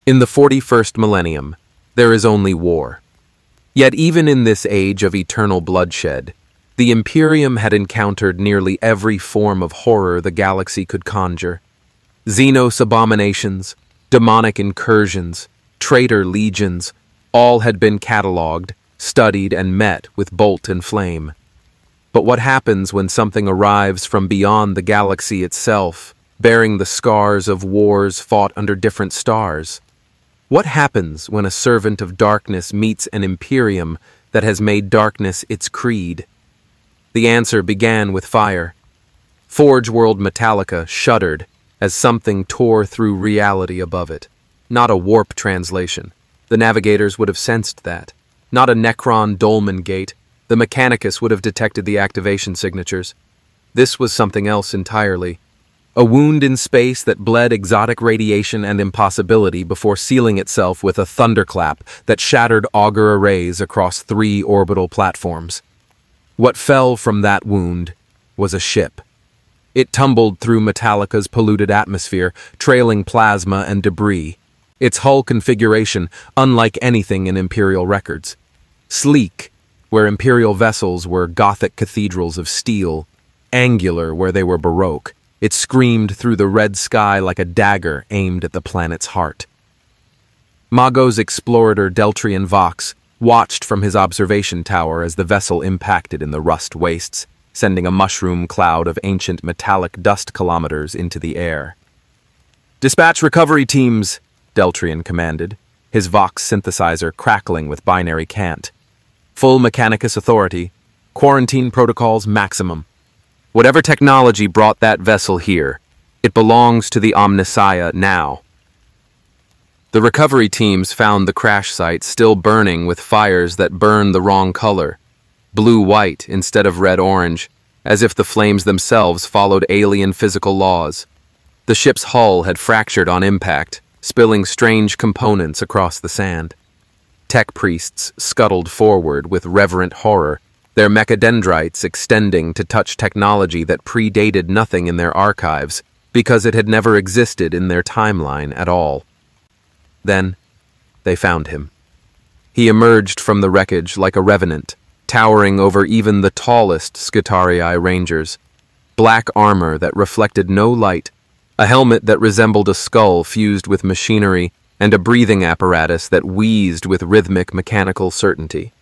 In the 41st millennium, there is only war. Yet even in this age of eternal bloodshed, the Imperium had encountered nearly every form of horror the galaxy could conjure. Xenos abominations, demonic incursions, traitor legions, all had been catalogued, studied, and met with bolt and flame. But what happens when something arrives from beyond the galaxy itself, bearing the scars of wars fought under different stars? What happens when a servant of darkness meets an Imperium that has made darkness its creed? The answer began with fire. Forge World Metallica shuddered as something tore through reality above it. Not a warp translation. The navigators would have sensed that. Not a Necron dolmen gate. The Mechanicus would have detected the activation signatures. This was something else entirely. A wound in space that bled exotic radiation and impossibility before sealing itself with a thunderclap that shattered auger arrays across 3 orbital platforms. What fell from that wound was a ship. It tumbled through Metallica's polluted atmosphere, trailing plasma and debris. Its hull configuration, unlike anything in Imperial records. Sleek, where Imperial vessels were Gothic cathedrals of steel. Angular, where they were Baroque. It screamed through the red sky like a dagger aimed at the planet's heart. Magos explorator Deltrian Vox watched from his observation tower as the vessel impacted in the rust wastes, sending a mushroom cloud of ancient metallic dust kilometers into the air. "Dispatch recovery teams," Deltrian commanded, his Vox synthesizer crackling with binary cant. "Full Mechanicus authority. Quarantine protocols maximum. Whatever technology brought that vessel here, it belongs to the Omnissiah now." The recovery teams found the crash site still burning with fires that burned the wrong color, blue-white instead of red-orange, as if the flames themselves followed alien physical laws. The ship's hull had fractured on impact, spilling strange components across the sand. Tech priests scuttled forward with reverent horror, their mechadendrites extending to touch technology that predated nothing in their archives because it had never existed in their timeline at all. Then, they found him. He emerged from the wreckage like a revenant, towering over even the tallest Skitarii Rangers. Black armor that reflected no light, a helmet that resembled a skull fused with machinery, and a breathing apparatus that wheezed with rhythmic mechanical certainty.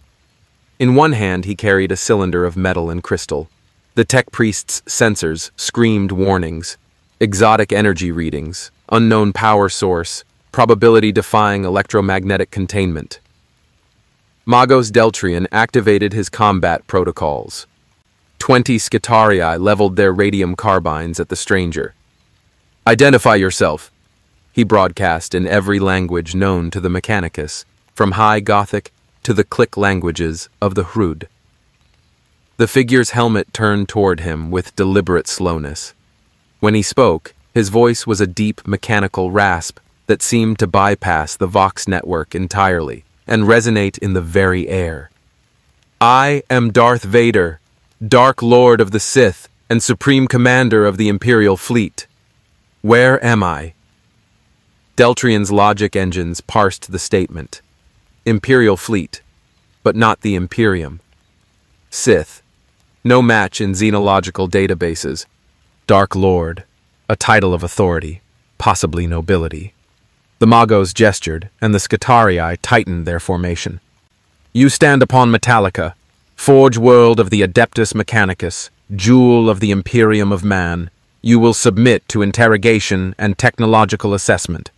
In one hand he carried a cylinder of metal and crystal. The tech priest's sensors screamed warnings, exotic energy readings, unknown power source, probability-defying electromagnetic containment. Magos Deltrian activated his combat protocols. 20 Skitarii leveled their radium carbines at the stranger. "Identify yourself," he broadcast in every language known to the Mechanicus, from High Gothic to the click languages of the Hrud. The figure's helmet turned toward him with deliberate slowness. When he spoke, his voice was a deep mechanical rasp that seemed to bypass the Vox network entirely and resonate in the very air. "I am Darth Vader, Dark Lord of the Sith and Supreme Commander of the Imperial Fleet. Where am I?" Deltrian's logic engines parsed the statement. Imperial Fleet, but not the Imperium. Sith, no match in xenological databases. Dark Lord, a title of authority, possibly nobility. The Magos gestured, and the Skitarii tightened their formation. "You stand upon Metallica, forge world of the Adeptus Mechanicus, jewel of the Imperium of Man. You will submit to interrogation and technological assessment."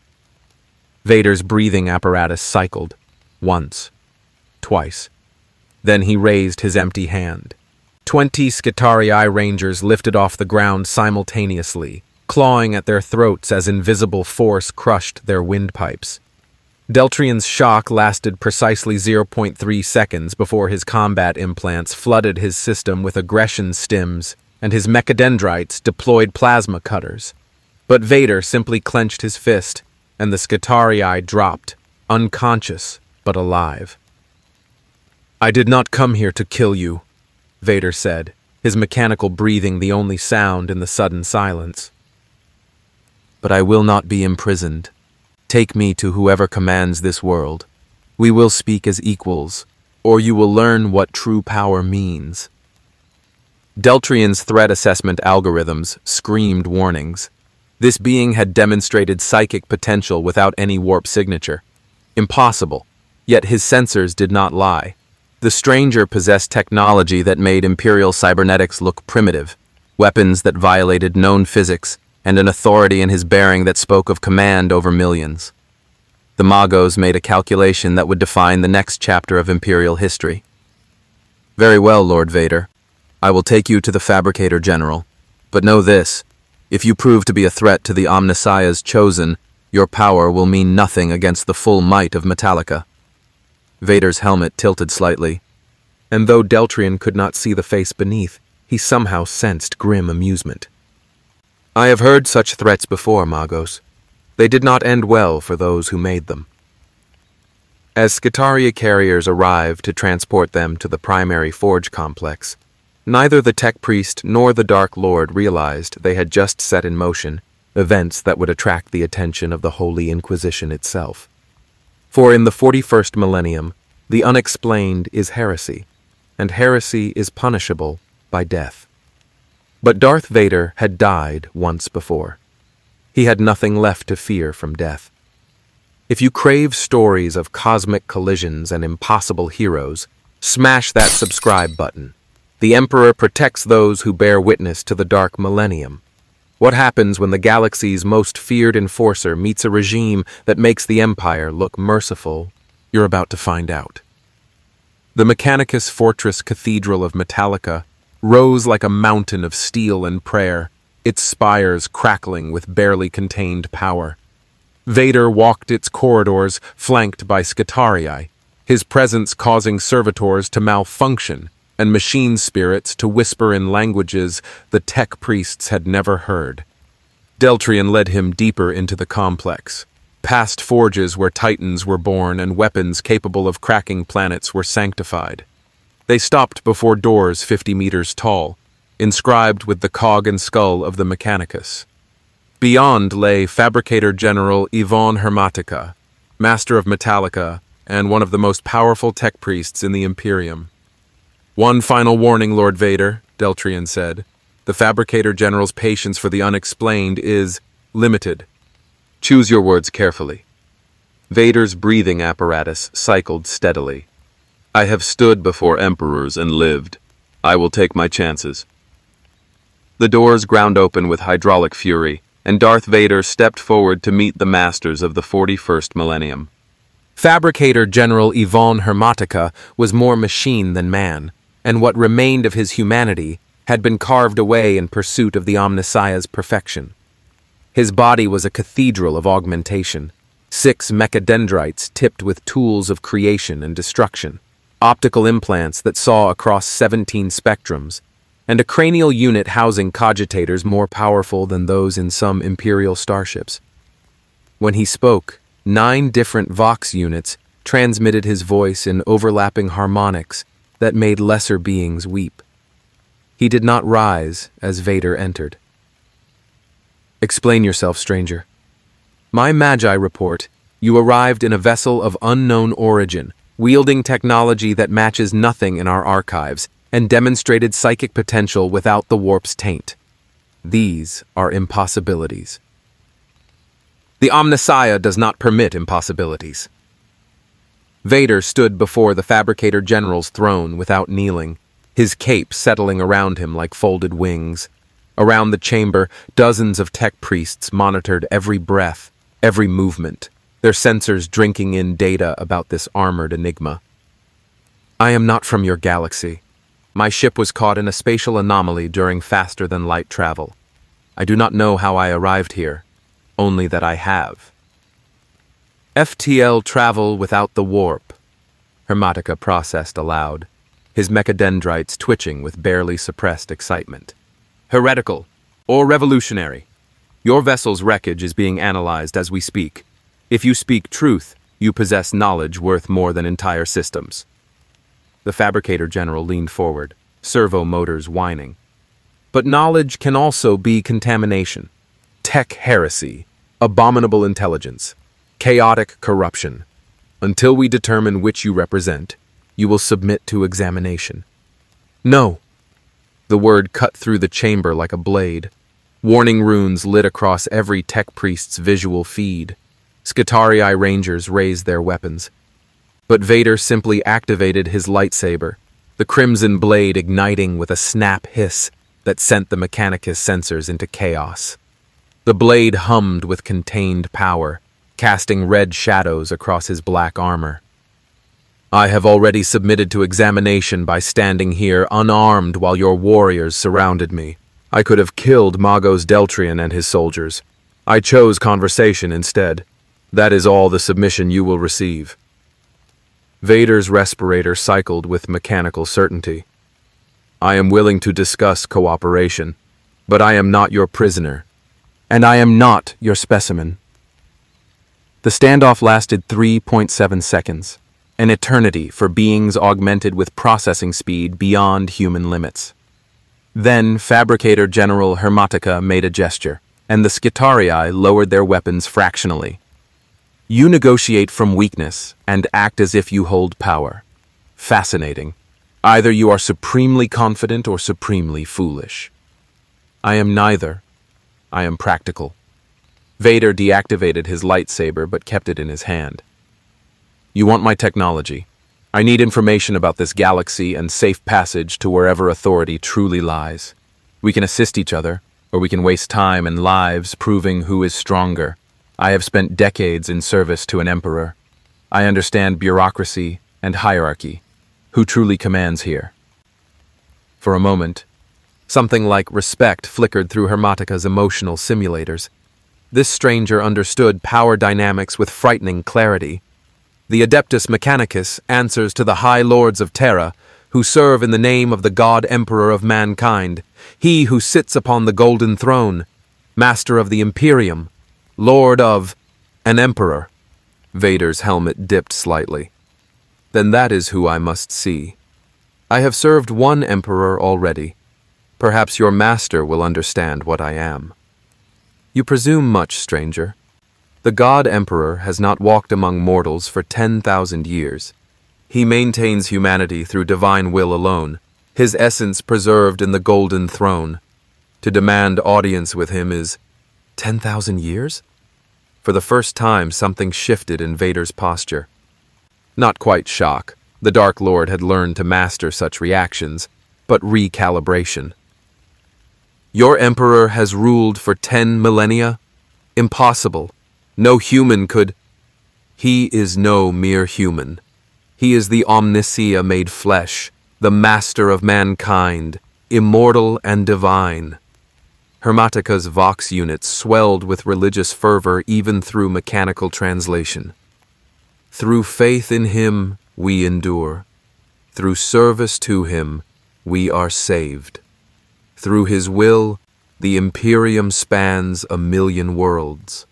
Vader's breathing apparatus cycled. Once. Twice. Then he raised his empty hand. 20 Skitarii Rangers lifted off the ground simultaneously, clawing at their throats as invisible force crushed their windpipes. Deltrian's shock lasted precisely 0.3 seconds before his combat implants flooded his system with aggression stims, and his mechadendrites deployed plasma cutters. But Vader simply clenched his fist, and the Skitarii dropped, unconscious but alive. "I did not come here to kill you," Vader said, his mechanical breathing the only sound in the sudden silence. "But I will not be imprisoned." Take me to whoever commands this world. We will speak as equals, or you will learn what true power means." Deltrian's threat assessment algorithms screamed warnings. This being had demonstrated psychic potential without any warp signature. Impossible, yet his sensors did not lie. The stranger possessed technology that made Imperial cybernetics look primitive, weapons that violated known physics, and an authority in his bearing that spoke of command over millions. The Magos made a calculation that would define the next chapter of Imperial history. "Very well, Lord Vader. I will take you to the Fabricator General. But know this, if you prove to be a threat to the Omnissiah's chosen, your power will mean nothing against the full might of Metallica." Vader's helmet tilted slightly, and though Deltrian could not see the face beneath, he somehow sensed grim amusement. "I have heard such threats before, Magos. They did not end well for those who made them." As Skitaria carriers arrived to transport them to the primary forge complex, neither the Tech Priest nor the Dark Lord realized they had just set in motion events that would attract the attention of the Holy Inquisition itself. For in the 41st millennium, the unexplained is heresy, and heresy is punishable by death. But Darth Vader had died once before. He had nothing left to fear from death. If you crave stories of cosmic collisions and impossible heroes, smash that subscribe button. The Emperor protects those who bear witness to the Dark Millennium. What happens when the galaxy's most feared enforcer meets a regime that makes the Empire look merciful? You're about to find out. The Mechanicus Fortress Cathedral of Metallica rose like a mountain of steel and prayer, its spires crackling with barely contained power. Vader walked its corridors flanked by Skitarii, his presence causing servitors to malfunction and machine spirits to whisper in languages the Tech Priests had never heard. Deltrian led him deeper into the complex, past forges where titans were born and weapons capable of cracking planets were sanctified. They stopped before doors 50 meters tall, inscribed with the cog and skull of the Mechanicus. Beyond lay Fabricator General Yvonne Hermatica, Master of Metallica and one of the most powerful Tech Priests in the Imperium. "One final warning, Lord Vader," Deltrian said. "The Fabricator General's patience for the unexplained is limited. Choose your words carefully." Vader's breathing apparatus cycled steadily. "I have stood before emperors and lived. I will take my chances." The doors ground open with hydraulic fury, and Darth Vader stepped forward to meet the masters of the 41st millennium. Fabricator General Yvonne Hermatica was more machine than man, and what remained of his humanity had been carved away in pursuit of the Omnissiah's perfection. His body was a cathedral of augmentation, 6 mechadendrites tipped with tools of creation and destruction, optical implants that saw across 17 spectrums, and a cranial unit housing cogitators more powerful than those in some Imperial starships. When he spoke, 9 different Vox units transmitted his voice in overlapping harmonics that made lesser beings weep. He did not rise as Vader entered. "Explain yourself, stranger." "My Magi report, you arrived in a vessel of unknown origin, wielding technology that matches nothing in our archives, and demonstrated psychic potential without the warp's taint. These are impossibilities." "The Omnissiah does not permit impossibilities." Vader stood before the Fabricator General's throne without kneeling, his cape settling around him like folded wings. Around the chamber, dozens of Tech Priests monitored every breath, every movement, their sensors drinking in data about this armored enigma. "I am not from your galaxy. My ship was caught in a spatial anomaly during faster-than-light travel. I do not know how I arrived here, only that I have." "FTL travel without the warp," Hermatica processed aloud, his mechadendrites twitching with barely suppressed excitement. "Heretical, or revolutionary. Your vessel's wreckage is being analyzed as we speak. If you speak truth, you possess knowledge worth more than entire systems." The Fabricator General leaned forward, servo motors whining. "But knowledge can also be contamination. Tech heresy, abominable intelligence. Chaotic corruption. Until we determine which you represent, you will submit to examination. No! The word cut through the chamber like a blade. Warning runes lit across every tech priest's visual feed. Skitarii rangers raised their weapons. But Vader simply activated his lightsaber, the crimson blade igniting with a snap hiss that sent the Mechanicus sensors into chaos. The blade hummed with contained power, casting red shadows across his black armor. I have already submitted to examination by standing here unarmed while your warriors surrounded me. I could have killed Magos Deltrian and his soldiers. I chose conversation instead. That is all the submission you will receive. Vader's respirator cycled with mechanical certainty. I am willing to discuss cooperation, but I am not your prisoner, and I am not your specimen. The standoff lasted 3.7 seconds, an eternity for beings augmented with processing speed beyond human limits. Then Fabricator General Hermatica made a gesture, and the Skitarii lowered their weapons fractionally. You negotiate from weakness and act as if you hold power. Fascinating. Either you are supremely confident or supremely foolish. I am neither. I am practical. Vader deactivated his lightsaber but kept it in his hand. You want my technology. I need information about this galaxy and safe passage to wherever authority truly lies. We can assist each other, or we can waste time and lives proving who is stronger. I have spent decades in service to an emperor. I understand bureaucracy and hierarchy. Who truly commands here? For a moment, something like respect flickered through Hermatica's emotional simulators. This stranger understood power dynamics with frightening clarity. The Adeptus Mechanicus answers to the High Lords of Terra, who serve in the name of the God Emperor of mankind, he who sits upon the golden throne, master of the Imperium, Lord of an Emperor. Vader's helmet dipped slightly. Then that is who I must see. I have served one Emperor already. Perhaps your master will understand what I am. You presume much, stranger. The God Emperor has not walked among mortals for 10,000 years. He maintains humanity through divine will alone, his essence preserved in the golden throne. To demand audience with him is 10,000 years? For the first time, something shifted in Vader's posture. Not quite shock. The Dark Lord had learned to master such reactions, but recalibration. Your Emperor has ruled for 10 millennia? Impossible. No human could. He is no mere human. He is the Omnicia made flesh, the master of mankind, immortal and divine. Hermatica's Vox units swelled with religious fervor even through mechanical translation. Through faith in him, we endure. Through service to him, we are saved. Through his will, the Imperium spans 1,000,000 worlds.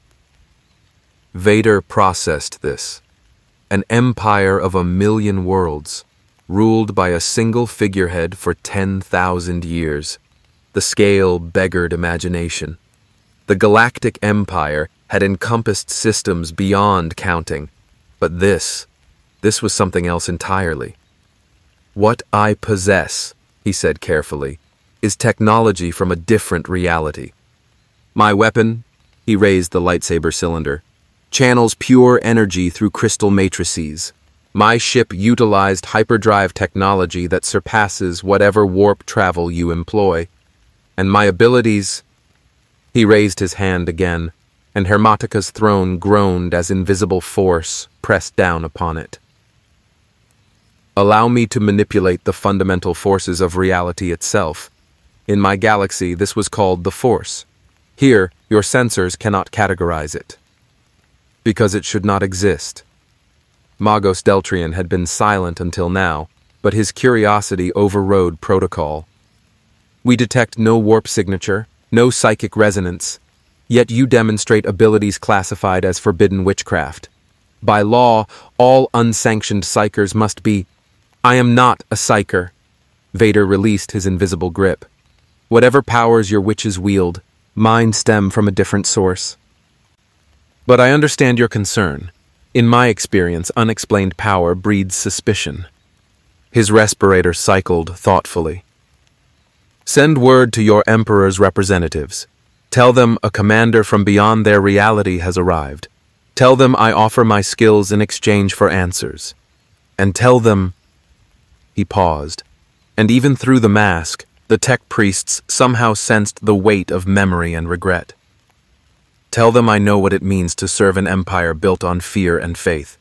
Vader processed this. An empire of 1,000,000 worlds, ruled by a single figurehead for 10,000 years. The scale beggared imagination. The galactic empire had encompassed systems beyond counting, but this was something else entirely. What I possess, he said carefully, is technology from a different reality. My weapon, he raised the lightsaber cylinder, channels pure energy through crystal matrices. My ship utilized hyperdrive technology that surpasses whatever warp travel you employ. And my abilities... He raised his hand again, and Hermatica's throne groaned as invisible force pressed down upon it. Allow me to manipulate the fundamental forces of reality itself. In my galaxy, this was called the Force. Here, your sensors cannot categorize it. Because it should not exist. Magos Deltrian had been silent until now, but his curiosity overrode protocol. We detect no warp signature, no psychic resonance, yet you demonstrate abilities classified as forbidden witchcraft. By law, all unsanctioned psychers must be... I am not a psyker. Vader released his invisible grip. Whatever powers your witches wield, mine stem from a different source. But I understand your concern. In my experience, unexplained power breeds suspicion. His respirator cycled thoughtfully. Send word to your Emperor's representatives. Tell them a commander from beyond their reality has arrived. Tell them I offer my skills in exchange for answers. And tell them... He paused, and even through the mask, the tech priests somehow sensed the weight of memory and regret. Tell them I know what it means to serve an empire built on fear and faith.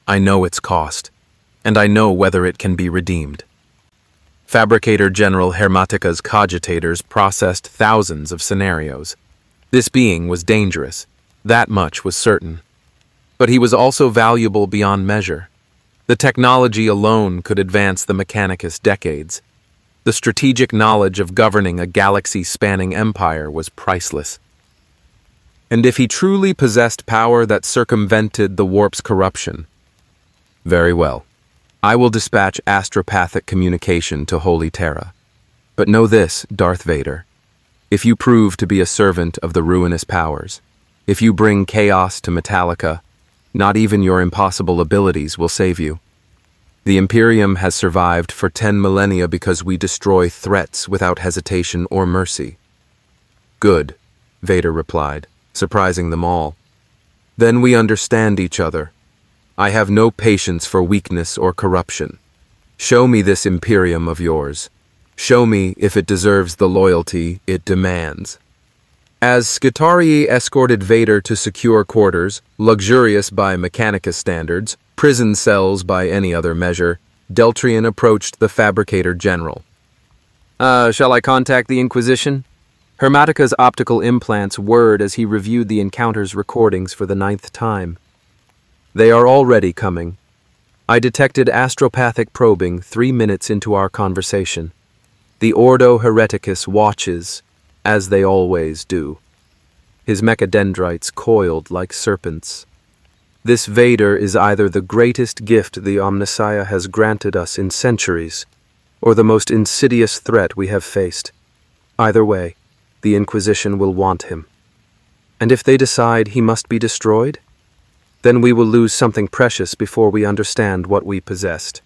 I know its cost, and I know whether it can be redeemed. Fabricator General Hermatica's cogitators processed thousands of scenarios. This being was dangerous, that much was certain. But he was also valuable beyond measure. The technology alone could advance the Mechanicus decades. The strategic knowledge of governing a galaxy-spanning empire was priceless. And if he truly possessed power that circumvented the warp's corruption, very well. I will dispatch astropathic communication to Holy Terra. But know this, Darth Vader. If you prove to be a servant of the ruinous powers, if you bring chaos to Metallica, not even your impossible abilities will save you. The Imperium has survived for 10 millennia because we destroy threats without hesitation or mercy. Good, Vader replied, surprising them all. Then we understand each other. I have no patience for weakness or corruption. Show me this Imperium of yours. Show me if it deserves the loyalty it demands. As Skitarii escorted Vader to secure quarters, luxurious by Mechanicus standards, prison cells by any other measure, Deltrian approached the Fabricator General. Shall I contact the Inquisition? Hermatica's optical implants whirred as he reviewed the encounter's recordings for the 9th time. They are already coming. I detected astropathic probing 3 minutes into our conversation. The Ordo Hereticus watches, as they always do. His mechadendrites coiled like serpents. This Vader is either the greatest gift the Omnissiah has granted us in centuries, or the most insidious threat we have faced. Either way, the Inquisition will want him. And if they decide he must be destroyed, then we will lose something precious before we understand what we possessed.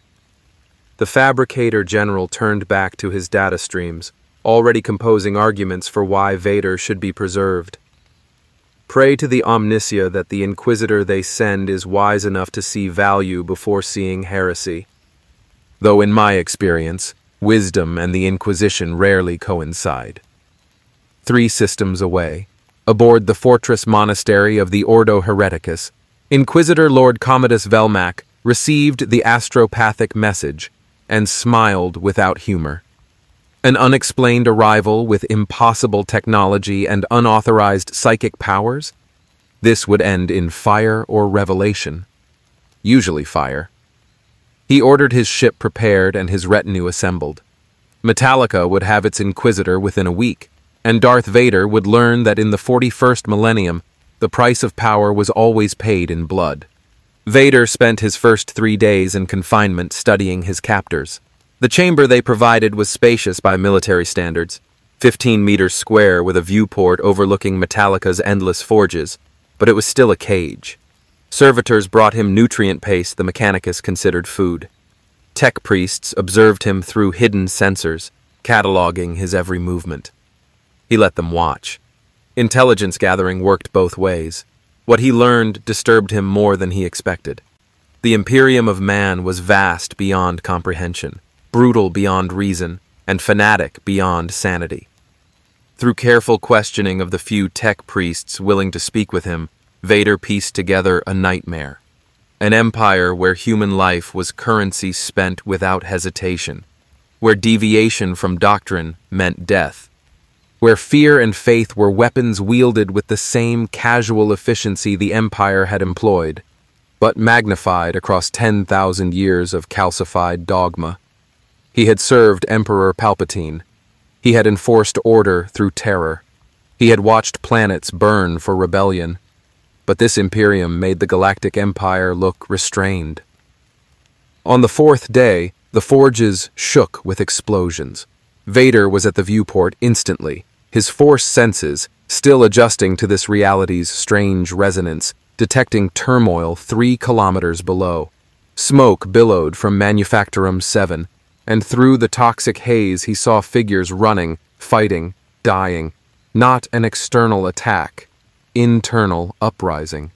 The Fabricator General turned back to his data streams, already composing arguments for why Vader should be preserved. Pray to the Omnissia that the Inquisitor they send is wise enough to see value before seeing heresy. Though in my experience, wisdom and the Inquisition rarely coincide. 3 systems away, aboard the fortress monastery of the Ordo Hereticus, Inquisitor Lord Commodus Velmac received the astropathic message and smiled without humor. An unexplained arrival with impossible technology and unauthorized psychic powers? This would end in fire or revelation. Usually fire. He ordered his ship prepared and his retinue assembled. Metallica would have its Inquisitor within a week, and Darth Vader would learn that in the 41st millennium, the price of power was always paid in blood. Vader spent his first 3 days in confinement studying his captors. The chamber they provided was spacious by military standards, 15 meters square with a viewport overlooking Metallica's endless forges, but it was still a cage. Servitors brought him nutrient paste the Mechanicus considered food. Tech priests observed him through hidden sensors, cataloging his every movement. He let them watch. Intelligence gathering worked both ways. What he learned disturbed him more than he expected. The Imperium of man was vast beyond comprehension, brutal beyond reason, and fanatic beyond sanity. Through careful questioning of the few tech priests willing to speak with him, Vader pieced together a nightmare. An empire where human life was currency spent without hesitation, where deviation from doctrine meant death, where fear and faith were weapons wielded with the same casual efficiency the Empire had employed, but magnified across 10,000 years of calcified dogma. He had served Emperor Palpatine. He had enforced order through terror. He had watched planets burn for rebellion. But this Imperium made the Galactic Empire look restrained. On the 4th day, the forges shook with explosions. Vader was at the viewport instantly, his Force senses, still adjusting to this reality's strange resonance, detecting turmoil 3 kilometers below. Smoke billowed from Manufactorum 7, and through the toxic haze he saw figures running, fighting, dying. Not an external attack, internal uprising.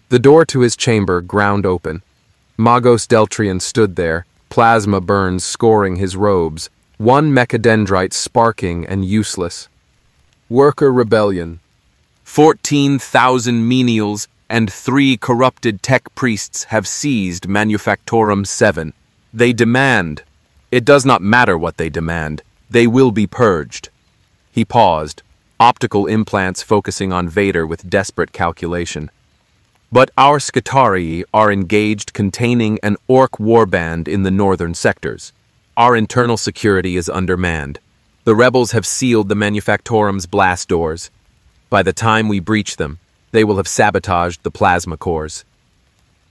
The door to his chamber ground open. Magos Deltrian stood there, plasma burns scoring his robes, one mechadendrite sparking and useless. Worker rebellion. 14,000 menials and 3 corrupted tech priests have seized Manufactorum 7. They demand. It does not matter what they demand. They will be purged. He paused, optical implants focusing on Vader with desperate calculation. But our Skitarii are engaged containing an Orc warband in the northern sectors. Our internal security is undermanned. The rebels have sealed the Manufactorum's blast doors. By the time we breach them, they will have sabotaged the plasma cores.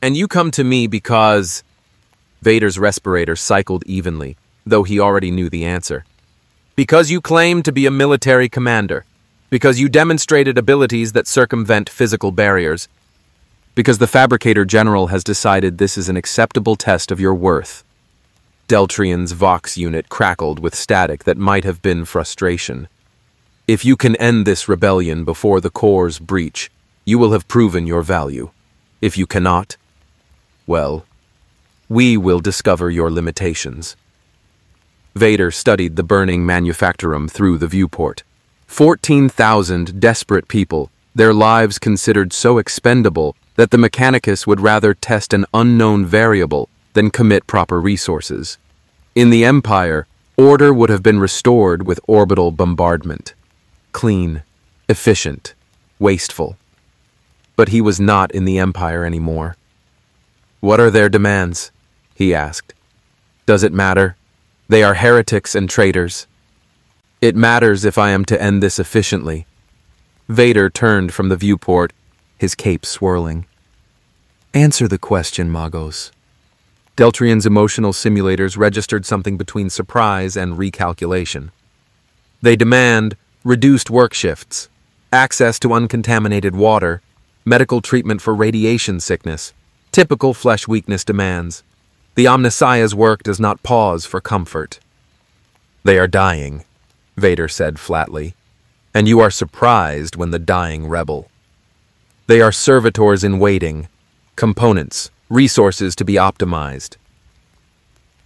And you come to me because... Vader's respirator cycled evenly, though he already knew the answer. Because you claim to be a military commander. Because you demonstrated abilities that circumvent physical barriers. Because the Fabricator General has decided this is an acceptable test of your worth. Deltrian's Vox unit crackled with static that might have been frustration. If you can end this rebellion before the core's breach, you will have proven your value. If you cannot, well, we will discover your limitations. Vader studied the burning Manufactorum through the viewport. 14,000 desperate people, their lives considered so expendable that the Mechanicus would rather test an unknown variable than commit proper resources. In the Empire, order would have been restored with orbital bombardment. Clean, efficient, wasteful. But he was not in the Empire anymore. What are their demands? He asked. Does it matter? They are heretics and traitors. It matters if I am to end this efficiently. Vader turned from the viewport, his cape swirling. Answer the question, Magos. Deltrian's emotional simulators registered something between surprise and recalculation. They demand reduced work shifts, access to uncontaminated water, medical treatment for radiation sickness, typical flesh weakness demands. The Omnissiah's work does not pause for comfort. They are dying, Vader said flatly, and you are surprised when the dying rebel. They are servitors in waiting, components, resources to be optimized.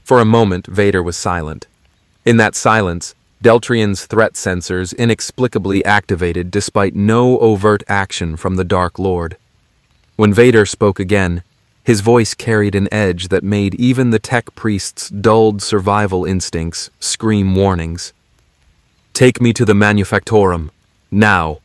For a moment, Vader was silent. In that silence, Deltrian's threat sensors inexplicably activated despite no overt action from the Dark Lord. When Vader spoke again, his voice carried an edge that made even the tech priest's dulled survival instincts scream warnings. Take me to the Manufactorum, now.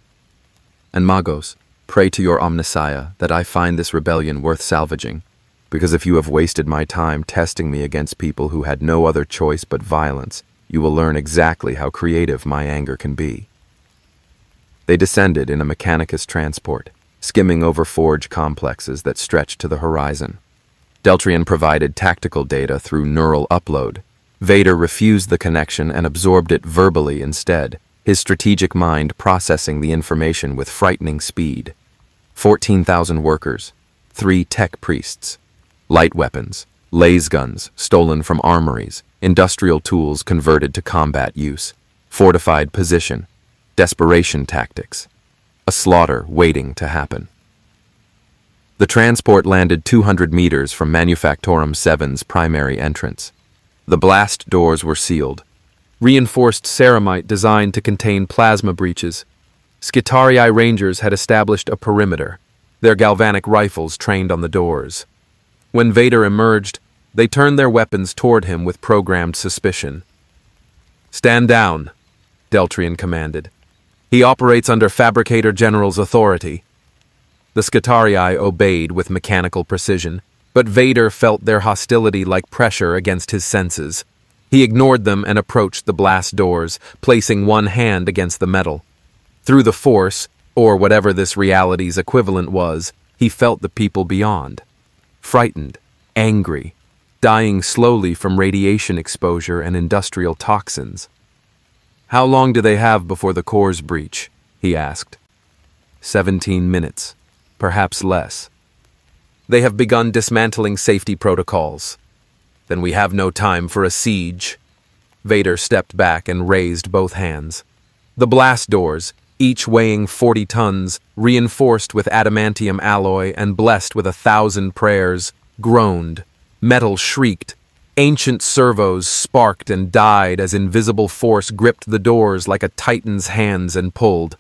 And Magos, pray to your Omnissiah that I find this rebellion worth salvaging, because if you have wasted my time testing me against people who had no other choice but violence, you will learn exactly how creative my anger can be. They descended in a Mechanicus transport, skimming over forge complexes that stretched to the horizon. Deltrian provided tactical data through neural upload. Vader refused the connection and absorbed it verbally instead, his strategic mind processing the information with frightening speed. 14,000 workers, 3 tech priests, light weapons, laser guns stolen from armories, industrial tools converted to combat use, fortified position, desperation tactics, a slaughter waiting to happen. The transport landed 200 meters from Manufactorum 7's primary entrance. The blast doors were sealed. Reinforced ceramite designed to contain plasma breaches. Skitarii Rangers had established a perimeter, their galvanic rifles trained on the doors. When Vader emerged, they turned their weapons toward him with programmed suspicion. Stand down, Deltrian commanded. He operates under Fabricator General's authority. The Skitarii obeyed with mechanical precision, but Vader felt their hostility like pressure against his senses. He ignored them and approached the blast doors, placing one hand against the metal. Through the force, or whatever this reality's equivalent was, he felt the people beyond. Frightened, angry, dying slowly from radiation exposure and industrial toxins. How long do they have before the core's breach? He asked. 17 minutes, perhaps less. They have begun dismantling safety protocols. Then we have no time for a siege. Vader stepped back and raised both hands. The blast doors, each weighing 40 tons, reinforced with adamantium alloy and blessed with 1,000 prayers, groaned. Metal shrieked. Ancient servos sparked and died as invisible force gripped the doors like a titan's hands and pulled.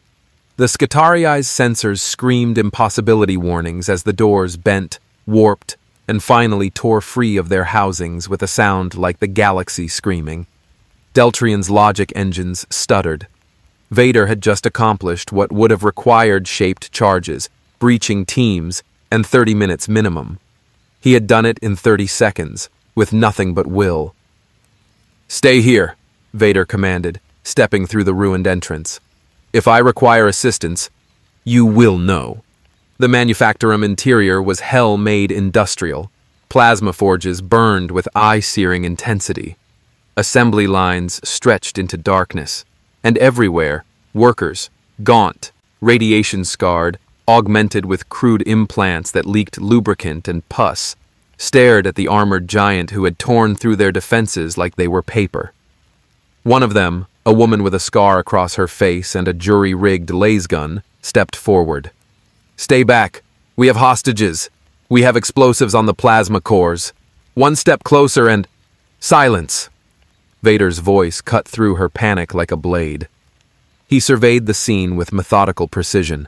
The Scutarii's sensors screamed impossibility warnings as the doors bent, warped, and finally tore free of their housings with a sound like the galaxy screaming. Deltrian's logic engines stuttered. Vader had just accomplished what would have required shaped charges, breaching teams, and 30 minutes minimum. He had done it in 30 seconds, with nothing but will. "Stay here," Vader commanded, stepping through the ruined entrance. "If I require assistance, you will know." The manufactorum interior was hell-made industrial. Plasma forges burned with eye-searing intensity. Assembly lines stretched into darkness. And everywhere, workers, gaunt, radiation-scarred, augmented with crude implants that leaked lubricant and pus, stared at the armored giant who had torn through their defenses like they were paper. One of them, a woman with a scar across her face and a jury-rigged laser gun, stepped forward. "Stay back. We have hostages. We have explosives on the plasma cores. One step closer and... silence!" Vader's voice cut through her panic like a blade. He surveyed the scene with methodical precision.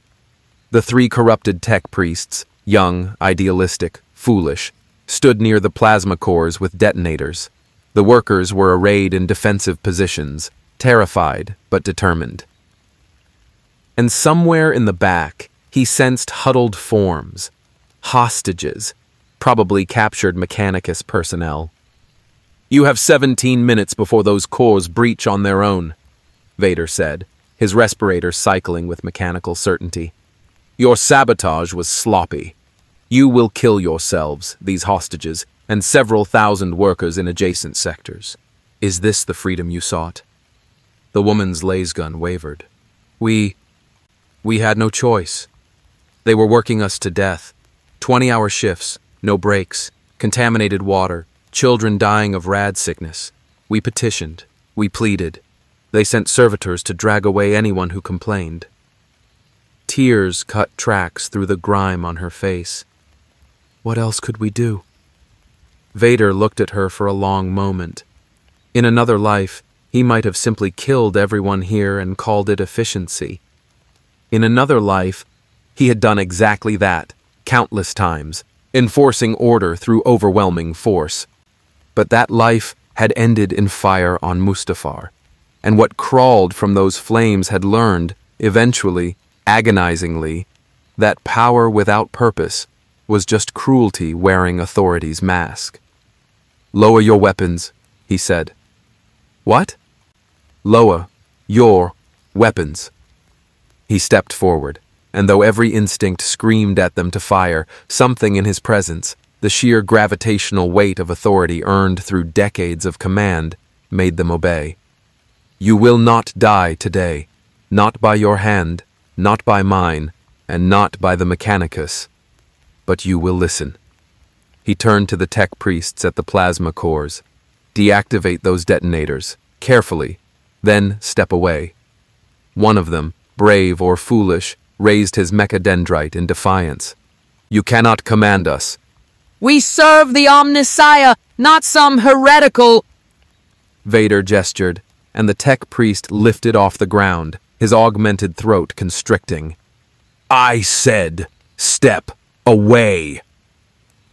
The 3 corrupted tech priests, young, idealistic, foolish, stood near the plasma cores with detonators. The workers were arrayed in defensive positions, terrified but determined. And somewhere in the back, he sensed huddled forms, hostages, probably captured Mechanicus personnel. "You have 17 minutes before those cores breach on their own," Vader said, his respirator cycling with mechanical certainty. "Your sabotage was sloppy. You will kill yourselves, these hostages, and several thousand workers in adjacent sectors. Is this the freedom you sought?" The woman's laser gun wavered. We had no choice. They were working us to death. 20-hour shifts, no breaks, contaminated water, children dying of rad sickness. We petitioned. We pleaded. They sent servitors to drag away anyone who complained. Tears cut tracks through the grime on her face. What else could we do? Vader looked at her for a long moment. In another life, he might have simply killed everyone here and called it efficiency. In another life, he had done exactly that, countless times, enforcing order through overwhelming force. But that life had ended in fire on Mustafar, and what crawled from those flames had learned, eventually, agonizingly, that power without purpose was just cruelty wearing authority's mask. "Lower your weapons," he said. "What?" "Lower your weapons." He stepped forward, and though every instinct screamed at them to fire, something in his presence, the sheer gravitational weight of authority earned through decades of command, made them obey. "You will not die today, not by your hand, not by mine, and not by the Mechanicus. But you will listen." He turned to the tech priests at the plasma cores. "Deactivate those detonators, carefully, then step away." One of them, brave or foolish, raised his mechadendrite in defiance. "You cannot command us." "We serve the Omnissiah, not some heretical—" Vader gestured, and the tech priest lifted off the ground, his augmented throat constricting. "I said, step away."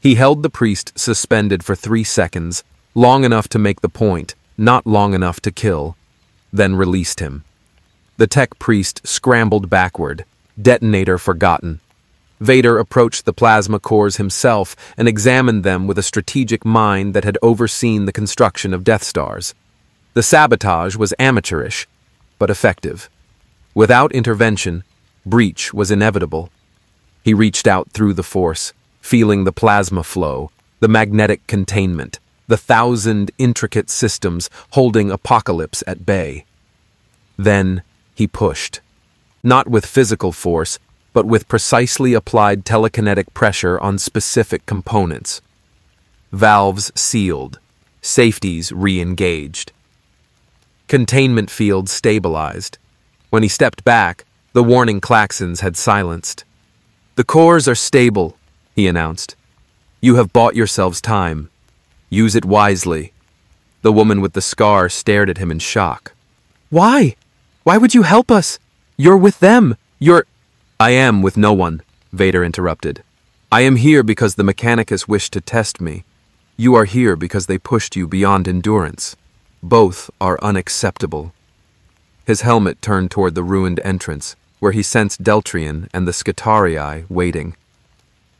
He held the priest suspended for 3 seconds, long enough to make the point, not long enough to kill, then released him. The tech priest scrambled backward, detonator forgotten. Vader approached the plasma cores himself and examined them with a strategic mind that had overseen the construction of Death Stars. The sabotage was amateurish, but effective. Without intervention, breach was inevitable. He reached out through the force, feeling the plasma flow, the magnetic containment, the 1,000 intricate systems holding apocalypse at bay. Then he pushed. Not with physical force, but with precisely applied telekinetic pressure on specific components. Valves sealed, safeties re-engaged. Containment fields stabilized. When he stepped back, the warning klaxons had silenced. "The cores are stable," he announced. "You have bought yourselves time. Use it wisely." The woman with the scar stared at him in shock. "Why? Why would you help us? You're with them. "I am with no one," Vader interrupted. "I am here because the Mechanicus wished to test me. You are here because they pushed you beyond endurance. Both are unacceptable." His helmet turned toward the ruined entrance, where he sensed Deltrian and the Skitarii waiting.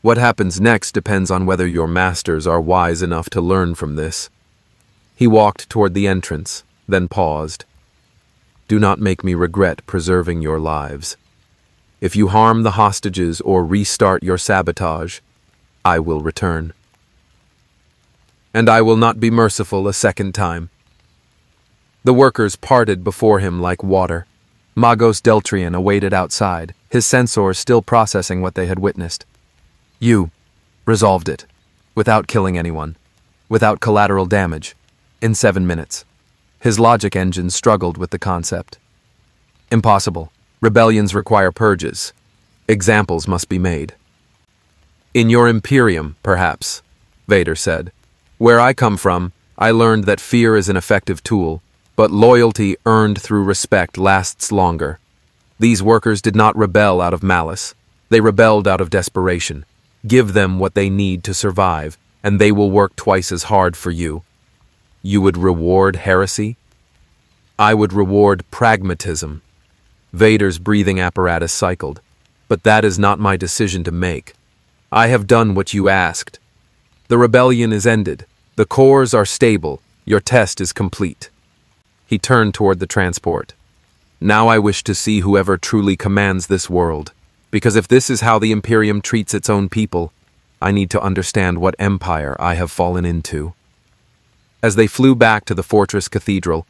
"What happens next depends on whether your masters are wise enough to learn from this." He walked toward the entrance, then paused. "Do not make me regret preserving your lives. If you harm the hostages or restart your sabotage, I will return. And I will not be merciful a second time." The workers parted before him like water. Magos Deltrian awaited outside, his sensors still processing what they had witnessed. "You resolved it, without killing anyone, without collateral damage, in 7 minutes." His logic engine struggled with the concept. "Impossible. Rebellions require purges. Examples must be made." "In your Imperium, perhaps," Vader said. "Where I come from, I learned that fear is an effective tool, but loyalty earned through respect lasts longer. These workers did not rebel out of malice. They rebelled out of desperation. Give them what they need to survive, and they will work twice as hard for you." "You would reward heresy?" "I would reward pragmatism." Vader's breathing apparatus cycled. "But that is not my decision to make. I have done what you asked. The rebellion is ended. The cores are stable. Your test is complete." He turned toward the transport. "Now I wish to see whoever truly commands this world, because if this is how the Imperium treats its own people, I need to understand what empire I have fallen into." As they flew back to the fortress cathedral,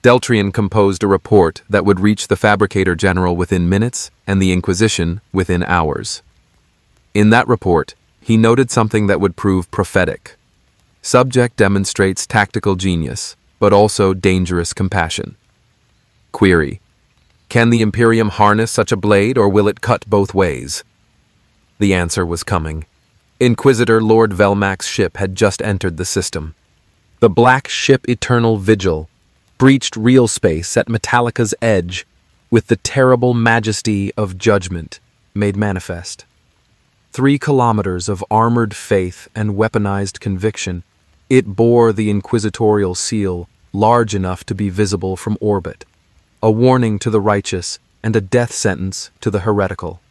Deltrian composed a report that would reach the Fabricator General within minutes and the Inquisition within hours. In that report, he noted something that would prove prophetic. Subject demonstrates tactical genius, but also dangerous compassion. Query: can the Imperium harness such a blade, or will it cut both ways? The answer was coming. Inquisitor Lord Velmac's ship had just entered the system. The black ship Eternal Vigil breached real space at Metallica's edge with the terrible majesty of judgment made manifest. 3 kilometers of armored faith and weaponized conviction, it bore the inquisitorial seal large enough to be visible from orbit, a warning to the righteous and a death sentence to the heretical.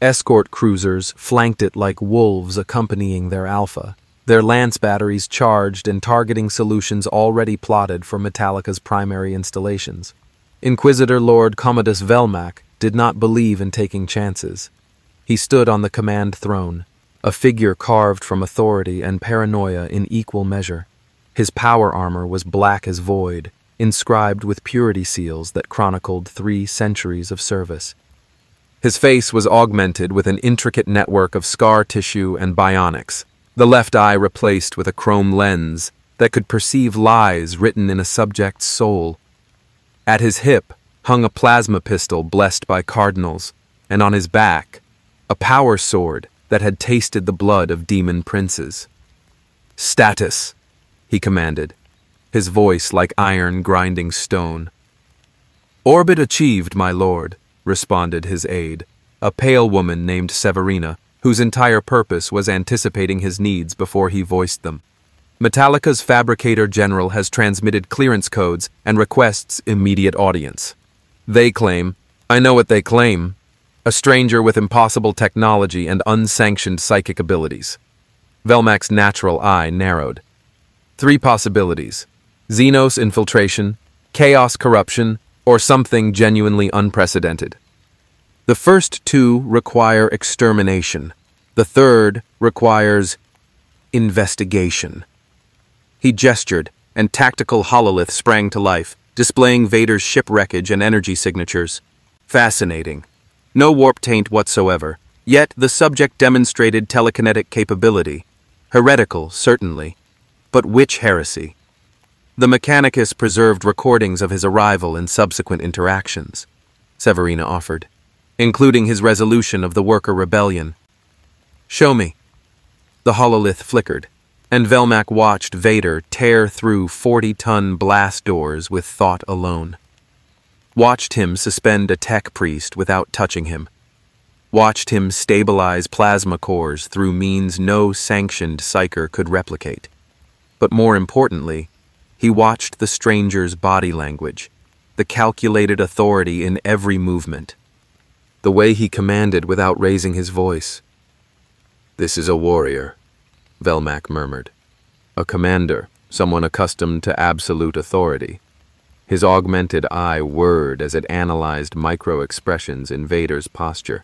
Escort cruisers flanked it like wolves accompanying their alpha, their lance batteries charged and targeting solutions already plotted for Metallica's primary installations. Inquisitor Lord Commodus Velmac did not believe in taking chances. He stood on the command throne, a figure carved from authority and paranoia in equal measure. His power armor was black as void, inscribed with purity seals that chronicled 3 centuries of service. His face was augmented with an intricate network of scar tissue and bionics, the left eye replaced with a chrome lens that could perceive lies written in a subject's soul. At his hip hung a plasma pistol blessed by cardinals, and on his back, a power sword that had tasted the blood of demon princes. "Status," he commanded, his voice like iron grinding stone. "Orbit achieved, my lord," responded his aide, a pale woman named Severina, whose entire purpose was anticipating his needs before he voiced them. "Metallica's Fabricator General has transmitted clearance codes and requests immediate audience. They claim, I know what they claim, a stranger with impossible technology and unsanctioned psychic abilities." Velmac's natural eye narrowed. 3 possibilities: Xenos infiltration, chaos corruption, or something genuinely unprecedented. The first 2 require extermination. The third requires investigation. He gestured, and tactical hololith sprang to life, displaying Vader's ship wreckage and energy signatures. "Fascinating. No warp taint whatsoever, yet the subject demonstrated telekinetic capability. Heretical, certainly, but which heresy? The Mechanicus preserved recordings of his arrival and subsequent interactions, Severina offered, including his resolution of the worker rebellion. Show me. The hololith flickered, and Velmac watched Vader tear through 40-ton blast doors with thought alone. Watched him suspend a tech priest without touching him. Watched him stabilize plasma cores through means no sanctioned psyker could replicate. But more importantly, he watched the stranger's body language, the calculated authority in every movement, the way he commanded without raising his voice. "This is a warrior," Velmac murmured. "A commander, someone accustomed to absolute authority." His augmented eye whirred as it analyzed micro-expressions in Vader's posture.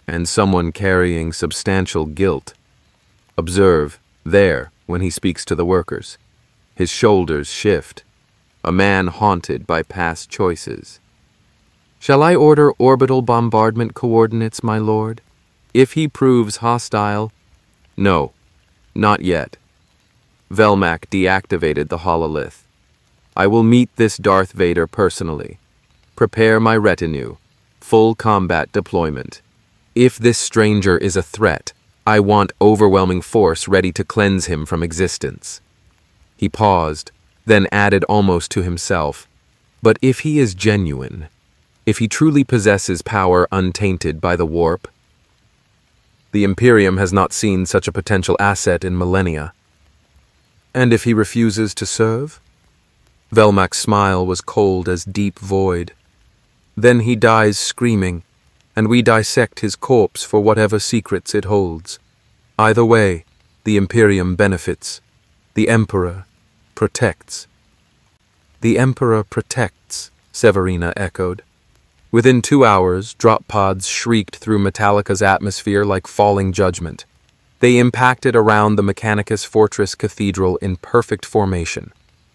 "And someone carrying substantial guilt. Observe, there, when he speaks to the workers. His shoulders shift. A man haunted by past choices." "Shall I order orbital bombardment coordinates, my lord? If he proves hostile—" "No, not yet." Velmac deactivated the hololith. "I will meet this Darth Vader personally. Prepare my retinue. Full combat deployment. If this stranger is a threat, I want overwhelming force ready to cleanse him from existence." He paused, then added almost to himself, "But if he is genuine, if he truly possesses power untainted by the warp?" The Imperium has not seen such a potential asset in millennia. "And if he refuses to serve?" Velmac's smile was cold as deep void. "Then he dies screaming, and we dissect his corpse for whatever secrets it holds. Either way, the Imperium benefits. The Emperor protects." "The Emperor protects," Severina echoed. Within 2 hours, drop pods shrieked through Metallica's atmosphere like falling judgment. They impacted around the Mechanicus Fortress Cathedral in perfect formation.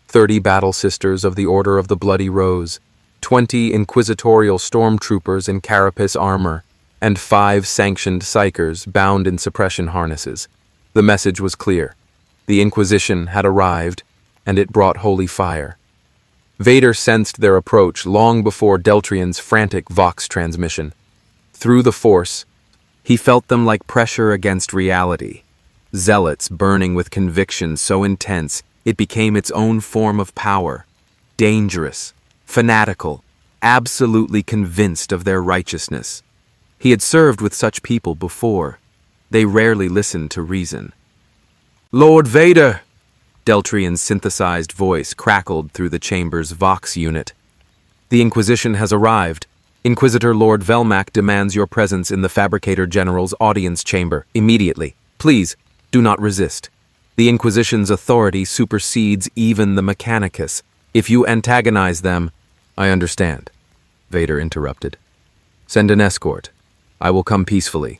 30 battle sisters of the Order of the Bloody Rose, 20 inquisitorial stormtroopers in carapace armor, and 5 sanctioned psychers bound in suppression harnesses. The message was clear. The Inquisition had arrived, and it brought holy fire. Vader sensed their approach long before Deltrian's frantic Vox transmission. Through the Force, he felt them like pressure against reality. Zealots burning with conviction so intense it became its own form of power. Dangerous, fanatical, absolutely convinced of their righteousness. He had served with such people before. They rarely listened to reason. "Lord Vader!" Deltrian's synthesized voice crackled through the chamber's Vox unit. "The Inquisition has arrived. Inquisitor Lord Velmac demands your presence in the Fabricator General's audience chamber immediately. Please, do not resist. The Inquisition's authority supersedes even the Mechanicus. If you antagonize them—" "I understand," Vader interrupted. "Send an escort. I will come peacefully."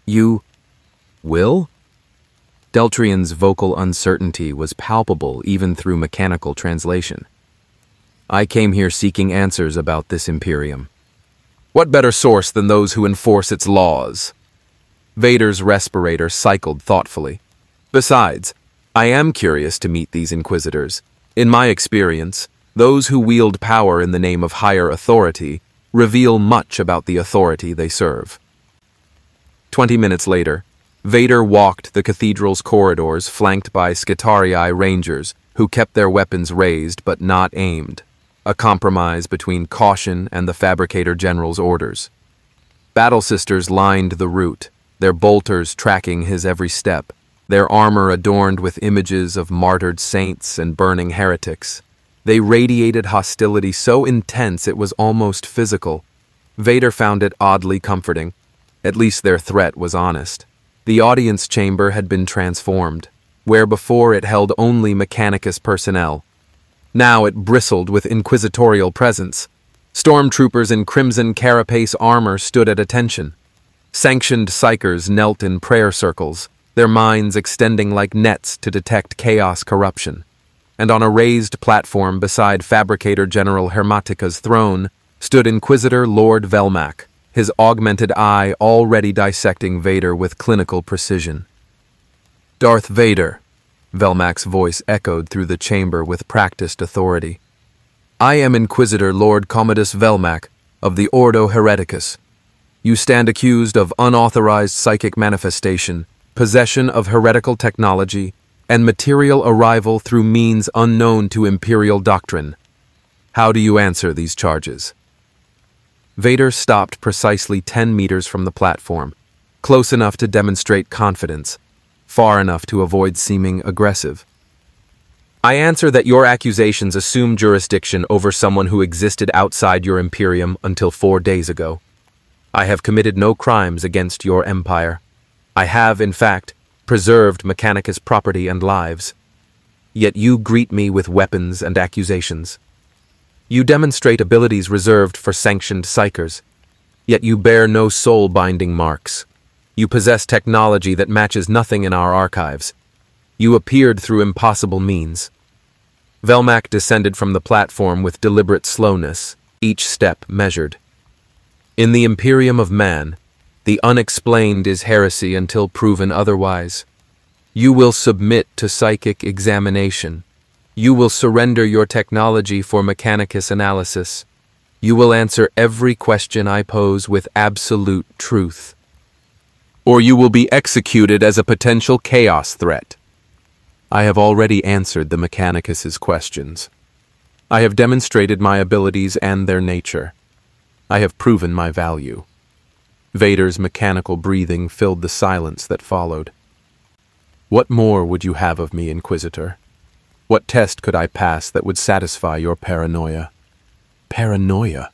"You will?" Deltrian's vocal uncertainty was palpable even through mechanical translation. "I came here seeking answers about this Imperium." "What better source than those who enforce its laws?" Vader's respirator cycled thoughtfully. "Besides, I am curious to meet these Inquisitors. In my experience, those who wield power in the name of higher authority reveal much about the authority they serve." 20 minutes later, Vader walked the cathedral's corridors flanked by Skitarii Rangers who kept their weapons raised but not aimed, a compromise between caution and the Fabricator General's orders. Battle Sisters lined the route, their bolters tracking his every step, their armor adorned with images of martyred saints and burning heretics. They radiated hostility so intense it was almost physical. Vader found it oddly comforting. At least their threat was honest. The audience chamber had been transformed, where before it held only Mechanicus personnel. Now it bristled with inquisitorial presence. Stormtroopers in crimson carapace armor stood at attention. Sanctioned psychers knelt in prayer circles, their minds extending like nets to detect chaos corruption. And on a raised platform beside Fabricator General Hermatica's throne stood Inquisitor Lord Velmac, his augmented eye already dissecting Vader with clinical precision. "Darth Vader," Velmac's voice echoed through the chamber with practiced authority. "I am Inquisitor Lord Commodus Velmac of the Ordo Hereticus. You stand accused of unauthorized psychic manifestation, possession of heretical technology, and material arrival through means unknown to Imperial doctrine. How do you answer these charges?" Vader stopped precisely 10 meters from the platform, close enough to demonstrate confidence, far enough to avoid seeming aggressive. "I answer that your accusations assume jurisdiction over someone who existed outside your Imperium until 4 days ago. I have committed no crimes against your empire. I have, in fact, preserved Mechanicus property and lives. Yet you greet me with weapons and accusations. You demonstrate abilities reserved for sanctioned psychers, yet you bear no soul-binding marks. You possess technology that matches nothing in our archives. You appeared through impossible means." Velmac descended from the platform with deliberate slowness, each step measured. "In the Imperium of Man, the unexplained is heresy until proven otherwise. You will submit to psychic examination. You will surrender your technology for Mechanicus analysis. You will answer every question I pose with absolute truth. Or you will be executed as a potential chaos threat." I have already answered the Mechanicus's questions. I have demonstrated my abilities and their nature. I have proven my value. Vader's mechanical breathing filled the silence that followed. "What more would you have of me, Inquisitor? What test could I pass that would satisfy your paranoia?" "Paranoia?"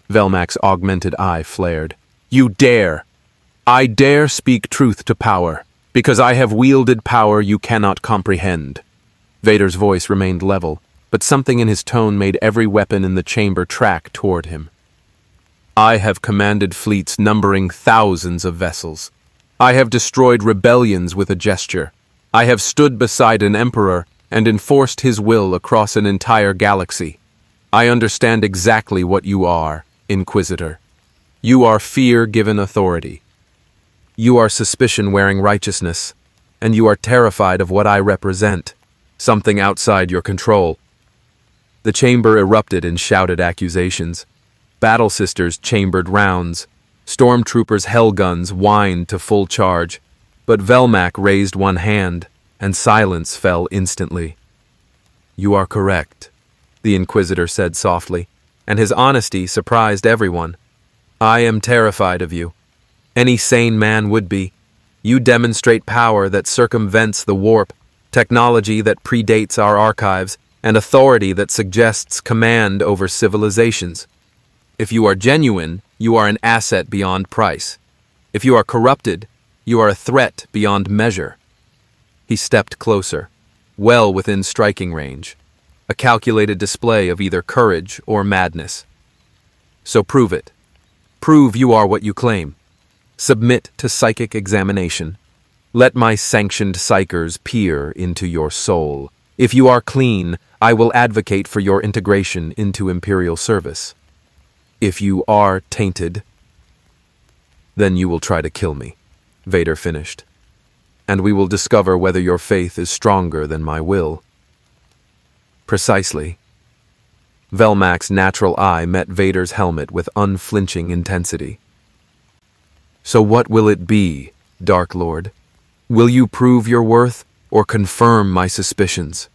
Velmac's augmented eye flared. "You dare! I dare speak truth to power, because I have wielded power you cannot comprehend." Vader's voice remained level, but something in his tone made every weapon in the chamber track toward him. "I have commanded fleets numbering thousands of vessels. I have destroyed rebellions with a gesture. I have stood beside an emperor and enforced his will across an entire galaxy. I understand exactly what you are, Inquisitor. You are fear given authority. You are suspicion wearing righteousness, and you are terrified of what I represent, something outside your control." The chamber erupted in shouted accusations. Battle sisters chambered rounds. Stormtroopers' hell guns whined to full charge, but Velmac raised one hand, and silence fell instantly. "You are correct," the Inquisitor said softly, and his honesty surprised everyone. "I am terrified of you. Any sane man would be. You demonstrate power that circumvents the warp, technology that predates our archives, and authority that suggests command over civilizations. If you are genuine, you are an asset beyond price. If you are corrupted, you are a threat beyond measure." He stepped closer, well within striking range, a calculated display of either courage or madness. "So prove it. Prove you are what you claim. Submit to psychic examination. Let my sanctioned psychers peer into your soul. If you are clean, I will advocate for your integration into Imperial service. If you are tainted, then you will try to kill me," Vader finished. "And we will discover whether your faith is stronger than my will." "Precisely." Velmac's natural eye met Vader's helmet with unflinching intensity. "So what will it be, Dark Lord? Will you prove your worth or confirm my suspicions?"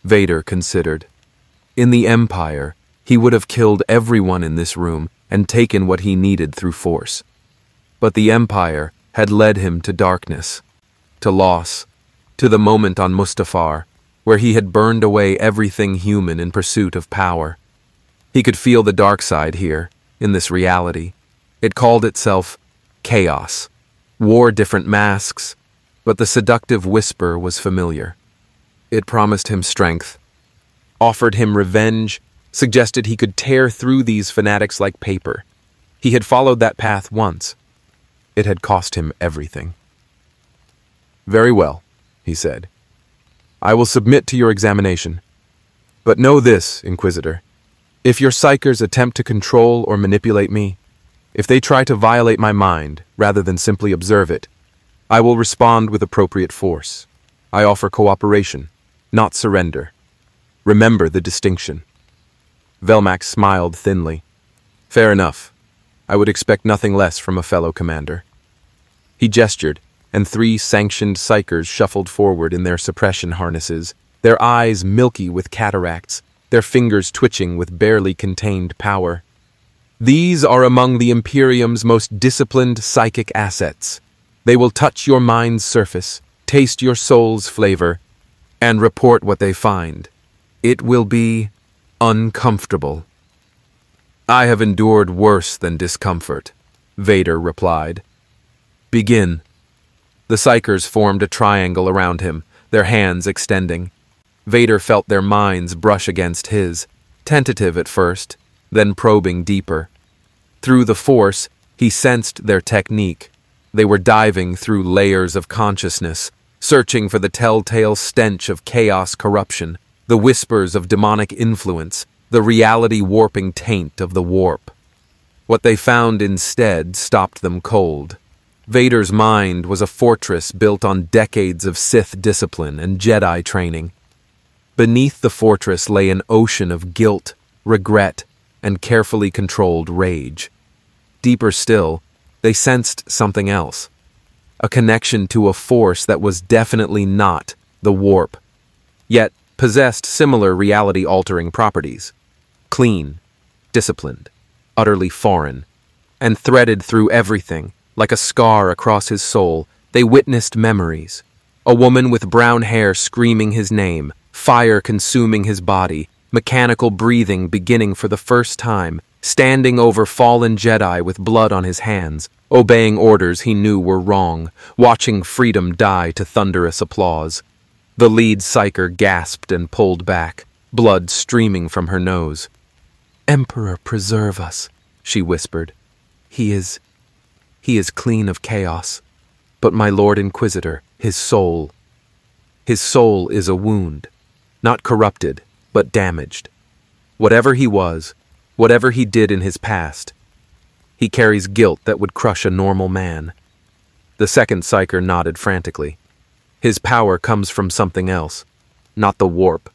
Vader considered. In the Empire, he would have killed everyone in this room and taken what he needed through force. But the Empire had led him to darkness, to loss, to the moment on Mustafar, where he had burned away everything human in pursuit of power. He could feel the dark side here, in this reality. It called itself chaos, wore different masks, but the seductive whisper was familiar. It promised him strength, offered him revenge, suggested he could tear through these fanatics like paper. He had followed that path once. It had cost him everything. "Very well," he said. "I will submit to your examination. But know this, Inquisitor. If your psychers attempt to control or manipulate me, If they try to violate my mind, rather than simply observe it, I will respond with appropriate force. I offer cooperation, not surrender. Remember the distinction." Velmac smiled thinly. "Fair enough. I would expect nothing less from a fellow commander." He gestured, and 3 sanctioned psychers shuffled forward in their suppression harnesses, their eyes milky with cataracts, their fingers twitching with barely contained power. These are among the Imperium's most disciplined psychic assets. They will touch your mind's surface, taste your soul's flavor, and report what they find. It will be uncomfortable. "I have endured worse than discomfort," Vader replied. "Begin." The psychers formed a triangle around him, their hands extending. Vader felt their minds brush against his, tentative at first, then probing deeper. Through the force, he sensed their technique. They were diving through layers of consciousness, searching for the telltale stench of chaos corruption, the whispers of demonic influence, the reality-warping taint of the warp. What they found instead stopped them cold. Vader's mind was a fortress built on decades of Sith discipline and Jedi training. Beneath the fortress lay an ocean of guilt, regret, and carefully controlled rage. Deeper still, they sensed something else. A connection to a force that was definitely not the warp, yet possessed similar reality-altering properties. Clean, disciplined, utterly foreign, and threaded through everything, like a scar across his soul, they witnessed memories. A woman with brown hair screaming his name, fire consuming his body, mechanical breathing beginning for the first time, standing over fallen Jedi with blood on his hands, obeying orders he knew were wrong, watching freedom die to thunderous applause. The lead psyker gasped and pulled back, blood streaming from her nose. "Emperor, preserve us," she whispered. He is clean of chaos. But my Lord Inquisitor, his soul is a wound, not corrupted, but damaged. Whatever he was, whatever he did in his past, he carries guilt that would crush a normal man." The second psyker nodded frantically. "His power comes from something else, not the warp.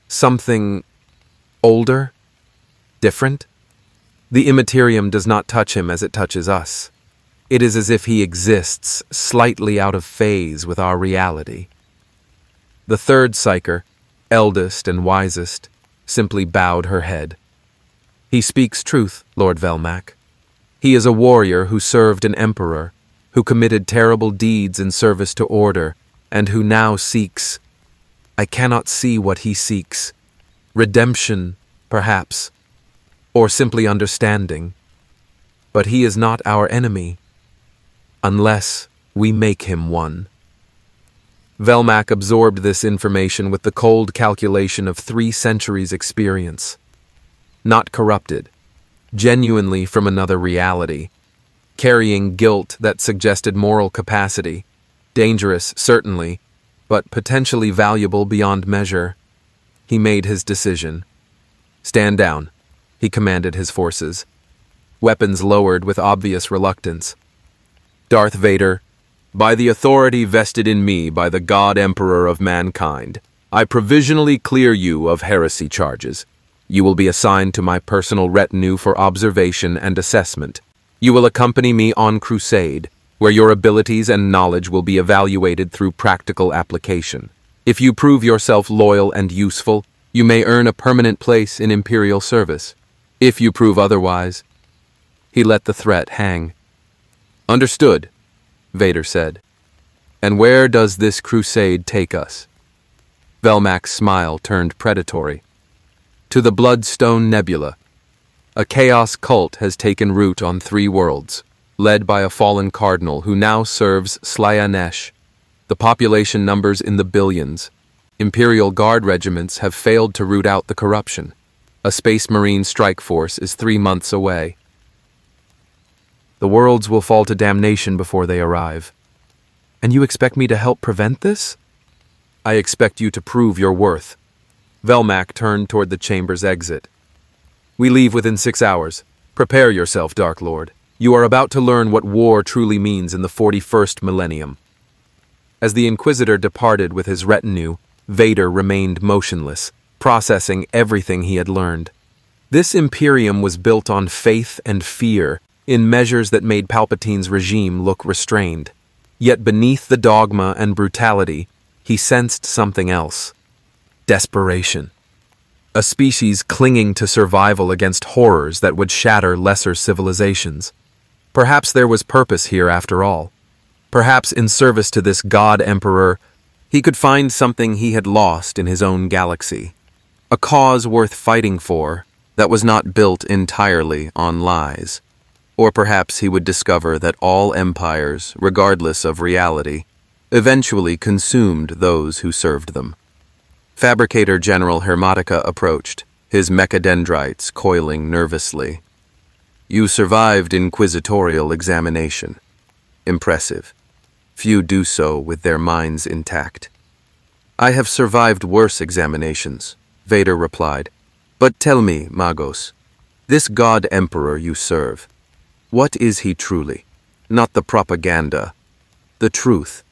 Something older? Different? The Imperium does not touch him as it touches us. It is as if he exists slightly out of phase with our reality." The third psyker, eldest and wisest, simply bowed her head. "He speaks truth, Lord Velmac. He is a warrior who served an emperor, who committed terrible deeds in service to order, and who now seeks— I cannot see what he seeks. Redemption, perhaps, or simply understanding. But he is not our enemy, unless we make him one." Velmac absorbed this information with the cold calculation of 3 centuries' experience. Not corrupted, genuinely from another reality, carrying guilt that suggested moral capacity, dangerous, certainly, but potentially valuable beyond measure. He made his decision. "Stand down," he commanded his forces. Weapons lowered with obvious reluctance. "Darth Vader, by the authority vested in me by the God Emperor of mankind, I provisionally clear you of heresy charges. You will be assigned to my personal retinue for observation and assessment. You will accompany me on crusade, where your abilities and knowledge will be evaluated through practical application. If you prove yourself loyal and useful, you may earn a permanent place in Imperial service. If you prove otherwise—" He let the threat hang. "Understood," Vader said. "And where does this crusade take us?" Velmac's smile turned predatory. "To the Bloodstone Nebula. A chaos cult has taken root on 3 worlds, led by a fallen cardinal who now serves Slaanesh. The population numbers in the billions. Imperial Guard regiments have failed to root out the corruption. A Space Marine strike force is 3 months away. The worlds will fall to damnation before they arrive. And you expect me to help prevent this?" "I expect you to prove your worth." Velmac turned toward the chamber's exit. "We leave within 6 hours. Prepare yourself, Dark Lord. You are about to learn what war truly means in the 41st millennium. As the Inquisitor departed with his retinue, Vader remained motionless, processing everything he had learned. This Imperium was built on faith and fear, in measures that made Palpatine's regime look restrained. Yet beneath the dogma and brutality, he sensed something else. Desperation. A species clinging to survival against horrors that would shatter lesser civilizations. Perhaps there was purpose here after all. Perhaps in service to this God-Emperor, he could find something he had lost in his own galaxy. A cause worth fighting for that was not built entirely on lies. Or perhaps he would discover that all empires, regardless of reality, eventually consumed those who served them. Fabricator General Hermatica approached, his mechadendrites coiling nervously. You survived inquisitorial examination. Impressive. Few do so with their minds intact. I have survived worse examinations, Vader replied. But tell me, Magos, this God-Emperor you serve, what is he truly? Not the propaganda, the truth.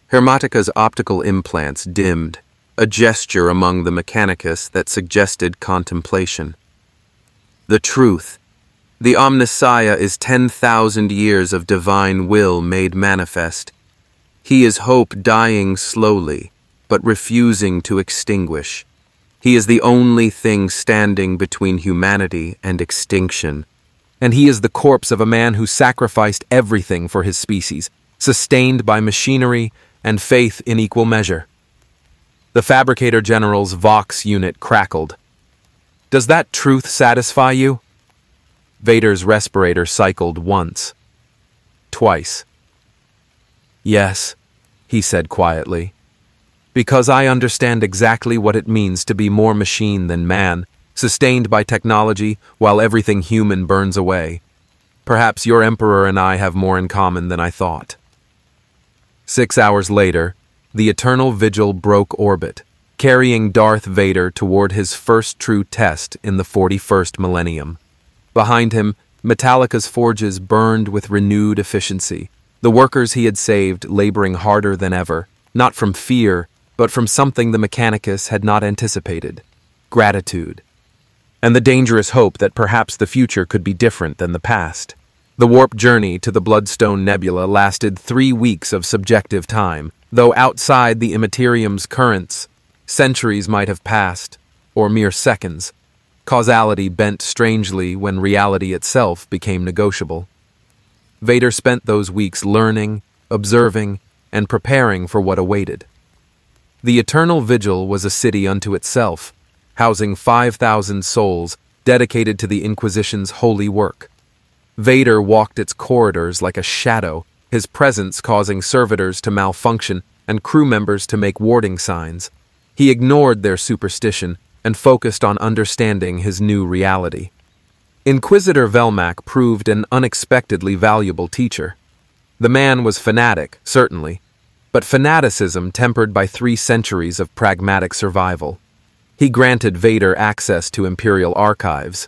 Hermatica's optical implants dimmed, a gesture among the Mechanicus that suggested contemplation. The truth. The Omnissiah is 10,000 years of divine will made manifest. He is hope dying slowly, but refusing to extinguish. He is the only thing standing between humanity and extinction. And he is the corpse of a man who sacrificed everything for his species, sustained by machinery and faith in equal measure. The Fabricator General's Vox unit crackled. Does that truth satisfy you? Vader's respirator cycled once. Twice. Yes, he said quietly. Because I understand exactly what it means to be more machine than man, sustained by technology while everything human burns away. Perhaps your Emperor and I have more in common than I thought. 6 hours later, the Eternal Vigil broke orbit, carrying Darth Vader toward his first true test in the 41st millennium. Behind him, Metallica's forges burned with renewed efficiency, the workers he had saved laboring harder than ever, not from fear, but from something the Mechanicus had not anticipated: gratitude. And the dangerous hope that perhaps the future could be different than the past. The warp journey to the Bloodstone Nebula lasted 3 weeks of subjective time, though outside the Immaterium's currents, centuries might have passed, or mere seconds. Causality bent strangely when reality itself became negotiable. Vader spent those weeks learning, observing, and preparing for what awaited. The Eternal Vigil was a city unto itself, housing 5,000 souls dedicated to the Inquisition's holy work. Vader walked its corridors like a shadow, his presence causing servitors to malfunction and crew members to make warding signs. He ignored their superstition and focused on understanding his new reality. Inquisitor Velmac proved an unexpectedly valuable teacher. The man was fanatic, certainly, but fanaticism tempered by 3 centuries of pragmatic survival. He granted Vader access to Imperial archives,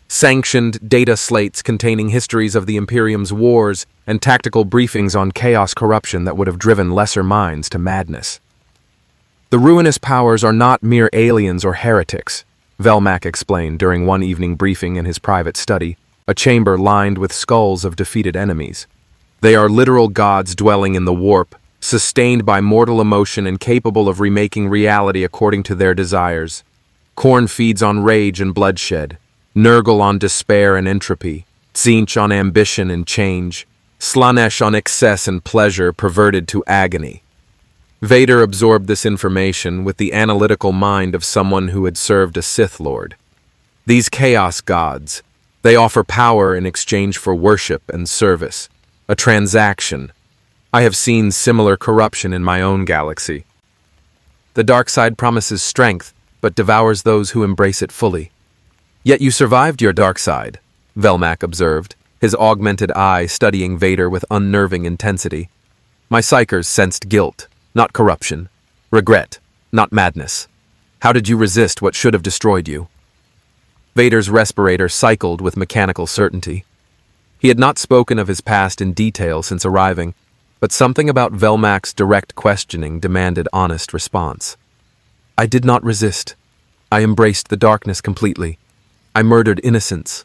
sanctioned data slates containing histories of the Imperium's wars and tactical briefings on chaos corruption that would have driven lesser minds to madness. The ruinous powers are not mere aliens or heretics, Velmac explained during one evening briefing in his private study, a chamber lined with skulls of defeated enemies. They are literal gods dwelling in the warp, sustained by mortal emotion and capable of remaking reality according to their desires. Khorne feeds on rage and bloodshed, Nurgle on despair and entropy, Tzeentch on ambition and change, Slaanesh on excess and pleasure perverted to agony. Vader absorbed this information with the analytical mind of someone who had served a Sith Lord. These chaos gods, they offer power in exchange for worship and service, a transaction. I have seen similar corruption in my own galaxy. The dark side promises strength, but devours those who embrace it fully. Yet you survived your dark side, Velmac observed, his augmented eye studying Vader with unnerving intensity. My psychers sensed guilt, not corruption, regret, not madness. How did you resist what should have destroyed you? Vader's respirator cycled with mechanical certainty. He had not spoken of his past in detail since arriving, but something about Velmac's direct questioning demanded honest response. I did not resist. I embraced the darkness completely. I murdered innocents.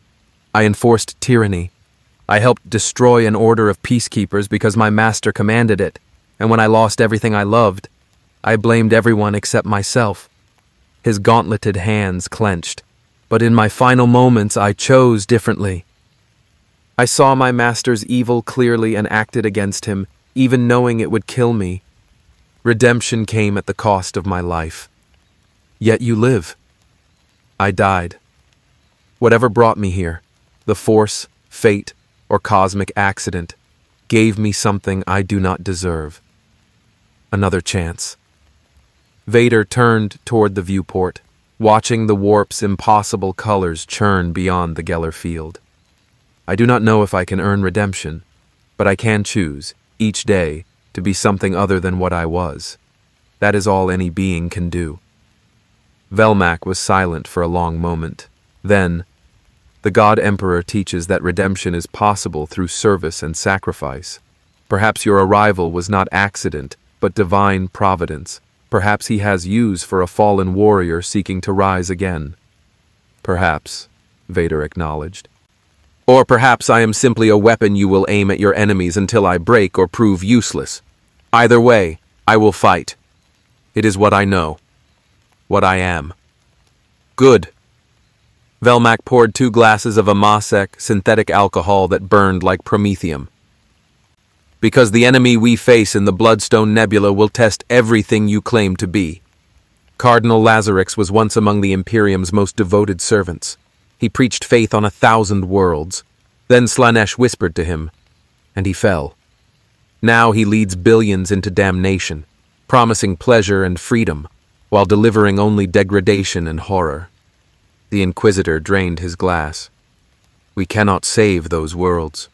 I enforced tyranny. I helped destroy an order of peacekeepers because my master commanded it, and when I lost everything I loved, I blamed everyone except myself. His gauntleted hands clenched, but in my final moments I chose differently. I saw my master's evil clearly and acted against him, even knowing it would kill me. Redemption came at the cost of my life. Yet you live. I died. Whatever brought me here, the Force, fate, or cosmic accident, gave me something I do not deserve. Another chance. Vader turned toward the viewport, watching the warp's impossible colors churn beyond the Geller field. I do not know if I can earn redemption, but I can choose, each day, to be something other than what I was. That is all any being can do. Velmac was silent for a long moment. Then, the God Emperor teaches that redemption is possible through service and sacrifice. Perhaps your arrival was not accident, but divine providence. Perhaps he has use for a fallen warrior seeking to rise again. Perhaps, Vader acknowledged. Or perhaps I am simply a weapon you will aim at your enemies until I break or prove useless. Either way, I will fight. It is what I know. What I am. Good. Velmac poured 2 glasses of Amasek synthetic alcohol that burned like promethium. Because the enemy we face in the Bloodstone Nebula will test everything you claim to be. Cardinal Lazarix was once among the Imperium's most devoted servants. He preached faith on 1,000 worlds. Then Slanesh whispered to him, and he fell. Now he leads billions into damnation, promising pleasure and freedom, while delivering only degradation and horror. The Inquisitor drained his glass. We cannot save those worlds.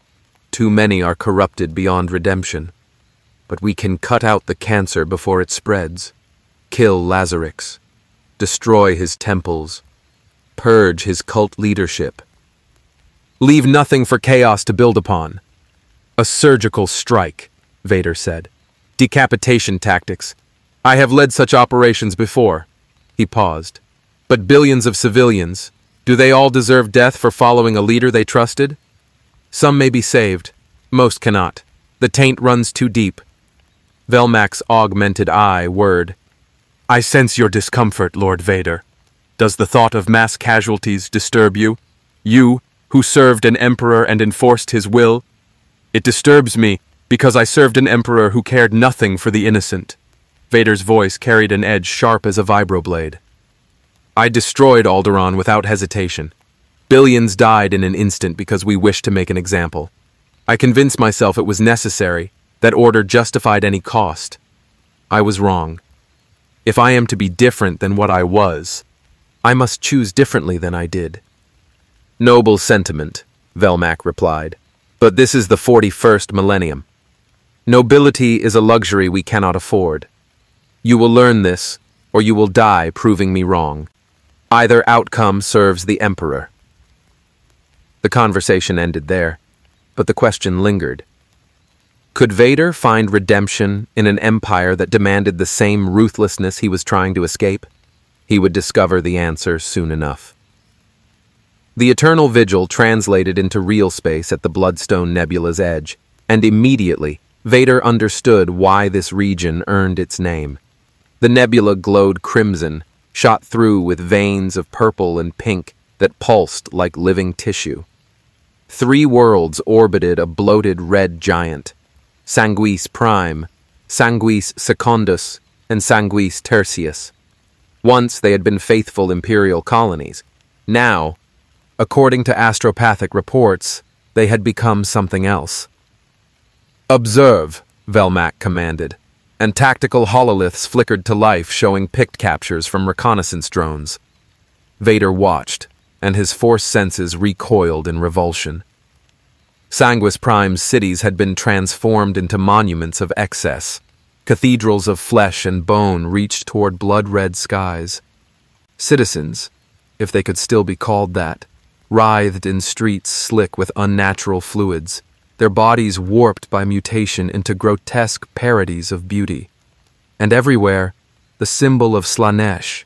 Too many are corrupted beyond redemption. But we can cut out the cancer before it spreads. Kill Lazarix. Destroy his temples. Purge his cult leadership. Leave nothing for chaos to build upon. A surgical strike, Vader said. Decapitation tactics. I have led such operations before. He paused. But billions of civilians, do they all deserve death for following a leader they trusted? Some may be saved. Most cannot. The taint runs too deep. Velmac's augmented eye whirred. I sense your discomfort, Lord Vader. Does the thought of mass casualties disturb you? You, who served an emperor and enforced his will? It disturbs me, because I served an emperor who cared nothing for the innocent. Vader's voice carried an edge sharp as a vibroblade. I destroyed Alderaan without hesitation. Billions died in an instant because we wished to make an example. I convinced myself it was necessary, that order justified any cost. I was wrong. If I am to be different than what I was, I must choose differently than I did. Noble sentiment, Velmac replied, but this is the 41st millennium. Nobility is a luxury we cannot afford. You will learn this, or you will die proving me wrong. Either outcome serves the Emperor. The conversation ended there, but the question lingered. Could Vader find redemption in an empire that demanded the same ruthlessness he was trying to escape? He would discover the answer soon enough. The Eternal Vigil translated into real space at the Bloodstone Nebula's edge, and immediately Vader understood why this region earned its name. The nebula glowed crimson, shot through with veins of purple and pink that pulsed like living tissue. 3 worlds orbited a bloated red giant, Sanguis Prime, Sanguis Secundus, and Sanguis Tertius. Once they had been faithful imperial colonies. Now, according to astropathic reports, they had become something else. Observe, Velmac commanded, and tactical hololiths flickered to life showing pict captures from reconnaissance drones. Vader watched, and his Force senses recoiled in revulsion. Sanguis Prime's cities had been transformed into monuments of excess. Cathedrals of flesh and bone reached toward blood-red skies. Citizens, if they could still be called that, writhed in streets slick with unnatural fluids, their bodies warped by mutation into grotesque parodies of beauty. And everywhere, the symbol of Slanesh,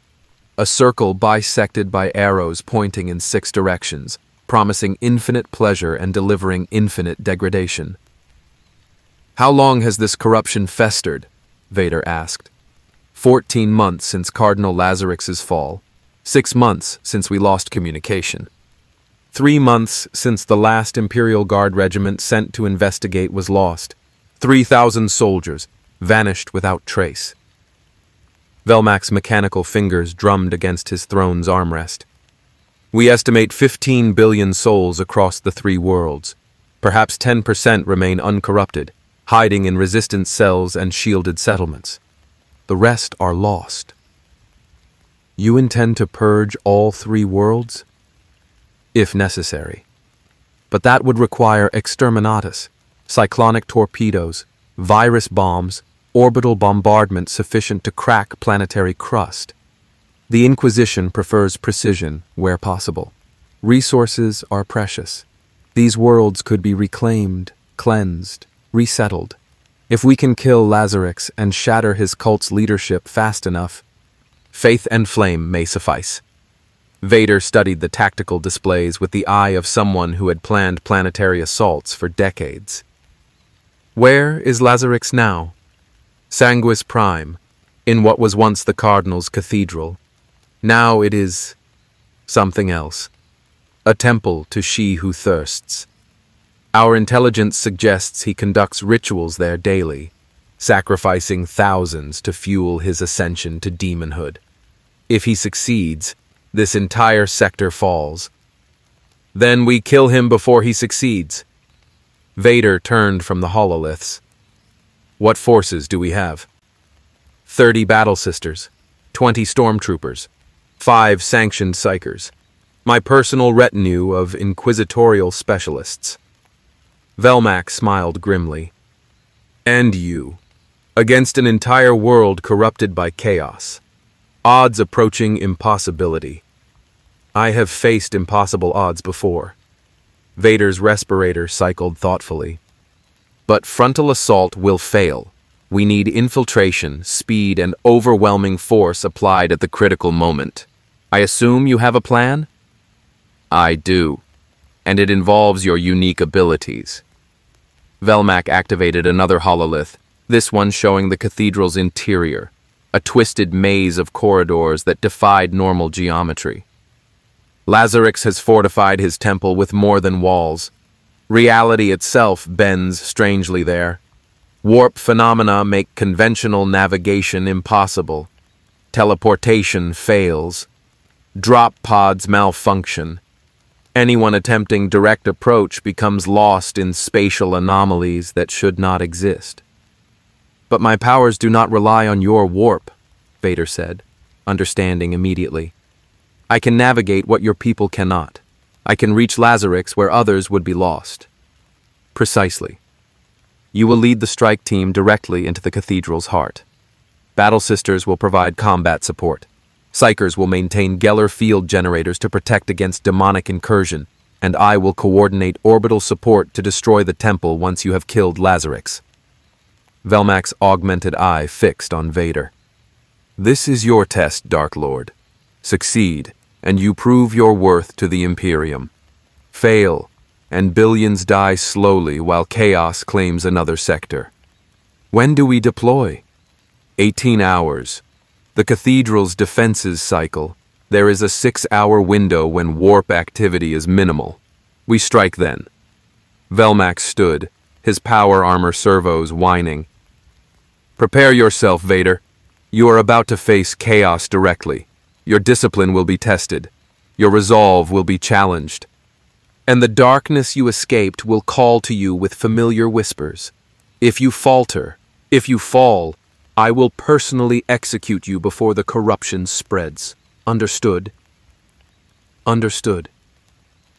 a circle bisected by arrows pointing in 6 directions, promising infinite pleasure and delivering infinite degradation. "How long has this corruption festered?" Vader asked. 14 months since Cardinal Lazarix's fall. 6 months since we lost communication. 3 months since the last Imperial Guard regiment sent to investigate was lost. 3,000 soldiers vanished without trace. Velmac's mechanical fingers drummed against his throne's armrest. "We estimate 15 billion souls across the 3 worlds. Perhaps 10% remain uncorrupted, hiding in resistance cells and shielded settlements. The rest are lost." "You intend to purge all 3 worlds?" "If necessary. But that would require exterminatus, cyclonic torpedoes, virus bombs, orbital bombardment sufficient to crack planetary crust. The Inquisition prefers precision where possible. Resources are precious. These worlds could be reclaimed, cleansed, resettled. If we can kill Lazarix and shatter his cult's leadership fast enough, faith and flame may suffice." Vader studied the tactical displays with the eye of someone who had planned planetary assaults for decades. "Where is Lazarix now?" "Sanguis Prime, in what was once the Cardinal's cathedral. Now it is something else. A temple to she who thirsts. Our intelligence suggests he conducts rituals there daily, sacrificing thousands to fuel his ascension to demonhood. If he succeeds, this entire sector falls. Then we kill him before he succeeds." Vader turned from the hololiths. "What forces do we have?" 30 battle sisters, 20 stormtroopers, 5 sanctioned psychers, my personal retinue of inquisitorial specialists." Velmac smiled grimly. "And you, against an entire world corrupted by chaos. Odds approaching impossibility. I have faced impossible odds before." Vader's respirator cycled thoughtfully. "But frontal assault will fail. We need infiltration, speed, and overwhelming force applied at the critical moment. I assume you have a plan?" "I do, and it involves your unique abilities." Velmac activated another hololith, this one showing the cathedral's interior, a twisted maze of corridors that defied normal geometry. "Lazarix has fortified his temple with more than walls. Reality itself bends strangely there. Warp phenomena make conventional navigation impossible. Teleportation fails. Drop pods malfunction. Anyone attempting direct approach becomes lost in spatial anomalies that should not exist." "But my powers do not rely on your warp," Vader said, understanding immediately. "I can navigate what your people cannot. I can reach Lazarix where others would be lost." "Precisely. You will lead the strike team directly into the cathedral's heart. Battle Sisters will provide combat support. Psychers will maintain Geller field generators to protect against demonic incursion, and I will coordinate orbital support to destroy the temple once you have killed Lazarix." Velmac's augmented eye fixed on Vader. "This is your test, Dark Lord. Succeed, and you prove your worth to the Imperium. Fail, and billions die slowly while chaos claims another sector. When do we deploy?" 18 hours. The cathedral's defenses cycle. There is a 6-hour window when warp activity is minimal. We strike then. Velmac stood, his power armor servos whining. "Prepare yourself, Vader. You are about to face chaos directly. Your discipline will be tested. Your resolve will be challenged. And the darkness you escaped will call to you with familiar whispers. If you falter, if you fall, I will personally execute you before the corruption spreads. Understood?" "Understood."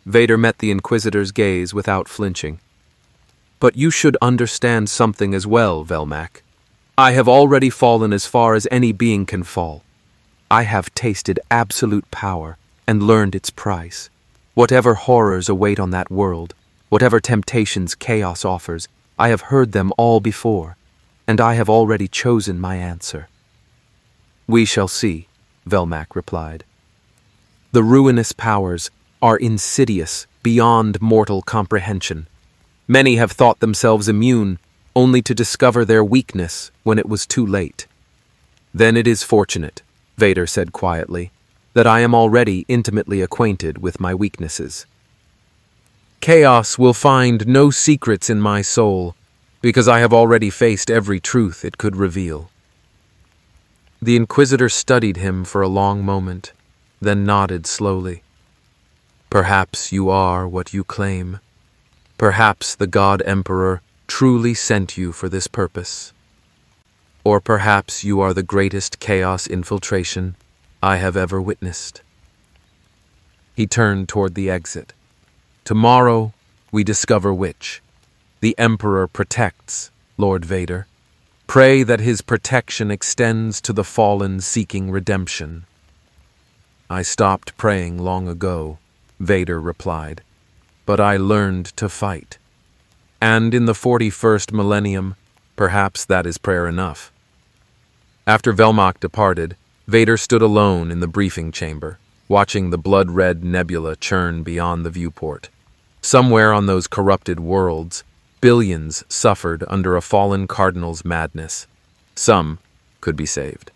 Vader met the Inquisitor's gaze without flinching. "But you should understand something as well, Velmac. I have already fallen as far as any being can fall. I have tasted absolute power and learned its price. Whatever horrors await on that world, whatever temptations chaos offers, I have heard them all before, and I have already chosen my answer." "We shall see," Velmac replied. "The ruinous powers are insidious beyond mortal comprehension. Many have thought themselves immune, only to discover their weakness when it was too late." "Then it is fortunate," Vader said quietly, "that I am already intimately acquainted with my weaknesses. Chaos will find no secrets in my soul, because I have already faced every truth it could reveal." The Inquisitor studied him for a long moment, then nodded slowly. "Perhaps you are what you claim. Perhaps the God Emperor truly sent you for this purpose. Or perhaps you are the greatest chaos infiltration I have ever witnessed." He turned toward the exit. "Tomorrow we discover which. The Emperor protects, Lord Vader. Pray that his protection extends to the fallen seeking redemption." "I stopped praying long ago," Vader replied, "but I learned to fight. And in the 41st millennium, perhaps that is prayer enough." After Velmac departed, Vader stood alone in the briefing chamber, watching the blood-red nebula churn beyond the viewport. Somewhere on those corrupted worlds, billions suffered under a fallen cardinal's madness. Some could be saved.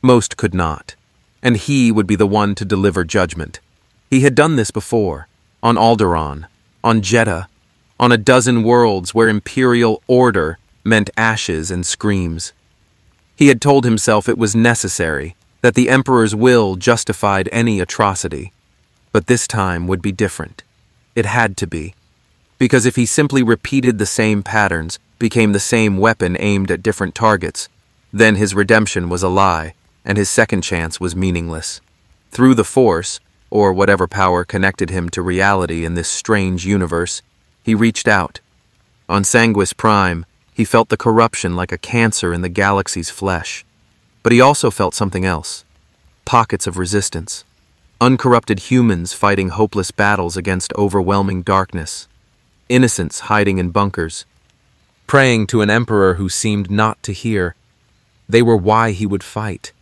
Most could not, and he would be the one to deliver judgment. He had done this before, on Alderaan, on Jeddah, on a dozen worlds where imperial order meant ashes and screams. He had told himself it was necessary, that the Emperor's will justified any atrocity. But this time would be different. It had to be. Because if he simply repeated the same patterns, became the same weapon aimed at different targets, then his redemption was a lie, and his second chance was meaningless. Through the Force, or whatever power connected him to reality in this strange universe, he reached out. On Sanguis Prime, he felt the corruption like a cancer in the galaxy's flesh. But he also felt something else. Pockets of resistance. Uncorrupted humans fighting hopeless battles against overwhelming darkness. Innocents hiding in bunkers. Praying to an emperor who seemed not to hear. They were why he would fight.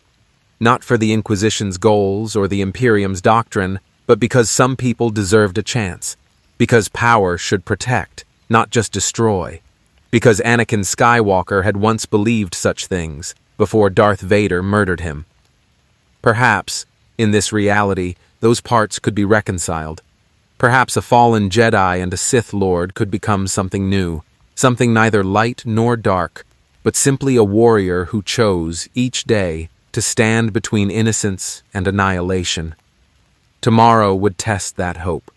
Not for the Inquisition's goals or the Imperium's doctrine, but because some people deserved a chance. Because power should protect, not just destroy. Because Anakin Skywalker had once believed such things, before Darth Vader murdered him. Perhaps, in this reality, those parts could be reconciled. Perhaps a fallen Jedi and a Sith Lord could become something new, something neither light nor dark, but simply a warrior who chose, each day, to stand between innocence and annihilation. Tomorrow would test that hope.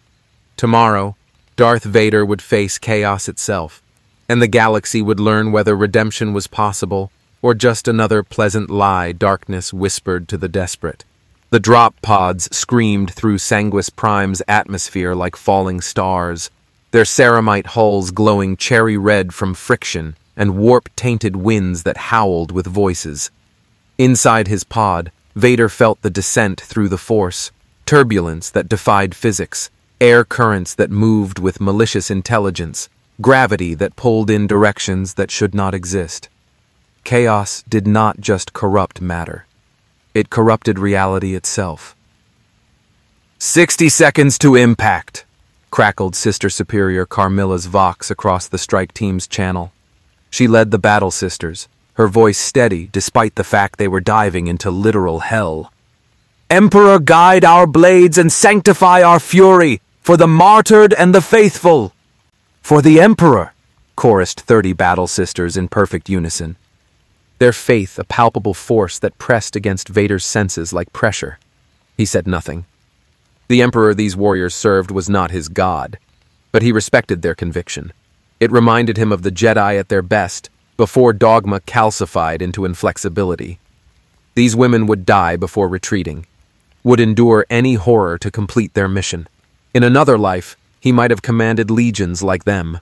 Tomorrow, Darth Vader would face chaos itself, and the galaxy would learn whether redemption was possible or just another pleasant lie darkness whispered to the desperate. The drop pods screamed through Sanguis Prime's atmosphere like falling stars, their ceramite hulls glowing cherry red from friction and warp-tainted winds that howled with voices. Inside his pod, Vader felt the descent through the Force, turbulence that defied physics, air currents that moved with malicious intelligence, gravity that pulled in directions that should not exist. Chaos did not just corrupt matter. It corrupted reality itself. 60 seconds to impact, crackled Sister Superior Carmilla's Vox across the strike team's channel. She led the Battle Sisters, her voice steady despite the fact they were diving into literal hell. "Emperor, guide our blades and sanctify our fury, for the martyred and the faithful." "For the Emperor," chorused 30 Battle Sisters in perfect unison. Their faith a palpable force that pressed against Vader's senses like pressure. He said nothing. The Emperor these warriors served was not his god, but he respected their conviction. It reminded him of the Jedi at their best, before dogma calcified into inflexibility. These women would die before retreating, would endure any horror to complete their mission. In another life, he might have commanded legions like them.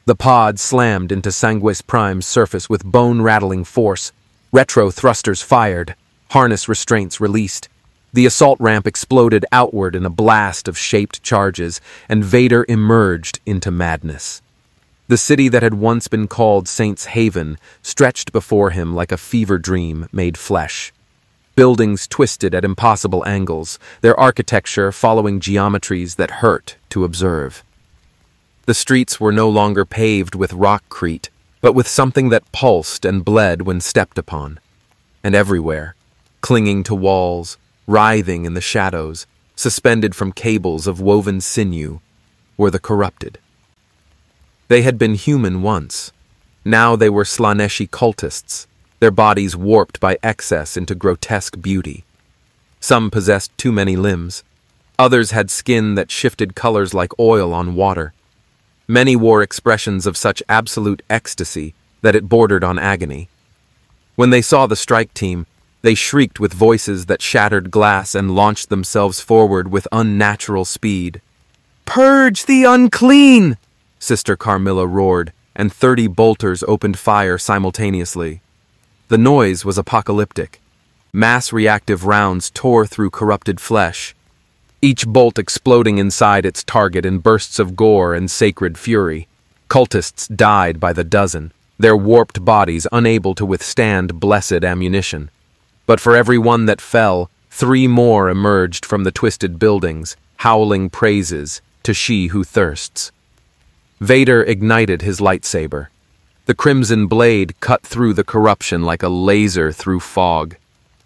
The pod slammed into Sanguis Prime's surface with bone-rattling force. Retro thrusters fired, harness restraints released. The assault ramp exploded outward in a blast of shaped charges, and Vader emerged into madness. The city that had once been called Saints' Haven stretched before him like a fever dream made flesh. Buildings twisted at impossible angles, their architecture following geometries that hurt to observe. The streets were no longer paved with rockcrete, but with something that pulsed and bled when stepped upon. And everywhere, clinging to walls, writhing in the shadows, suspended from cables of woven sinew, were the corrupted. They had been human once. Now they were Slaaneshi cultists, their bodies warped by excess into grotesque beauty. Some possessed too many limbs. Others had skin that shifted colors like oil on water. Many wore expressions of such absolute ecstasy that it bordered on agony. When they saw the strike team, they shrieked with voices that shattered glass and launched themselves forward with unnatural speed. "Purge the unclean!" Sister Carmilla roared, and 30 bolters opened fire simultaneously. The noise was apocalyptic. Mass reactive rounds tore through corrupted flesh, each bolt exploding inside its target in bursts of gore and sacred fury. Cultists died by the dozen, their warped bodies unable to withstand blessed ammunition. But for every one that fell, 3 more emerged from the twisted buildings, howling praises to she who thirsts. Vader ignited his lightsaber. The crimson blade cut through the corruption like a laser through fog.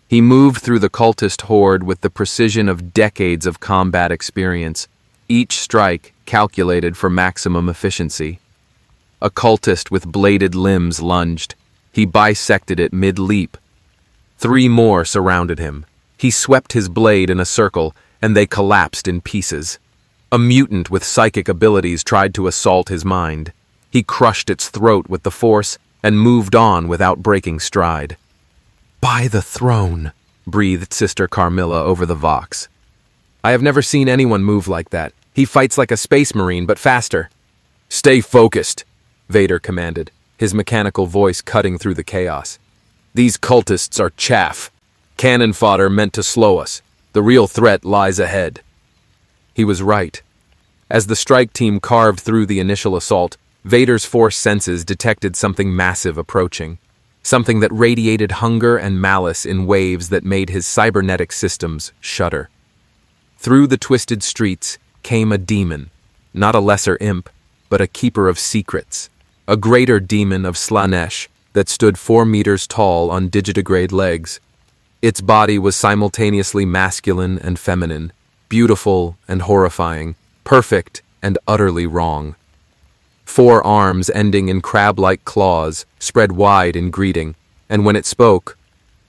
He moved through the cultist horde with the precision of decades of combat experience, each strike calculated for maximum efficiency. A cultist with bladed limbs lunged. He bisected it mid-leap. 3 more surrounded him. He swept his blade in a circle, and they collapsed in pieces. A mutant with psychic abilities tried to assault his mind. He crushed its throat with the force and moved on without breaking stride. "By the throne," breathed Sister Carmilla over the vox. "I have never seen anyone move like that. He fights like a space marine, but faster." "Stay focused," Vader commanded, his mechanical voice cutting through the chaos. "These cultists are chaff. Cannon fodder meant to slow us. The real threat lies ahead." He was right. As the strike team carved through the initial assault, Vader's force senses detected something massive approaching, something that radiated hunger and malice in waves that made his cybernetic systems shudder. Through the twisted streets came a demon, not a lesser imp, but a keeper of secrets, a greater demon of Slaanesh that stood 4 meters tall on digitigrade legs. Its body was simultaneously masculine and feminine, beautiful and horrifying, perfect and utterly wrong. 4 arms ending in crab-like claws spread wide in greeting, and when it spoke,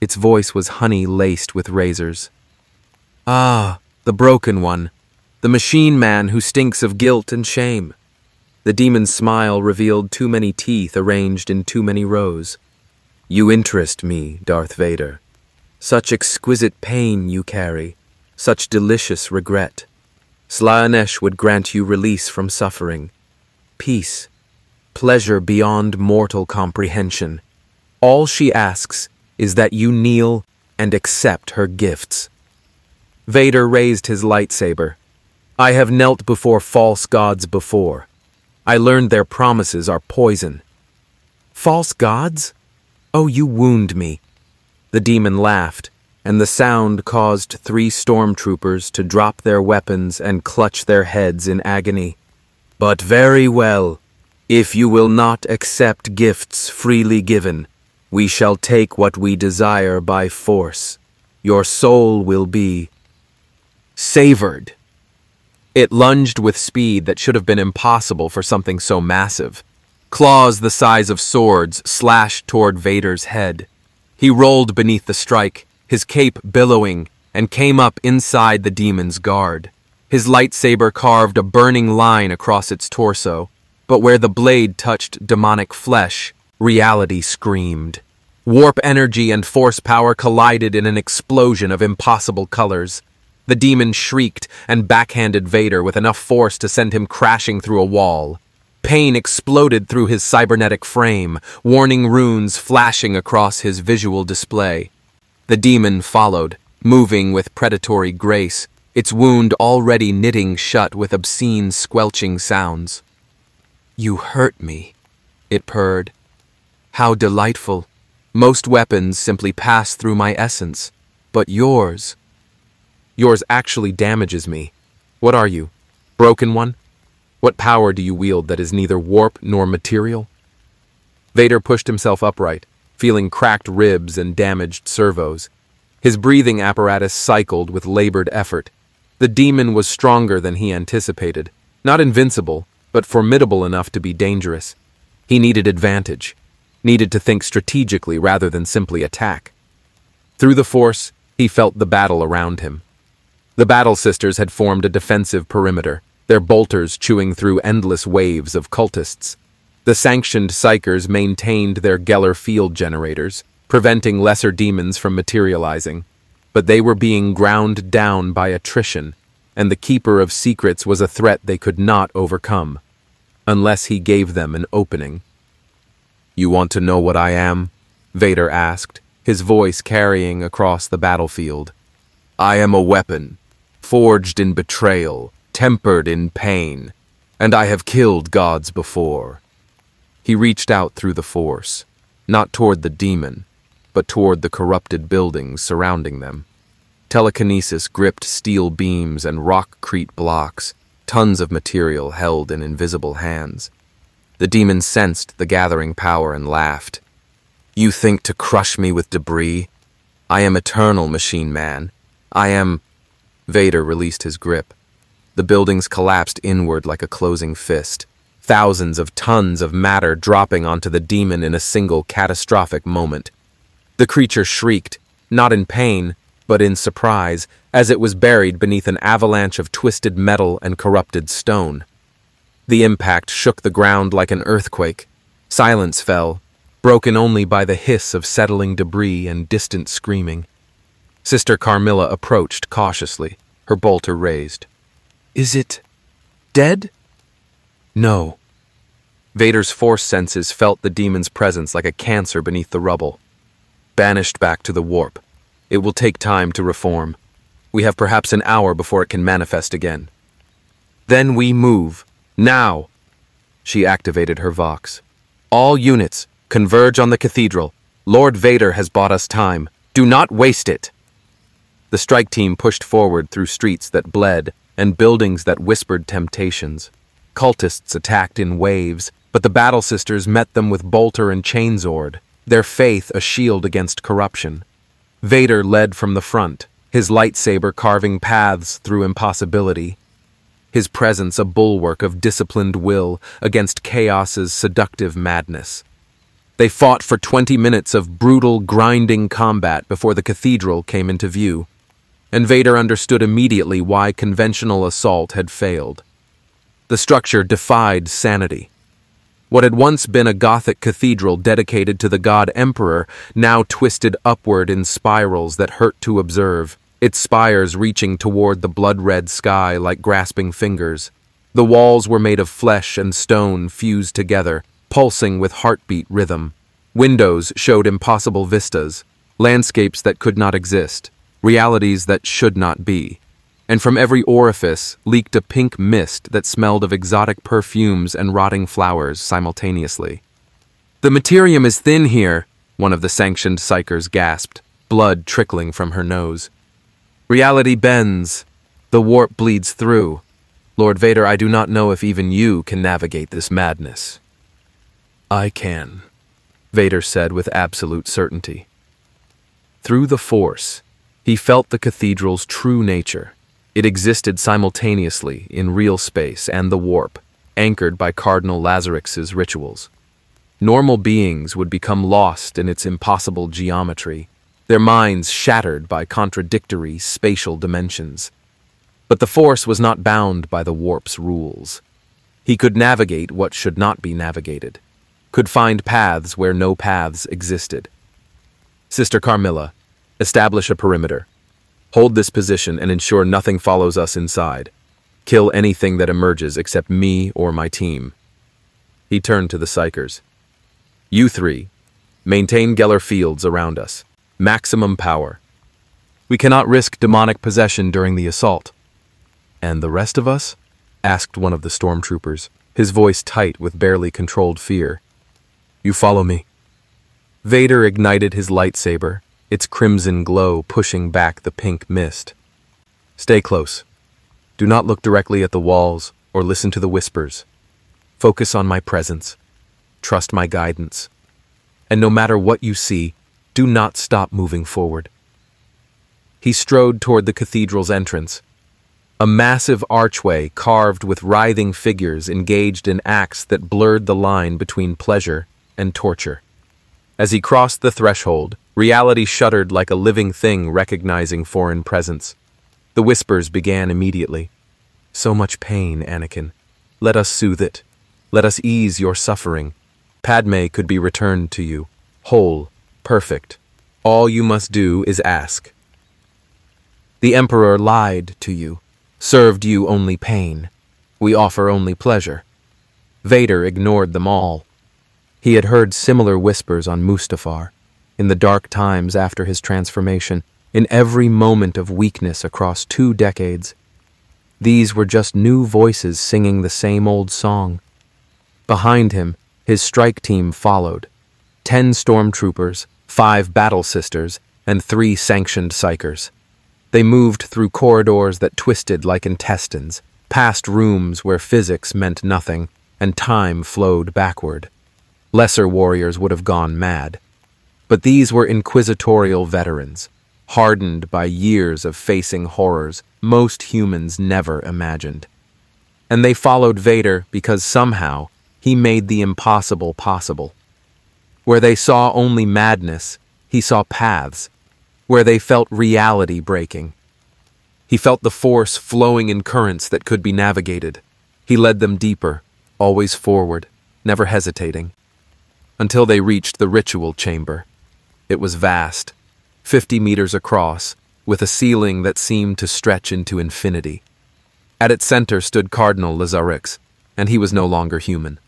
its voice was honey laced with razors. "Ah, the broken one, the machine man who stinks of guilt and shame." The demon's smile revealed too many teeth arranged in too many rows. "You interest me, Darth Vader. Such exquisite pain you carry, such delicious regret. Slaanesh would grant you release from suffering, peace, pleasure beyond mortal comprehension. All she asks is that you kneel and accept her gifts." Vader raised his lightsaber. "I have knelt before false gods before. I learned their promises are poison." "False gods? Oh, you wound me." The demon laughed, and the sound caused 3 stormtroopers to drop their weapons and clutch their heads in agony. "But very well. If you will not accept gifts freely given, we shall take what we desire by force. Your soul will be savored." It lunged with speed that should have been impossible for something so massive. Claws the size of swords slashed toward Vader's head. He rolled beneath the strike, his cape billowing, and came up inside the demon's guard. His lightsaber carved a burning line across its torso, but where the blade touched demonic flesh, reality screamed. Warp energy and force power collided in an explosion of impossible colors. The demon shrieked and backhanded Vader with enough force to send him crashing through a wall. Pain exploded through his cybernetic frame, warning runes flashing across his visual display. The demon followed, moving with predatory grace, its wound already knitting shut with obscene squelching sounds. "You hurt me," it purred. "How delightful. Most weapons simply pass through my essence, but yours actually damages me. What are you? Broken one? What power do you wield that is neither warp nor material?" Vader pushed himself upright, feeling cracked ribs and damaged servos. His breathing apparatus cycled with labored effort. The demon was stronger than he anticipated, not invincible, but formidable enough to be dangerous. He needed advantage, needed to think strategically rather than simply attack. Through the Force, he felt the battle around him. The Battle Sisters had formed a defensive perimeter, their bolters chewing through endless waves of cultists. The sanctioned Psychers maintained their Geller field generators, preventing lesser demons from materializing. But they were being ground down by attrition, and the Keeper of Secrets was a threat they could not overcome, unless he gave them an opening. "You want to know what I am?" Vader asked, his voice carrying across the battlefield. "I am a weapon, forged in betrayal, tempered in pain, and I have killed gods before." He reached out through the Force, not toward the demon, but toward the corrupted buildings surrounding them. Telekinesis gripped steel beams and rockcrete blocks, tons of material held in invisible hands. The demon sensed the gathering power and laughed. "You think to crush me with debris? I am eternal, machine man. I am—" Vader released his grip. The buildings collapsed inward like a closing fist, thousands of tons of matter dropping onto the demon in a single catastrophic moment. The creature shrieked, not in pain, but in surprise, as it was buried beneath an avalanche of twisted metal and corrupted stone. The impact shook the ground like an earthquake. Silence fell, broken only by the hiss of settling debris and distant screaming. Sister Carmilla approached cautiously, her bolter raised. "Is it dead?" "No." Vader's Force senses felt the demon's presence like a cancer beneath the rubble. "Banished back to the warp. It will take time to reform. We have perhaps an hour before it can manifest again." "Then we move. Now!" She activated her Vox. "All units, converge on the cathedral. Lord Vader has bought us time. Do not waste it." The strike team pushed forward through streets that bled and buildings that whispered temptations. Cultists attacked in waves, but the Battle Sisters met them with bolter and chainsword, their faith a shield against corruption. Vader led from the front, his lightsaber carving paths through impossibility, his presence a bulwark of disciplined will against chaos's seductive madness. They fought for 20 minutes of brutal, grinding combat before the cathedral came into view, and Vader understood immediately why conventional assault had failed. The structure defied sanity. What had once been a Gothic cathedral dedicated to the god Emperor now twisted upward in spirals that hurt to observe, its spires reaching toward the blood-red sky like grasping fingers. The walls were made of flesh and stone fused together, pulsing with heartbeat rhythm. Windows showed impossible vistas, landscapes that could not exist, realities that should not be. And from every orifice leaked a pink mist that smelled of exotic perfumes and rotting flowers simultaneously. "The Imperium is thin here," one of the sanctioned Psychers gasped, blood trickling from her nose. "Reality bends. The warp bleeds through. Lord Vader, I do not know if even you can navigate this madness." "I can," Vader said with absolute certainty. Through the Force, he felt the cathedral's true nature. It existed simultaneously in real space and the warp, anchored by Cardinal Lazarix's rituals. Normal beings would become lost in its impossible geometry, their minds shattered by contradictory spatial dimensions. But the Force was not bound by the warp's rules. He could navigate what should not be navigated, could find paths where no paths existed. "Sister Carmilla, establish a perimeter. Hold this position and ensure nothing follows us inside. Kill anything that emerges except me or my team." He turned to the Psychers. "You three, maintain Geller fields around us. Maximum power." We cannot risk demonic possession during the assault." "And the rest of us?" asked one of the stormtroopers, his voice tight with barely controlled fear. "You follow me." Vader ignited his lightsaber, its crimson glow pushing back the pink mist. "Stay close. Do not look directly at the walls or listen to the whispers. Focus on my presence. Trust my guidance. And no matter what you see, do not stop moving forward." He strode toward the cathedral's entrance. A massive archway carved with writhing figures engaged in acts that blurred the line between pleasure and torture. As he crossed the threshold, reality shuddered like a living thing recognizing foreign presence. The whispers began immediately. "So much pain, Anakin. Let us soothe it. Let us ease your suffering. Padme could be returned to you, whole, perfect. All you must do is ask. The Emperor lied to you, served you only pain. We offer only pleasure." Vader ignored them all. He had heard similar whispers on Mustafar, in the dark times after his transformation, in every moment of weakness across 2 decades. These were just new voices singing the same old song. Behind him, his strike team followed. 10 stormtroopers, 5 battle sisters, and 3 sanctioned psychers. They moved through corridors that twisted like intestines, past rooms where physics meant nothing, and time flowed backward. Lesser warriors would have gone mad. But these were inquisitorial veterans, hardened by years of facing horrors most humans never imagined. And they followed Vader because somehow he made the impossible possible. Where they saw only madness, he saw paths. Where they felt reality breaking, he felt the force flowing in currents that could be navigated. He led them deeper, always forward, never hesitating, until they reached the ritual chamber. It was vast, 50 meters across, with a ceiling that seemed to stretch into infinity. At its center stood Cardinal Lazarix, and he was no longer human.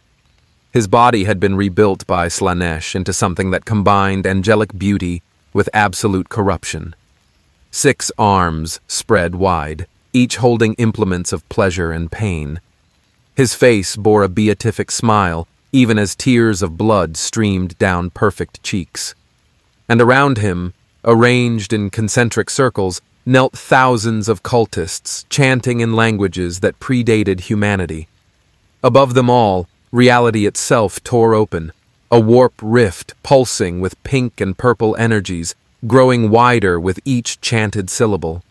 His body had been rebuilt by Slaanesh into something that combined angelic beauty with absolute corruption. 6 arms spread wide, each holding implements of pleasure and pain. His face bore a beatific smile, even as tears of blood streamed down perfect cheeks. And around him, arranged in concentric circles, knelt thousands of cultists, chanting in languages that predated humanity. Above them all, reality itself tore open, a warp rift pulsing with pink and purple energies, growing wider with each chanted syllable.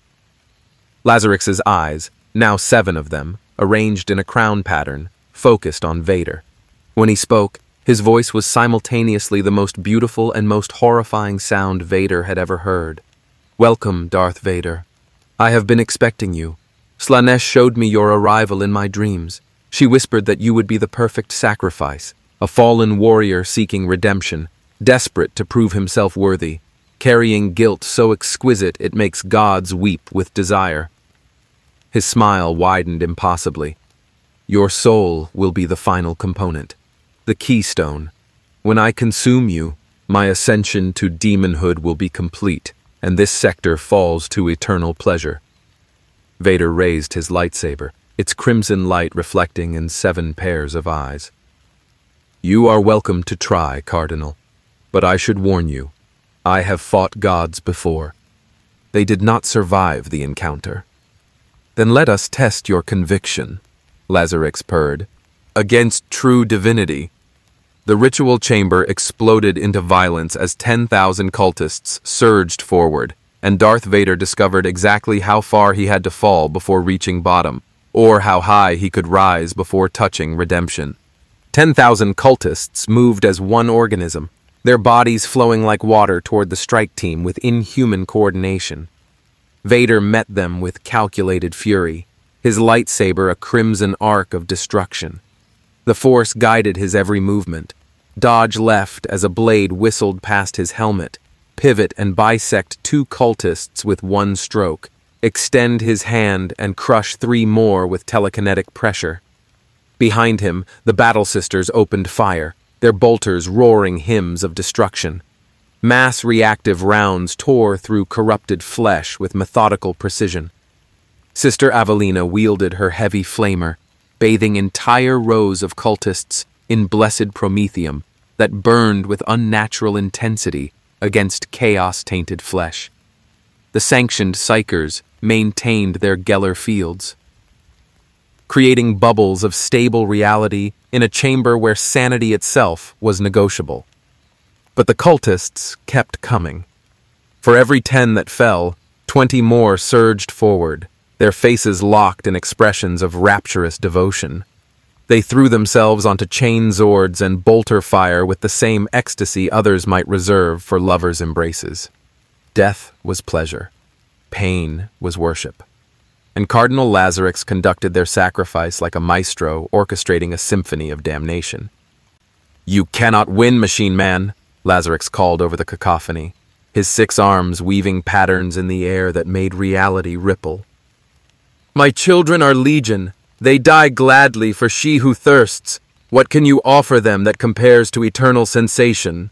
Lazarix's eyes, now 7 of them, arranged in a crown pattern, focused on Vader. When he spoke, his voice was simultaneously the most beautiful and most horrifying sound Vader had ever heard. "Welcome, Darth Vader. I have been expecting you. Slaanesh showed me your arrival in my dreams. She whispered that you would be the perfect sacrifice, a fallen warrior seeking redemption, desperate to prove himself worthy, carrying guilt so exquisite it makes gods weep with desire." His smile widened impossibly. "Your soul will be the final component, the keystone. When I consume you, my ascension to demonhood will be complete, and this sector falls to eternal pleasure." Vader raised his lightsaber, its crimson light reflecting in 7 pairs of eyes. "You are welcome to try, Cardinal, but I should warn you, I have fought gods before. They did not survive the encounter." "Then let us test your conviction," Lazarix purred. "Against true divinity." The ritual chamber exploded into violence as 10,000 cultists surged forward, and Darth Vader discovered exactly how far he had to fall before reaching bottom, or how high he could rise before touching redemption. 10,000 cultists moved as one organism, their bodies flowing like water toward the strike team with inhuman coordination. Vader met them with calculated fury, his lightsaber a crimson arc of destruction. The Force guided his every movement. Dodge left as a blade whistled past his helmet, pivot and bisect 2 cultists with one stroke, extend his hand and crush 3 more with telekinetic pressure. Behind him, the battle sisters opened fire, their bolters roaring hymns of destruction. Mass reactive rounds tore through corrupted flesh with methodical precision. Sister Avelina wielded her heavy flamer, bathing entire rows of cultists in blessed promethium that burned with unnatural intensity against chaos-tainted flesh. The sanctioned psychers maintained their Geller fields, creating bubbles of stable reality in a chamber where sanity itself was negotiable. But the cultists kept coming. For every 10 that fell, 20 more surged forward, their faces locked in expressions of rapturous devotion. They threw themselves onto chain zords and bolter fire with the same ecstasy others might reserve for lovers' embraces. Death was pleasure. Pain was worship. And Cardinal Lazarix conducted their sacrifice like a maestro orchestrating a symphony of damnation. "You cannot win, machine man," Lazarix called over the cacophony, his 6 arms weaving patterns in the air that made reality ripple. "My children are legion. They die gladly for she who thirsts. What can you offer them that compares to eternal sensation?"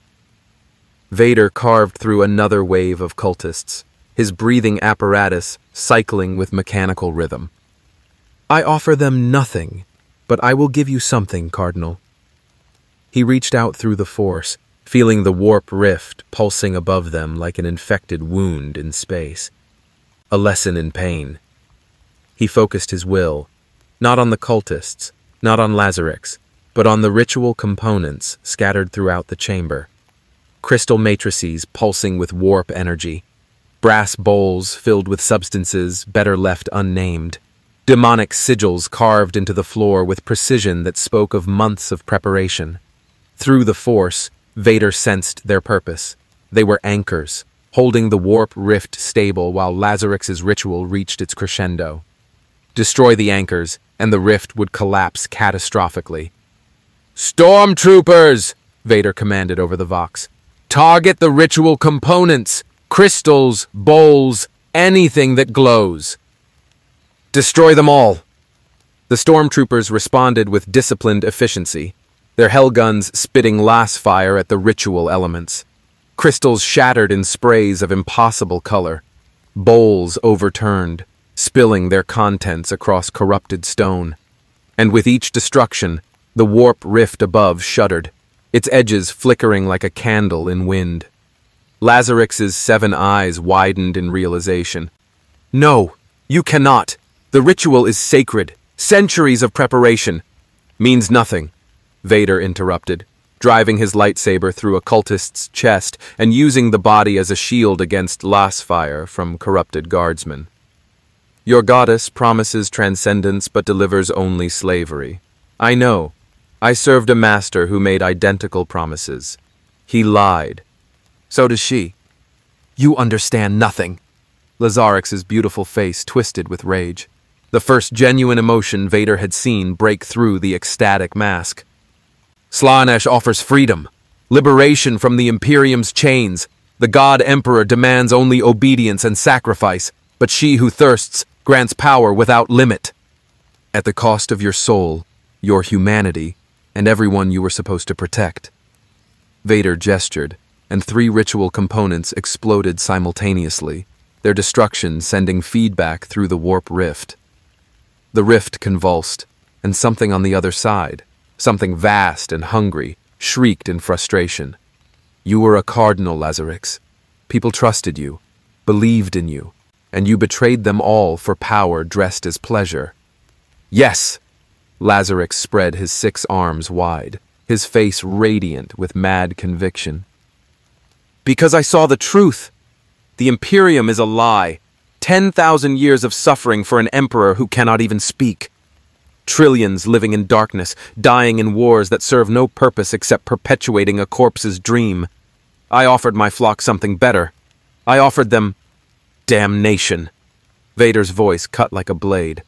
Vader carved through another wave of cultists, his breathing apparatus cycling with mechanical rhythm. "I offer them nothing, but I will give you something, Cardinal." He reached out through the Force, feeling the warp rift pulsing above them like an infected wound in space. A lesson in pain. He focused his will, not on the cultists, not on Lazarix, but on the ritual components scattered throughout the chamber. Crystal matrices pulsing with warp energy, brass bowls filled with substances better left unnamed, demonic sigils carved into the floor with precision that spoke of months of preparation. Through the Force, Vader sensed their purpose. They were anchors, holding the warp rift stable while Lazarix's ritual reached its crescendo. Destroy the anchors, and the rift would collapse catastrophically. "Stormtroopers!" Vader commanded over the Vox. "Target the ritual components! Crystals, bowls, anything that glows. Destroy them all!" The stormtroopers responded with disciplined efficiency, their hellguns spitting lass fire at the ritual elements. Crystals shattered in sprays of impossible color. Bowls overturned, spilling their contents across corrupted stone. And with each destruction, the warp rift above shuddered, its edges flickering like a candle in wind. Lazarix's 7 eyes widened in realization. "No, you cannot. The ritual is sacred. Centuries of preparation." "Means nothing," Vader interrupted, driving his lightsaber through a cultist's chest and using the body as a shield against lass fire from corrupted guardsmen. "Your goddess promises transcendence but delivers only slavery. I know. I served a master who made identical promises. He lied. So does she." "You understand nothing." Lazarix's beautiful face twisted with rage, the first genuine emotion Vader had seen break through the ecstatic mask. "Slaanesh offers freedom, liberation from the Imperium's chains. The God Emperor demands only obedience and sacrifice, but she who thirsts grants power without limit. At the cost of your soul, your humanity, and everyone you were supposed to protect." Vader gestured, and 3 ritual components exploded simultaneously, their destruction sending feedback through the warp rift. The rift convulsed, and something on the other side, something vast and hungry, shrieked in frustration. "You were a cardinal, Lazarix. People trusted you, believed in you, and you betrayed them all for power dressed as pleasure." "Yes!" Lazarix spread his 6 arms wide, his face radiant with mad conviction. "Because I saw the truth. The Imperium is a lie. 10,000 years of suffering for an emperor who cannot even speak. Trillions living in darkness, dying in wars that serve no purpose except perpetuating a corpse's dream. I offered my flock something better. I offered them damnation." Vader's voice cut like a blade.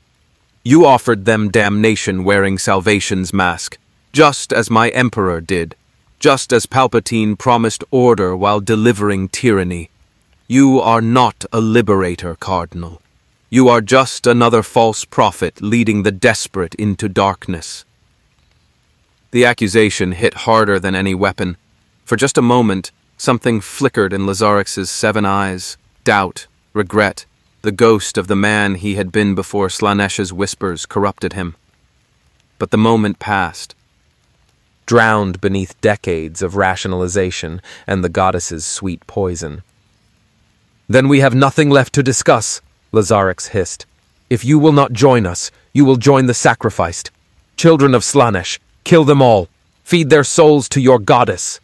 "You offered them damnation wearing salvation's mask, just as my emperor did. Just as Palpatine promised order while delivering tyranny. You are not a liberator, Cardinal. You are just another false prophet leading the desperate into darkness." The accusation hit harder than any weapon. For just a moment, Something flickered in Lazarex's 7 eyes. Doubt, regret, the ghost of the man he had been before Slanesh's whispers corrupted him. But the moment passed, drowned beneath decades of rationalization and the goddess's sweet poison. "Then we have nothing left to discuss," Lazarex hissed. "If you will not join us, you will join the sacrificed. Children of Slanesh, kill them all. Feed their souls to your goddess."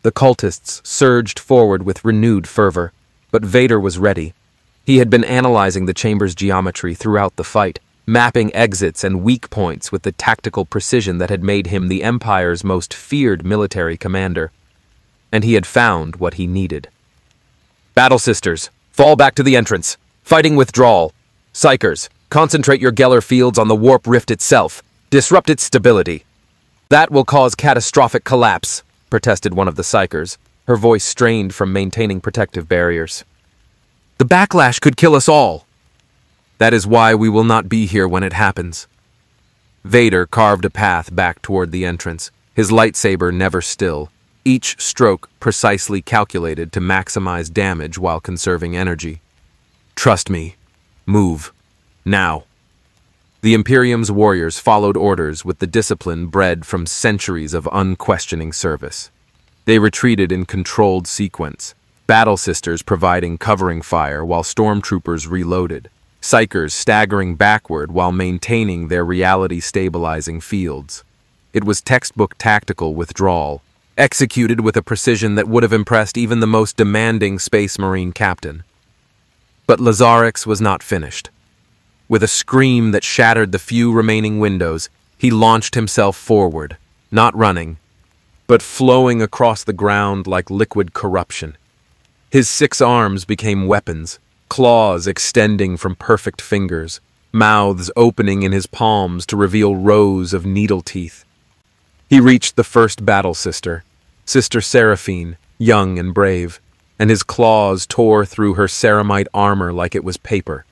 The cultists surged forward with renewed fervor, but Vader was ready. He had been analyzing the chamber's geometry throughout the fight, mapping exits and weak points with the tactical precision that had made him the Empire's most feared military commander. And he had found what he needed. "Battle Sisters, fall back to the entrance. Fighting withdrawal. Psychers, concentrate your Geller fields on the warp rift itself. Disrupt its stability." "That will cause catastrophic collapse," protested one of the Psychers, her voice strained from maintaining protective barriers. "The backlash could kill us all." "That is why we will not be here when it happens." Vader carved a path back toward the entrance, his lightsaber never still, each stroke precisely calculated to maximize damage while conserving energy. "Trust me. Move. Now." The Imperium's warriors followed orders with the discipline bred from centuries of unquestioning service. They retreated in controlled sequence, Battle Sisters providing covering fire while stormtroopers reloaded, Psychers staggering backward while maintaining their reality-stabilizing fields. It was textbook tactical withdrawal, executed with a precision that would have impressed even the most demanding Space Marine captain. But Lazarex was not finished. With a scream that shattered the few remaining windows, he launched himself forward, not running, but flowing across the ground like liquid corruption. His 6 arms became weapons, claws extending from perfect fingers, mouths opening in his palms to reveal rows of needle teeth. He reached the first battle sister, Sister Seraphine, young and brave, and his claws tore through her ceramite armor like it was paper.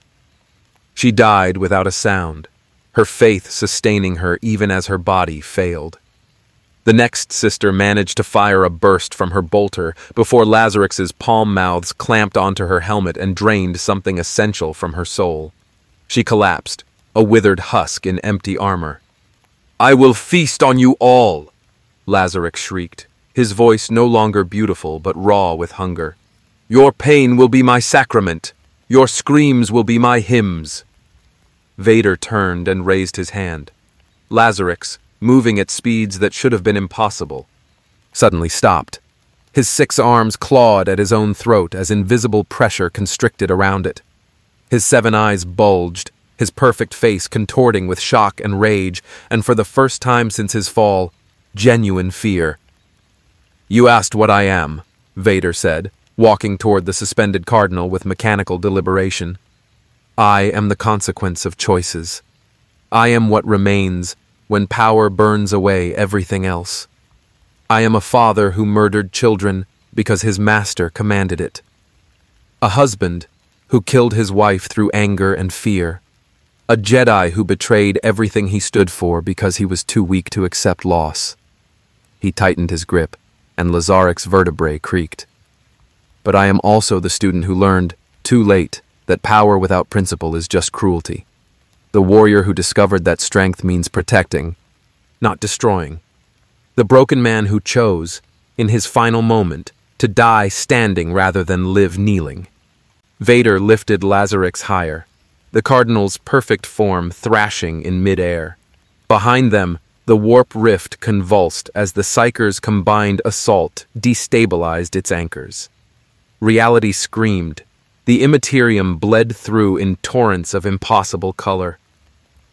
She died without a sound, her faith sustaining her even as her body failed. The next sister managed to fire a burst from her bolter before Lazarex's palm mouths clamped onto her helmet and drained something essential from her soul. She collapsed, a withered husk in empty armor. "I will feast on you all," Lazarex shrieked, his voice no longer beautiful but raw with hunger. "Your pain will be my sacrament. Your screams will be my hymns." Vader turned and raised his hand. Lazarex, moving at speeds that should have been impossible, suddenly stopped. His 6 arms clawed at his own throat as invisible pressure constricted around it. His 7 eyes bulged, his perfect face contorting with shock and rage, and for the first time since his fall, genuine fear. "You asked what I am," Vader said, walking toward the suspended cardinal with mechanical deliberation. "I am the consequence of choices. I am what remains when power burns away everything else. I am a father who murdered children because his master commanded it. A husband who killed his wife through anger and fear. A Jedi who betrayed everything he stood for because he was too weak to accept loss." He tightened his grip, and Lazarex's vertebrae creaked. "But I am also the student who learned, too late, that power without principle is just cruelty. The warrior who discovered that strength means protecting, not destroying. The broken man who chose, in his final moment, to die standing rather than live kneeling." Vader lifted Lazarex higher, the cardinal's perfect form thrashing in mid-air. Behind them, the warp rift convulsed as the Psychers' combined assault destabilized its anchors. Reality screamed. The Imperium bled through in torrents of impossible color.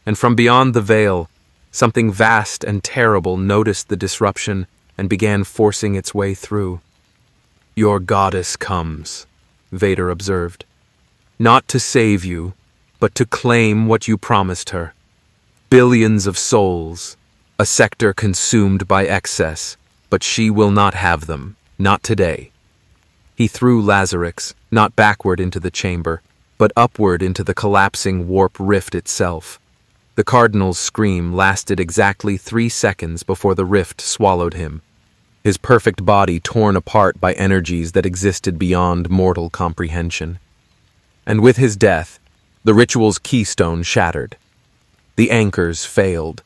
And from beyond the veil, something vast and terrible noticed the disruption and began forcing its way through. "Your goddess comes," Vader observed. "Not to save you, but to claim what you promised her. Billions of souls, a sector consumed by excess, but she will not have them, not today." He threw Lazarex, not backward into the chamber, but upward into the collapsing warp rift itself. The cardinal's scream lasted exactly 3 seconds before the rift swallowed him. his perfect body torn apart by energies that existed beyond mortal comprehension. And with his death, the ritual's keystone shattered. The anchors failed.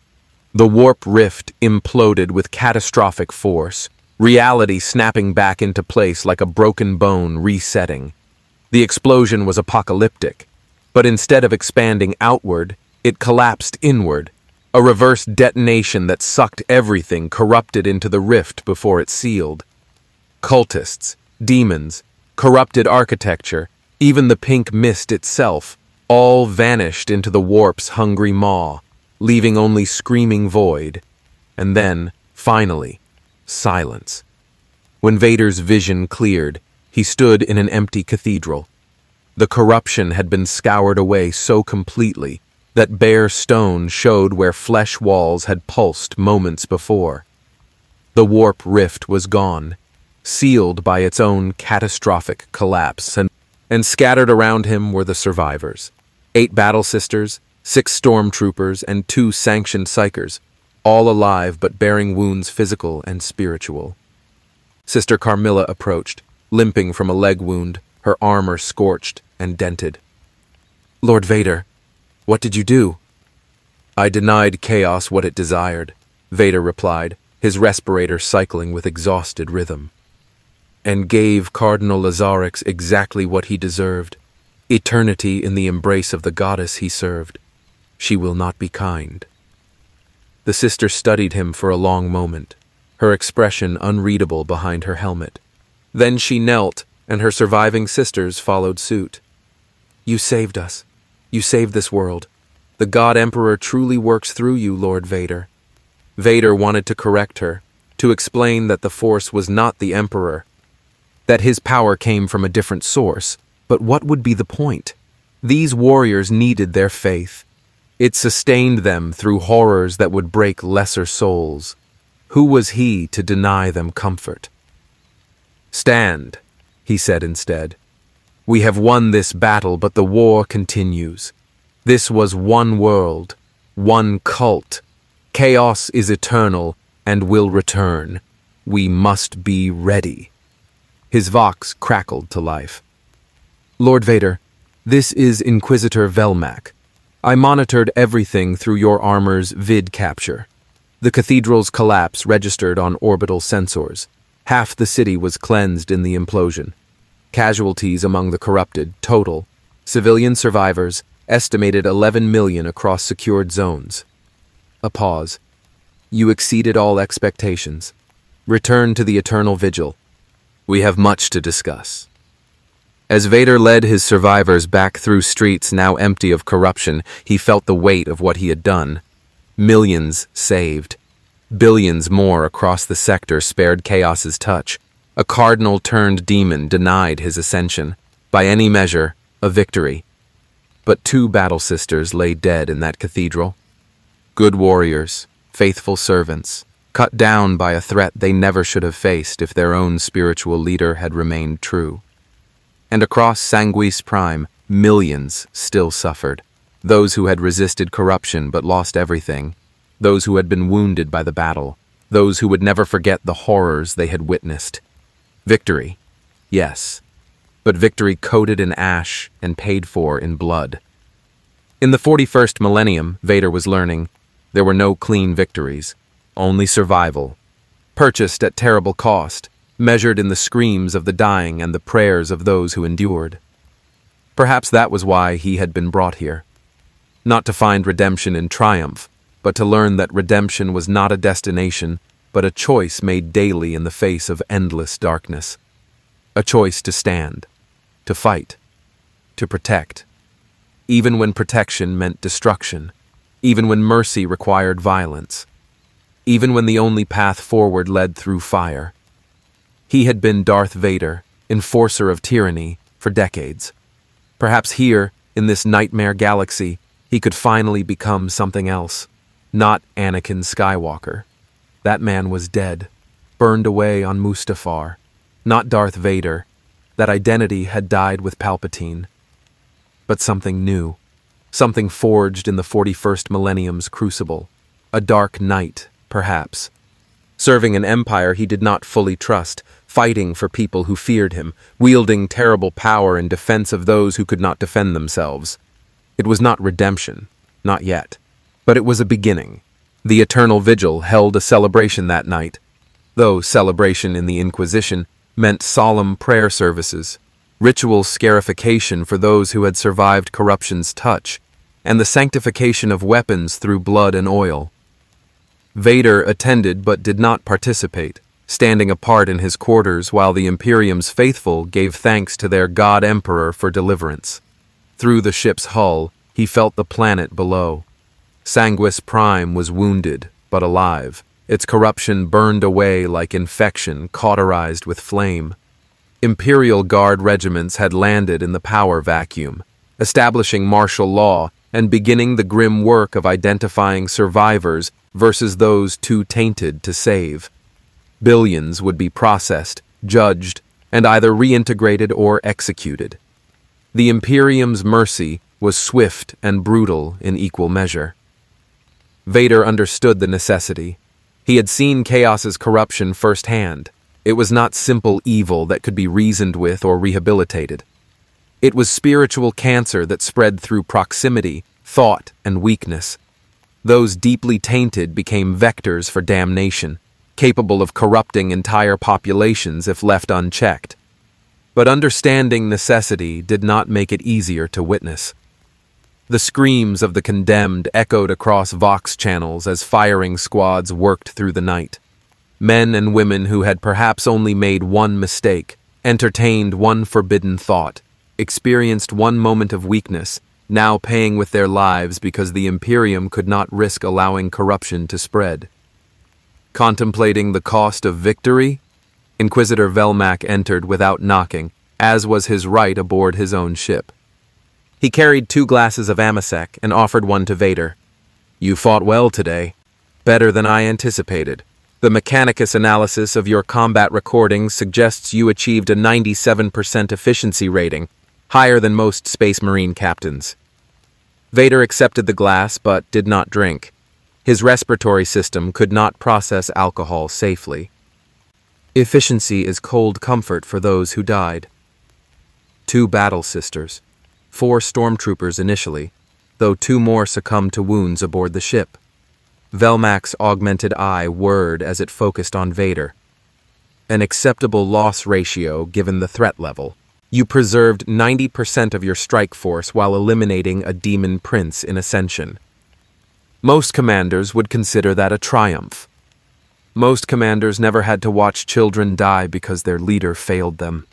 The warp rift imploded with catastrophic force, reality snapping back into place like a broken bone resetting. The explosion was apocalyptic, but instead of expanding outward, it collapsed inward, a reverse detonation that sucked everything corrupted into the rift before it sealed. Cultists, demons, corrupted architecture, even the pink mist itself, all vanished into the warp's hungry maw, leaving only screaming void. And then, finally, silence. When Vader's vision cleared, he stood in an empty cathedral. The corruption had been scoured away so completely that bare stone showed where flesh walls had pulsed moments before. The warp rift was gone, sealed by its own catastrophic collapse, and scattered around him were the survivors. 8 battle sisters, 6 stormtroopers, and 2 sanctioned psychers, all alive but bearing wounds physical and spiritual. Sister Carmilla approached, limping from a leg wound, her armor scorched and dented. "Lord Vader, what did you do?" "I denied chaos what it desired," Vader replied, his respirator cycling with exhausted rhythm. "And gave Cardinal Lazarix exactly what he deserved, eternity in the embrace of the goddess he served. She will not be kind." The sister studied him for a long moment, her expression unreadable behind her helmet. Then she knelt, and her surviving sisters followed suit. "You saved us. You saved this world. The God Emperor truly works through you, Lord Vader." Vader wanted to correct her, to explain that the Force was not the Emperor, that his power came from a different source. But what would be the point? These warriors needed their faith. It sustained them through horrors that would break lesser souls. Who was he to deny them comfort? "Stand," he said instead. "We have won this battle, but the war continues. This was one world, one cult. Chaos is eternal and will return. We must be ready." His vox crackled to life. "Lord Vader, this is Inquisitor Velmac. I monitored everything through your armor's vid capture. The cathedral's collapse registered on orbital sensors. Half the city was cleansed in the implosion. Casualties among the corrupted, total. Civilian survivors, estimated 11 million across secured zones." A pause. "You exceeded all expectations. Return to the Eternal Vigil. We have much to discuss." As Vader led his survivors back through streets now empty of corruption, he felt the weight of what he had done. Millions saved. Billions more across the sector spared Chaos's touch. A cardinal-turned-demon denied his ascension. By any measure, a victory. But 2 battle sisters lay dead in that cathedral. Good warriors, faithful servants, cut down by a threat they never should have faced if their own spiritual leader had remained true. And across Sanguis Prime, millions still suffered. Those who had resisted corruption but lost everything. Those who had been wounded by the battle. Those who would never forget the horrors they had witnessed. Victory, yes, but victory coated in ash and paid for in blood. In the 41st millennium, Vader was learning, there were no clean victories, only survival, purchased at terrible cost, measured in the screams of the dying and the prayers of those who endured. Perhaps that was why he had been brought here. Not to find redemption in triumph, but to learn that redemption was not a destination, but a choice made daily in the face of endless darkness. A choice to stand, to fight, to protect. Even when protection meant destruction, even when mercy required violence, even when the only path forward led through fire. He had been Darth Vader, enforcer of tyranny, for decades. Perhaps here, in this nightmare galaxy, he could finally become something else. Not Anakin Skywalker. That man was dead, burned away on Mustafar. Not Darth Vader. That identity had died with Palpatine. But something new. Something forged in the 41st millennium's crucible. A dark night, perhaps. serving an empire he did not fully trust, fighting for people who feared him, wielding terrible power in defense of those who could not defend themselves. It was not redemption, not yet, but it was a beginning. The Eternal Vigil held a celebration that night, though celebration in the Inquisition meant solemn prayer services, ritual scarification for those who had survived corruption's touch, and the sanctification of weapons through blood and oil. Vader attended but did not participate, standing apart in his quarters while the Imperium's faithful gave thanks to their God Emperor for deliverance. Through the ship's hull, he felt the planet below. Sanguis Prime was wounded, but alive. Its corruption burned away like infection cauterized with flame. Imperial Guard regiments had landed in the power vacuum, establishing martial law and beginning the grim work of identifying survivors versus those too tainted to save. Billions would be processed, judged, and either reintegrated or executed. The Imperium's mercy was swift and brutal in equal measure. Vader understood the necessity. He had seen Chaos's corruption firsthand. It was not simple evil that could be reasoned with or rehabilitated. It was spiritual cancer that spread through proximity, thought, and weakness. Those deeply tainted became vectors for damnation, capable of corrupting entire populations if left unchecked. But understanding necessity did not make it easier to witness. The screams of the condemned echoed across Vox channels as firing squads worked through the night. Men and women who had perhaps only made one mistake, entertained one forbidden thought, experienced one moment of weakness, now paying with their lives because the Imperium could not risk allowing corruption to spread. Contemplating the cost of victory, Inquisitor Velmac entered without knocking, as was his right aboard his own ship. He carried 2 glasses of Amasec and offered one to Vader. "You fought well today. Better than I anticipated. The Mechanicus analysis of your combat recordings suggests you achieved a 97% efficiency rating, higher than most Space Marine captains." Vader accepted the glass but did not drink. His respiratory system could not process alcohol safely. Efficiency is cold comfort for those who died. 2 battle sisters. 4 stormtroopers initially, though 2 more succumbed to wounds aboard the ship. Velmac's augmented eye whirred as it focused on Vader. An acceptable loss ratio given the threat level. You preserved 90% of your strike force while eliminating a demon prince in Ascension. Most commanders would consider that a triumph. Most commanders never had to watch children die because their leader failed them.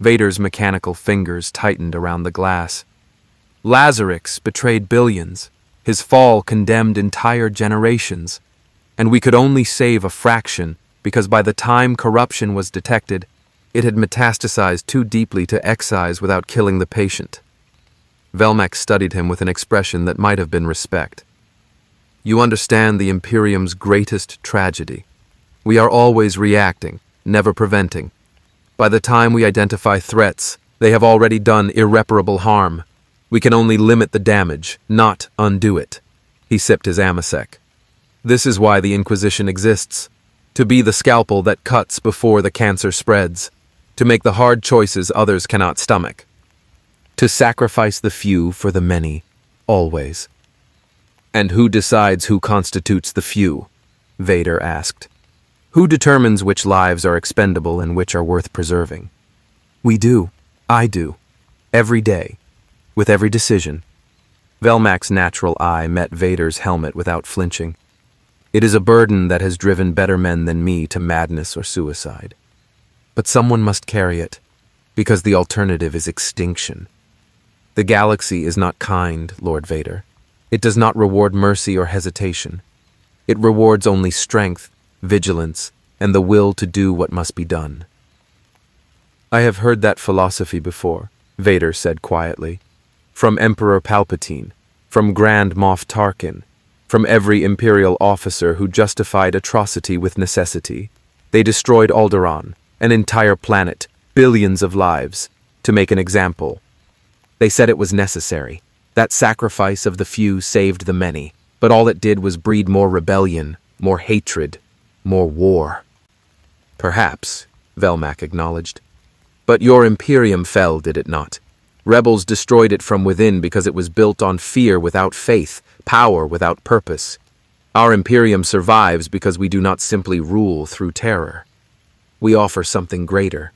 Vader's mechanical fingers tightened around the glass. Lazarix betrayed billions. His fall condemned entire generations. And we could only save a fraction because by the time corruption was detected, it had metastasized too deeply to excise without killing the patient. Velmac studied him with an expression that might have been respect. "You understand the Imperium's greatest tragedy. We are always reacting, never preventing. By the time we identify threats, they have already done irreparable harm. We can only limit the damage, not undo it." He sipped his Amasec. "This is why the Inquisition exists. To be the scalpel that cuts before the cancer spreads. To make the hard choices others cannot stomach. To sacrifice the few for the many, always." "And who decides who constitutes the few?" Vader asked. "Who determines which lives are expendable and which are worth preserving?" "We do. I do. Every day. With every decision." Velmac's natural eye met Vader's helmet without flinching. "It is a burden that has driven better men than me to madness or suicide. But someone must carry it, because the alternative is extinction. The galaxy is not kind, Lord Vader. It does not reward mercy or hesitation. It rewards only strength, vigilance, and the will to do what must be done." "I have heard that philosophy before," Vader said quietly. "From Emperor Palpatine, from Grand Moff Tarkin, from every Imperial officer who justified atrocity with necessity. They destroyed Alderaan, an entire planet, billions of lives, to make an example. They said it was necessary. That sacrifice of the few saved the many, but all it did was breed more rebellion, more hatred, More war. Perhaps, Velmac acknowledged. But your Imperium fell, did it not? Rebels destroyed it from within because it was built on fear without faith, power without purpose. Our Imperium survives because we do not simply rule through terror. We offer something greater.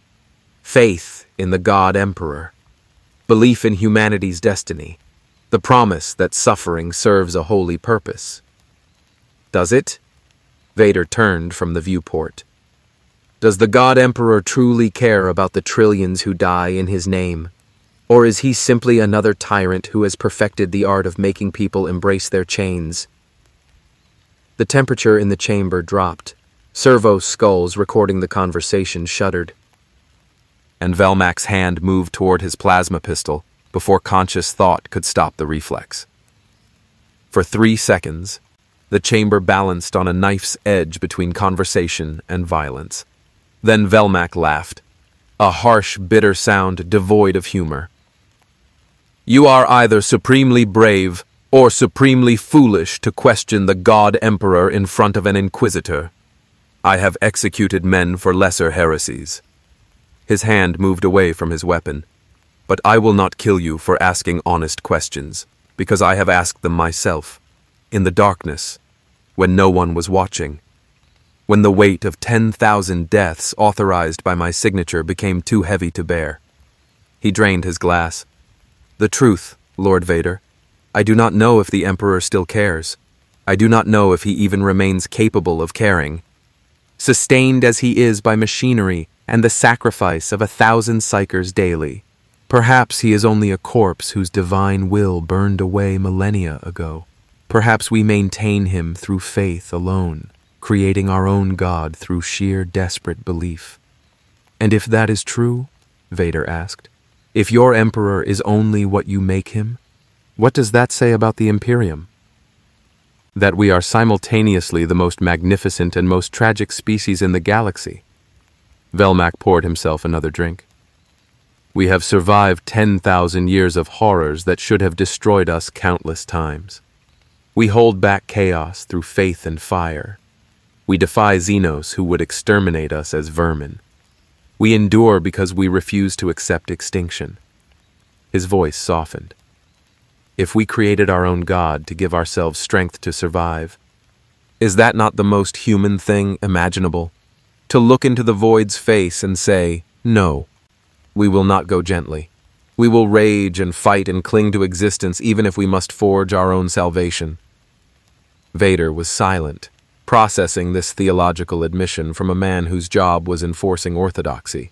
Faith in the God Emperor. Belief in humanity's destiny. The promise that suffering serves a holy purpose. Does it? Vader turned from the viewport. Does the God Emperor truly care about the trillions who die in his name? Or is he simply another tyrant who has perfected the art of making people embrace their chains? The temperature in the chamber dropped. Servo's skulls recording the conversation shuddered. And Velmac's hand moved toward his plasma pistol before conscious thought could stop the reflex. For 3 seconds, the chamber balanced on a knife's edge between conversation and violence. Then Velmac laughed, a harsh, bitter sound devoid of humor. You are either supremely brave or supremely foolish to question the God Emperor in front of an Inquisitor. I have executed men for lesser heresies. His hand moved away from his weapon. But I will not kill you for asking honest questions, because I have asked them myself, in the darkness, when no one was watching. When the weight of 10,000 deaths authorized by my signature became too heavy to bear. He drained his glass. The truth, Lord Vader. I do not know if the Emperor still cares. I do not know if he even remains capable of caring. Sustained as he is by machinery and the sacrifice of 1,000 psychers daily, perhaps he is only a corpse whose divine will burned away millennia ago. Perhaps we maintain him through faith alone, creating our own God through sheer desperate belief. And if that is true, Vader asked, if your Emperor is only what you make him, what does that say about the Imperium? That we are simultaneously the most magnificent and most tragic species in the galaxy. Velmac poured himself another drink. We have survived 10,000 years of horrors that should have destroyed us countless times. We hold back chaos through faith and fire. We defy Xenos who would exterminate us as vermin. We endure because we refuse to accept extinction. His voice softened. If we created our own God to give ourselves strength to survive, is that not the most human thing imaginable? To look into the void's face and say, no, we will not go gently. We will rage and fight and cling to existence even if we must forge our own salvation. Vader was silent, processing this theological admission from a man whose job was enforcing orthodoxy.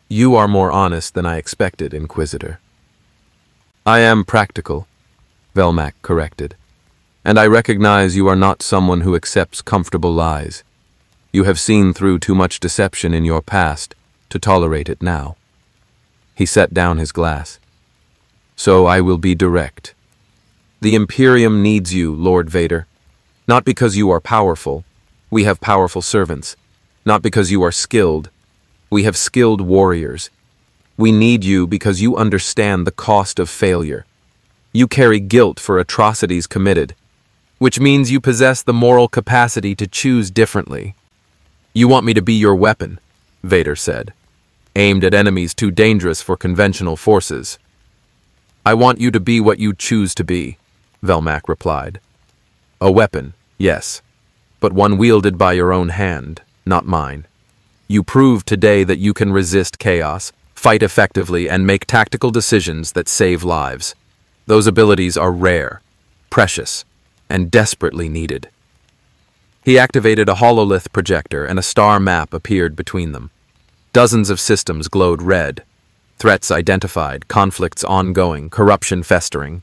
You are more honest than I expected, Inquisitor. I am practical, Velmac corrected, and I recognize you are not someone who accepts comfortable lies. You have seen through too much deception in your past to tolerate it now. He set down his glass. So I will be direct. The Imperium needs you, Lord Vader. Not because you are powerful. We have powerful servants. Not because you are skilled. We have skilled warriors. We need you because you understand the cost of failure. You carry guilt for atrocities committed, which means you possess the moral capacity to choose differently. You want me to be your weapon, Vader said, aimed at enemies too dangerous for conventional forces. I want you to be what you choose to be, Velmac replied. A weapon, yes, but one wielded by your own hand, not mine. You proved today that you can resist chaos, fight effectively, and make tactical decisions that save lives. Those abilities are rare, precious, and desperately needed. He activated a hololith projector and a star map appeared between them. Dozens of systems glowed red. Threats identified, conflicts ongoing, corruption festering.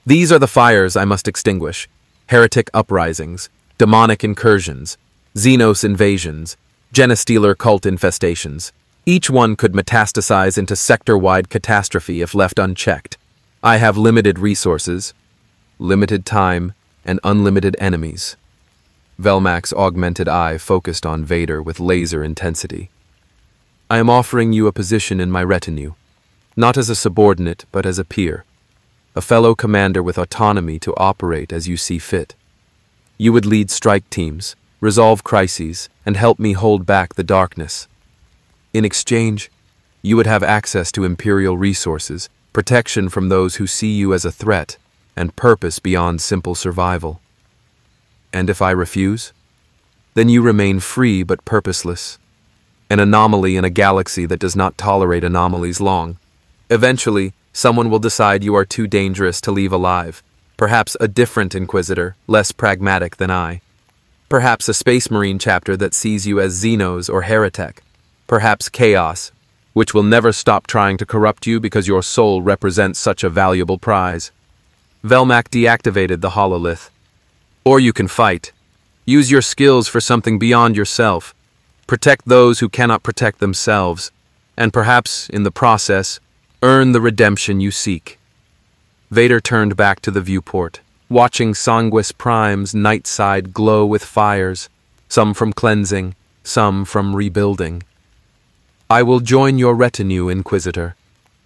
These are the fires I must extinguish. Heretic uprisings, demonic incursions, Xenos invasions, Genestealer cult infestations. Each one could metastasize into sector-wide catastrophe if left unchecked. I have limited resources, limited time, and unlimited enemies. Velmac's augmented eye focused on Vader with laser intensity. I am offering you a position in my retinue, not as a subordinate, but as a peer, a fellow commander with autonomy to operate as you see fit. You would lead strike teams, resolve crises, and help me hold back the darkness. In exchange, you would have access to Imperial resources, protection from those who see you as a threat, and purpose beyond simple survival. And if I refuse, then you remain free but purposeless, an anomaly in a galaxy that does not tolerate anomalies long. Eventually, someone will decide you are too dangerous to leave alive, perhaps a different Inquisitor, less pragmatic than I. Perhaps a Space Marine chapter that sees you as Xenos or heretic. Perhaps Chaos, which will never stop trying to corrupt you because your soul represents such a valuable prize. Velmac deactivated the hololith. Or you can fight. Use your skills for something beyond yourself. Protect those who cannot protect themselves, and perhaps, in the process, earn the redemption you seek. Vader turned back to the viewport, watching Sanguis Prime's night side glow with fires, some from cleansing, some from rebuilding. I will join your retinue, Inquisitor,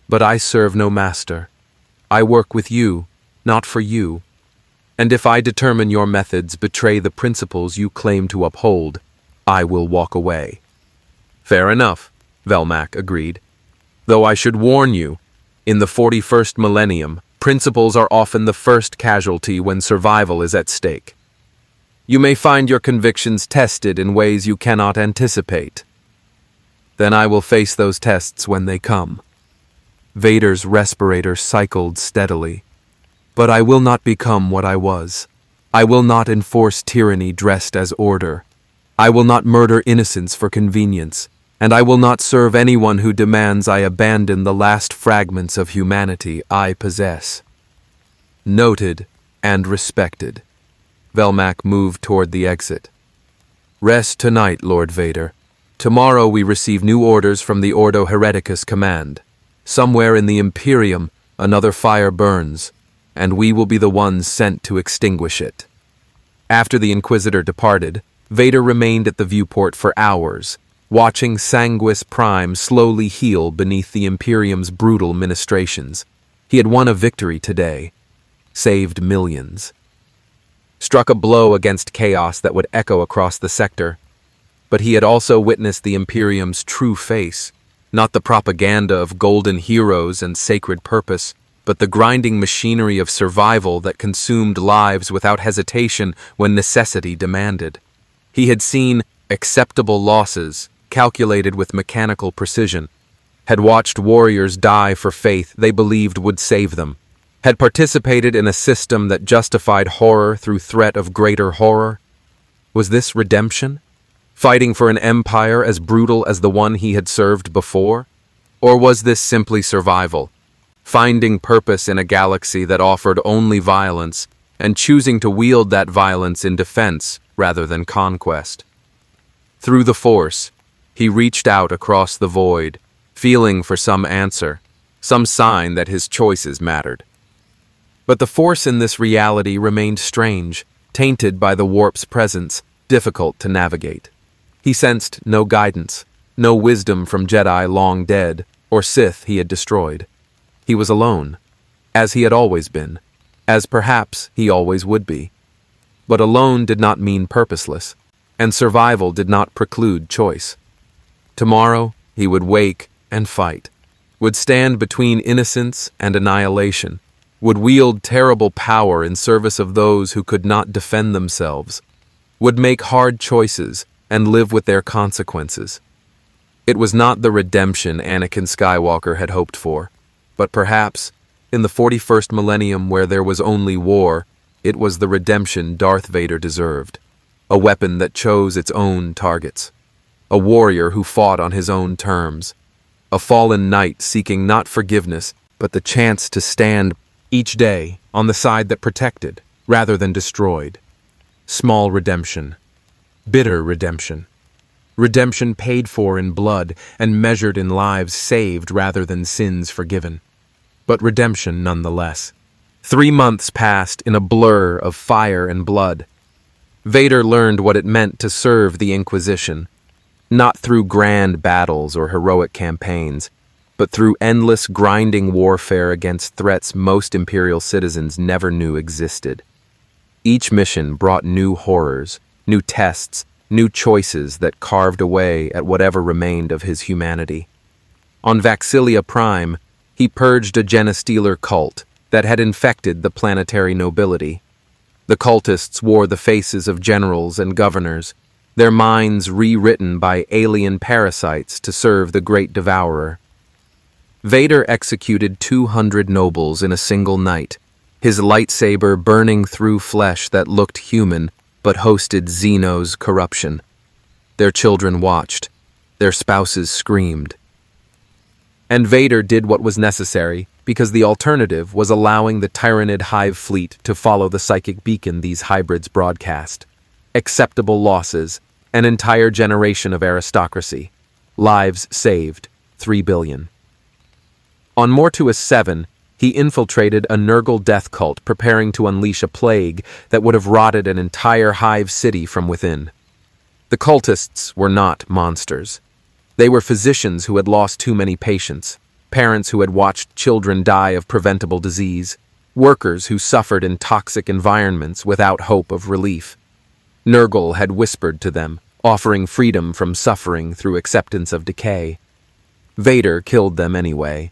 but I serve no master. I work with you, not for you. And if I determine your methods betray the principles you claim to uphold, I will walk away. Fair enough, Velmac agreed. Though I should warn you, in the 41st millennium, principles are often the first casualty when survival is at stake. You may find your convictions tested in ways you cannot anticipate. Then I will face those tests when they come. Vader's respirator cycled steadily. But I will not become what I was. I will not enforce tyranny dressed as order. I will not murder innocents for convenience, and I will not serve anyone who demands I abandon the last fragments of humanity I possess. Noted and respected. Velmac moved toward the exit. Rest tonight, Lord Vader. Tomorrow we receive new orders from the Ordo Hereticus command. Somewhere in the Imperium, another fire burns, and we will be the ones sent to extinguish it. After the Inquisitor departed, Vader remained at the viewport for hours, watching Sanguis Prime slowly heal beneath the Imperium's brutal ministrations. He had won a victory today, saved millions. Struck a blow against chaos that would echo across the sector, but he had also witnessed the Imperium's true face, not the propaganda of golden heroes and sacred purpose, but the grinding machinery of survival that consumed lives without hesitation when necessity demanded. He had seen acceptable losses, calculated with mechanical precision, had watched warriors die for faith they believed would save them, had participated in a system that justified horror through threat of greater horror. Was this redemption? Fighting for an empire as brutal as the one he had served before? Or was this simply survival? Finding purpose in a galaxy that offered only violence, and choosing to wield that violence in defense rather than conquest. Through the Force, he reached out across the void, feeling for some answer, some sign that his choices mattered. But the Force in this reality remained strange, tainted by the warp's presence, difficult to navigate. He sensed no guidance, no wisdom from Jedi long dead, or Sith he had destroyed. He was alone, as he had always been, as perhaps he always would be. But alone did not mean purposeless, and survival did not preclude choice. Tomorrow, he would wake and fight, would stand between innocence and annihilation, would wield terrible power in service of those who could not defend themselves, would make hard choices and live with their consequences. It was not the redemption Anakin Skywalker had hoped for, but perhaps, in the 41st millennium where there was only war, it was the redemption Darth Vader deserved. A weapon that chose its own targets. A warrior who fought on his own terms. A fallen knight seeking not forgiveness, but the chance to stand each day on the side that protected, rather than destroyed. Small redemption. Bitter redemption. Redemption paid for in blood and measured in lives saved rather than sins forgiven. But redemption nonetheless. 3 months passed in a blur of fire and blood. Vader learned what it meant to serve the Inquisition, not through grand battles or heroic campaigns, but through endless grinding warfare against threats most Imperial citizens never knew existed. Each mission brought new horrors, new tests, new choices that carved away at whatever remained of his humanity. On Vaxilia Prime, he purged a Genestealer cult that had infected the planetary nobility. The cultists wore the faces of generals and governors, their minds rewritten by alien parasites to serve the Great Devourer. Vader executed 200 nobles in a single night, his lightsaber burning through flesh that looked human but hosted Xeno's corruption. Their children watched, their spouses screamed. And Vader did what was necessary, because the alternative was allowing the Tyrannid Hive fleet to follow the psychic beacon these hybrids broadcast. Acceptable losses, an entire generation of aristocracy. Lives saved, 3 billion. On Mortuus 7, he infiltrated a Nurgle death cult preparing to unleash a plague that would have rotted an entire hive city from within. The cultists were not monsters. They were physicians who had lost too many patients, parents who had watched children die of preventable disease, workers who suffered in toxic environments without hope of relief. Nurgle had whispered to them, offering freedom from suffering through acceptance of decay. Vader killed them anyway.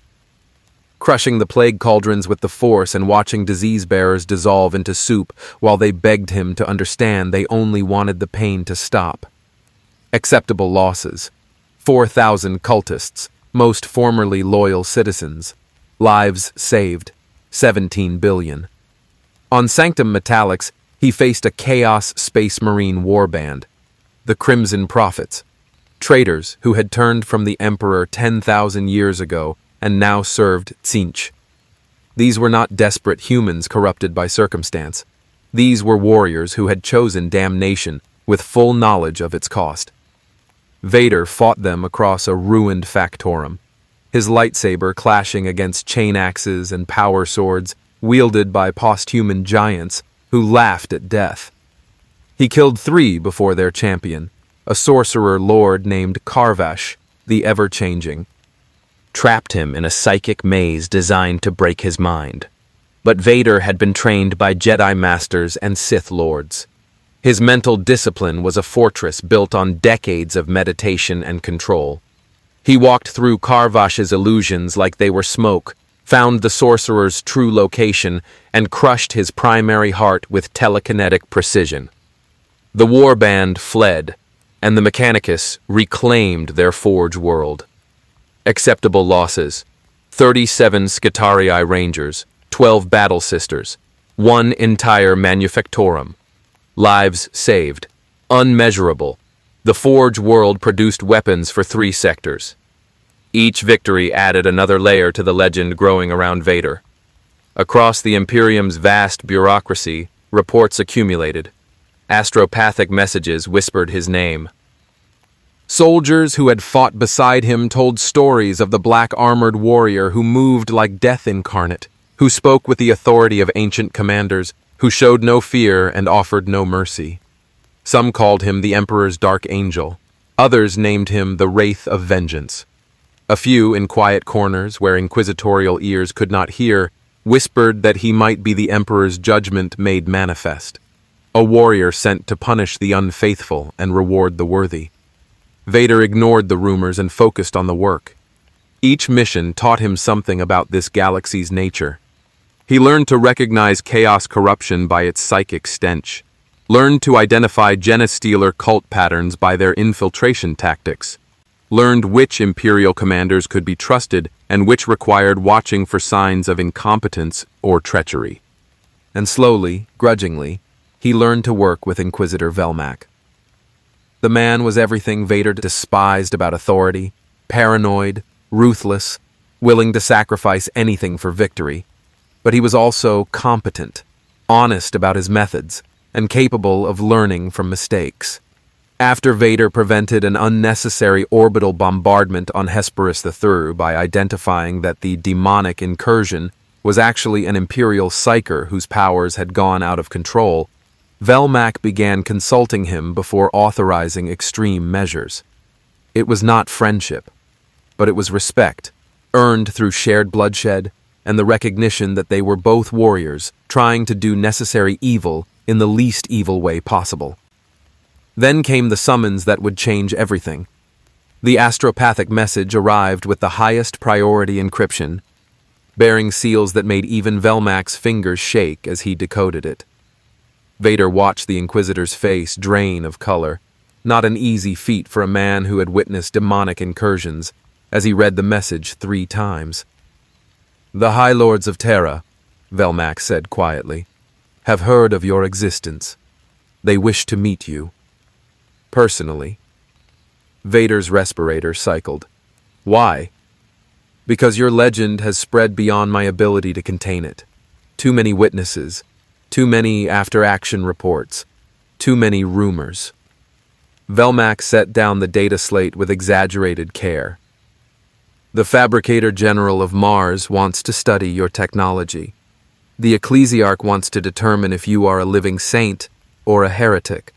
Crushing the plague cauldrons with the Force and watching disease-bearers dissolve into soup while they begged him to understand they only wanted the pain to stop. Acceptable losses. 4,000 cultists, most formerly loyal citizens. Lives saved, 17 billion. On Sanctum Metallics, he faced a Chaos Space Marine warband, the Crimson Prophets, traitors who had turned from the Emperor 10,000 years ago and now served Tzeentch. These were not desperate humans corrupted by circumstance. These were warriors who had chosen damnation with full knowledge of its cost. Vader fought them across a ruined factorum, his lightsaber clashing against chain axes and power swords wielded by post-human giants who laughed at death. He killed 3 before their champion, a sorcerer lord named Karvash, the Ever-Changing. Trapped him in a psychic maze designed to break his mind. But Vader had been trained by Jedi Masters and Sith Lords. His mental discipline was a fortress built on decades of meditation and control. He walked through Karvash's illusions like they were smoke, found the sorcerer's true location, and crushed his primary heart with telekinetic precision. The warband fled, and the Mechanicus reclaimed their Forge world. Acceptable losses. 37 Skitarii Rangers, 12 Battle Sisters, 1 entire Manufactorum. Lives saved. Unmeasurable. The Forge world produced weapons for 3 sectors. Each victory added another layer to the legend growing around Vader. Across the Imperium's vast bureaucracy, reports accumulated. Astropathic messages whispered his name. Soldiers who had fought beside him told stories of the black-armored warrior who moved like death incarnate, who spoke with the authority of ancient commanders, who showed no fear and offered no mercy. Some called him the Emperor's Dark Angel. Others named him the Wraith of Vengeance. A few, in quiet corners where inquisitorial ears could not hear, whispered that he might be the Emperor's judgment made manifest, a warrior sent to punish the unfaithful and reward the worthy. Vader ignored the rumors and focused on the work. Each mission taught him something about this galaxy's nature. He learned to recognize chaos corruption by its psychic stench, learned to identify Genestealer cult patterns by their infiltration tactics, learned which Imperial commanders could be trusted and which required watching for signs of incompetence or treachery. And slowly, grudgingly, he learned to work with Inquisitor Velmac. The man was everything Vader despised about authority: paranoid, ruthless, willing to sacrifice anything for victory. But he was also competent, honest about his methods, and capable of learning from mistakes. After Vader prevented an unnecessary orbital bombardment on Hesperus III by identifying that the demonic incursion was actually an Imperial psyker whose powers had gone out of control, Velmac began consulting him before authorizing extreme measures. It was not friendship, but it was respect, earned through shared bloodshed and the recognition that they were both warriors trying to do necessary evil in the least evil way possible. Then came the summons that would change everything. The astropathic message arrived with the highest priority encryption, bearing seals that made even Velmac's fingers shake as he decoded it. Vader watched the Inquisitor's face drain of color, not an easy feat for a man who had witnessed demonic incursions, as he read the message 3 times. "The High Lords of Terra," Velmac said quietly, "have heard of your existence. They wish to meet you. Personally." Vader's respirator cycled. "Why?" "Because your legend has spread beyond my ability to contain it. Too many witnesses, too many after-action reports, too many rumors." Velmac set down the data slate with exaggerated care. "The Fabricator General of Mars wants to study your technology. The Ecclesiarch wants to determine if you are a living saint or a heretic.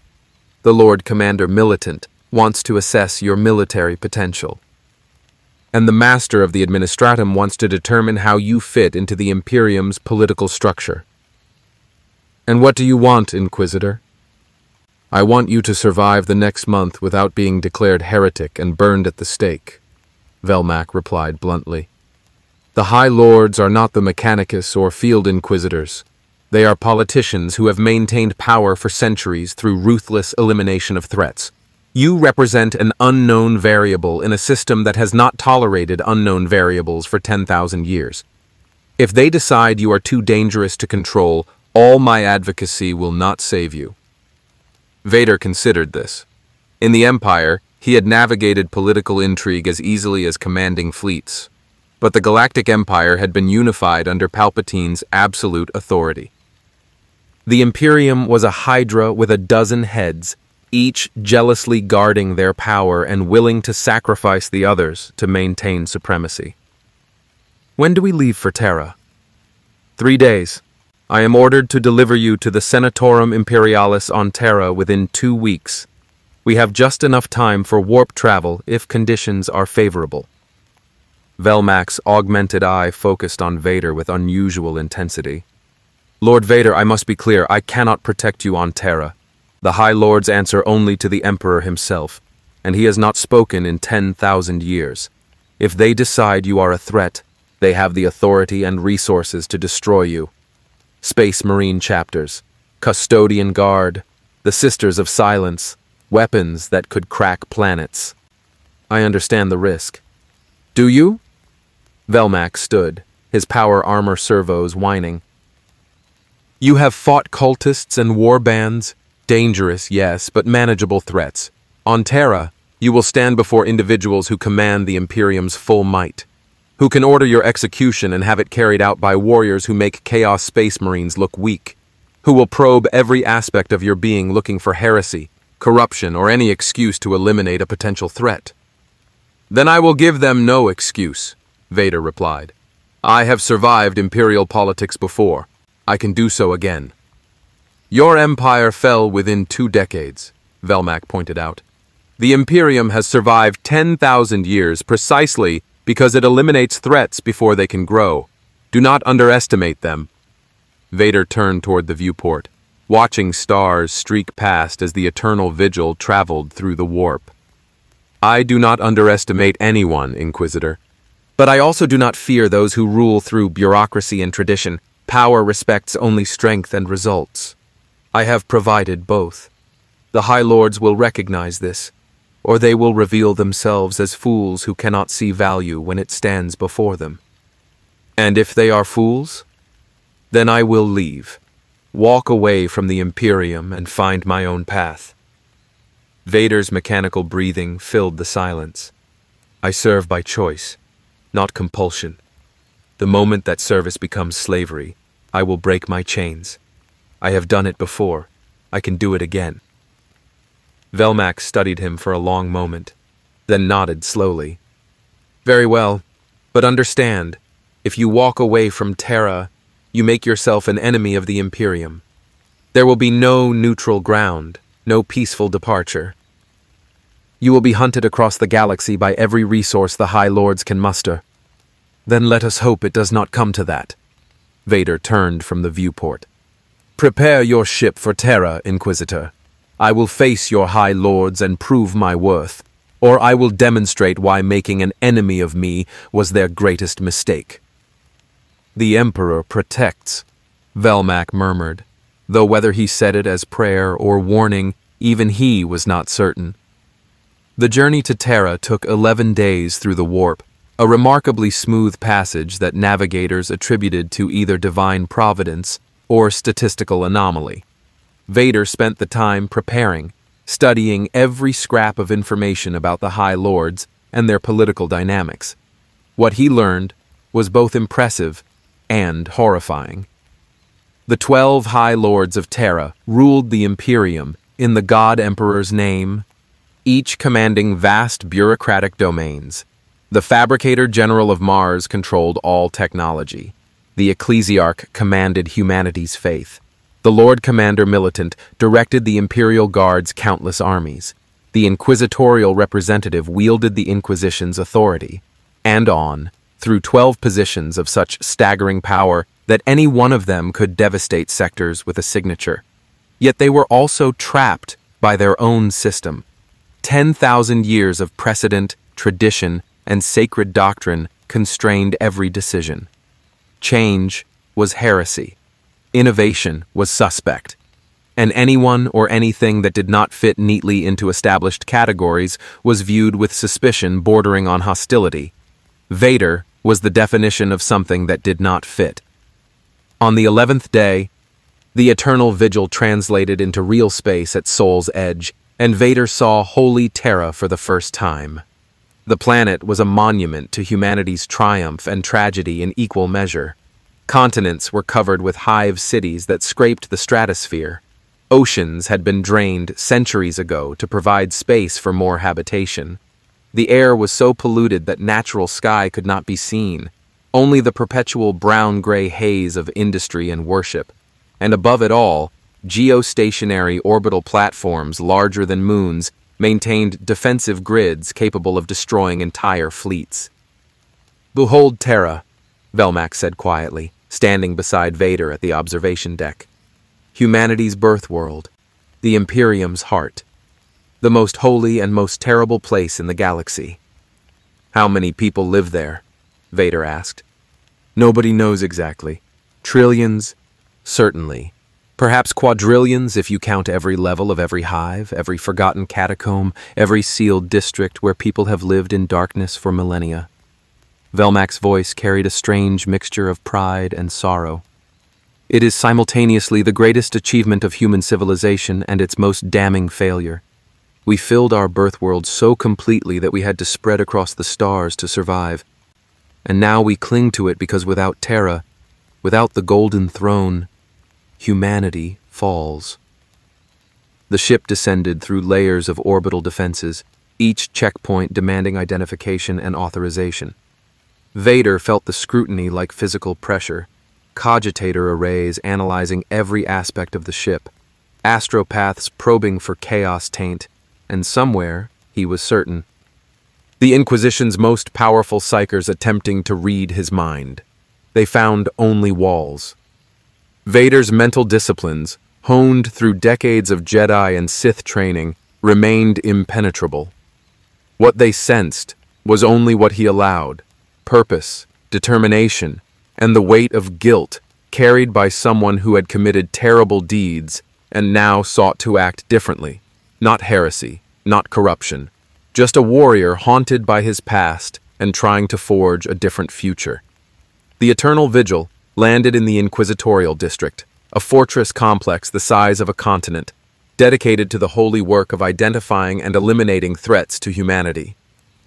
The Lord Commander Militant wants to assess your military potential. And the Master of the Administratum wants to determine how you fit into the Imperium's political structure." "And what do you want, Inquisitor?" "I want you to survive the next month without being declared heretic and burned at the stake," Velmac replied bluntly. "The High Lords are not the Mechanicus or Field Inquisitors. They are politicians who have maintained power for centuries through ruthless elimination of threats. You represent an unknown variable in a system that has not tolerated unknown variables for 10,000 years. If they decide you are too dangerous to control, all my advocacy will not save you." Vader considered this. In the Empire, he had navigated political intrigue as easily as commanding fleets. But the Galactic Empire had been unified under Palpatine's absolute authority. The Imperium was a hydra with a dozen heads, each jealously guarding their power and willing to sacrifice the others to maintain supremacy. "When do we leave for Terra?" 3 days. I am ordered to deliver you to the Senatorum Imperialis on Terra within 2 weeks. We have just enough time for warp travel if conditions are favorable." Velmac's augmented eye focused on Vader with unusual intensity. "Lord Vader, I must be clear, I cannot protect you on Terra. The High Lords answer only to the Emperor himself, and he has not spoken in 10,000 years. If they decide you are a threat, they have the authority and resources to destroy you. Space Marine chapters, Custodian Guard, the Sisters of Silence, weapons that could crack planets. I understand the risk." "Do you?" Velmac stood, his power armor servos whining. "You have fought cultists and war bands. Dangerous, yes, but manageable threats. On Terra, you will stand before individuals who command the Imperium's full might, who can order your execution and have it carried out by warriors who make Chaos Space Marines look weak, who will probe every aspect of your being looking for heresy, corruption, or any excuse to eliminate a potential threat." "Then I will give them no excuse," Vader replied. "I have survived Imperial politics before. I can do so again." "Your empire fell within 2 decades, Velmac pointed out. "The Imperium has survived 10,000 years precisely because it eliminates threats before they can grow. Do not underestimate them." Vader turned toward the viewport, watching stars streak past as the eternal vigil traveled through the warp. "I do not underestimate anyone, Inquisitor. But I also do not fear those who rule through bureaucracy and tradition. Power respects only strength and results. I have provided both. The High Lords will recognize this, or they will reveal themselves as fools who cannot see value when it stands before them. And if they are fools, then I will leave, walk away from the Imperium and find my own path." Vader's mechanical breathing filled the silence. "I serve by choice, not compulsion. The moment that service becomes slavery, I will break my chains. I have done it before. I can do it again." Velmac studied him for a long moment, then nodded slowly. "Very well, but understand, if you walk away from Terra, you make yourself an enemy of the Imperium. There will be no neutral ground, no peaceful departure. You will be hunted across the galaxy by every resource the High Lords can muster. Then let us hope it does not come to that." Vader turned from the viewport. "Prepare your ship for Terra, Inquisitor. I will face your high lords and prove my worth, or I will demonstrate why making an enemy of me was their greatest mistake." "The Emperor protects," Velmac murmured, though whether he said it as prayer or warning, even he was not certain. The journey to Terra took 11 days through the warp, a remarkably smooth passage that navigators attributed to either divine providence or statistical anomaly. Vader spent the time preparing, studying every scrap of information about the High Lords and their political dynamics. What he learned was both impressive and horrifying. The 12 High Lords of Terra ruled the Imperium in the God Emperor's name, each commanding vast bureaucratic domains. The Fabricator General of Mars controlled all technology. The Ecclesiarch commanded humanity's faith. The Lord Commander Militant directed the Imperial Guard's countless armies. The Inquisitorial Representative wielded the Inquisition's authority. And on, through 12 positions of such staggering power that any one of them could devastate sectors with a signature. Yet they were also trapped by their own system. 10,000 years of precedent, tradition, and sacred doctrine constrained every decision. Change was heresy. Innovation was suspect. And anyone or anything that did not fit neatly into established categories was viewed with suspicion bordering on hostility. Vader was the definition of something that did not fit. On the 11th day, the eternal vigil translated into real space at Sol's Edge, and Vader saw Holy Terra for the first time. The planet was a monument to humanity's triumph and tragedy in equal measure. Continents were covered with hive cities that scraped the stratosphere. Oceans had been drained centuries ago to provide space for more habitation. The air was so polluted that natural sky could not be seen, only the perpetual brown-gray haze of industry and worship. And above it all, geostationary orbital platforms larger than moons maintained defensive grids capable of destroying entire fleets. "Behold Terra," Velmac said quietly, standing beside Vader at the observation deck. "Humanity's birth world, the Imperium's heart, the most holy and most terrible place in the galaxy." "How many people live there?" Vader asked. "Nobody knows exactly. Trillions? Certainly. Perhaps quadrillions if you count every level of every hive, every forgotten catacomb, every sealed district where people have lived in darkness for millennia." Velmac's voice carried a strange mixture of pride and sorrow. "It is simultaneously the greatest achievement of human civilization and its most damning failure. We filled our birth world so completely that we had to spread across the stars to survive. And now we cling to it because without Terra, without the Golden Throne, humanity falls." The ship descended through layers of orbital defenses, each checkpoint demanding identification and authorization. Vader felt the scrutiny like physical pressure, cogitator arrays analyzing every aspect of the ship, astropaths probing for chaos taint, and somewhere, he was certain, the Inquisition's most powerful psychers attempting to read his mind. They found only walls. Vader's mental disciplines, honed through decades of Jedi and Sith training, remained impenetrable. What they sensed was only what he allowed: purpose, determination, and the weight of guilt carried by someone who had committed terrible deeds and now sought to act differently. Not heresy, not corruption, just a warrior haunted by his past and trying to forge a different future. The Eternal Vigil landed in the Inquisitorial District, a fortress complex the size of a continent, dedicated to the holy work of identifying and eliminating threats to humanity.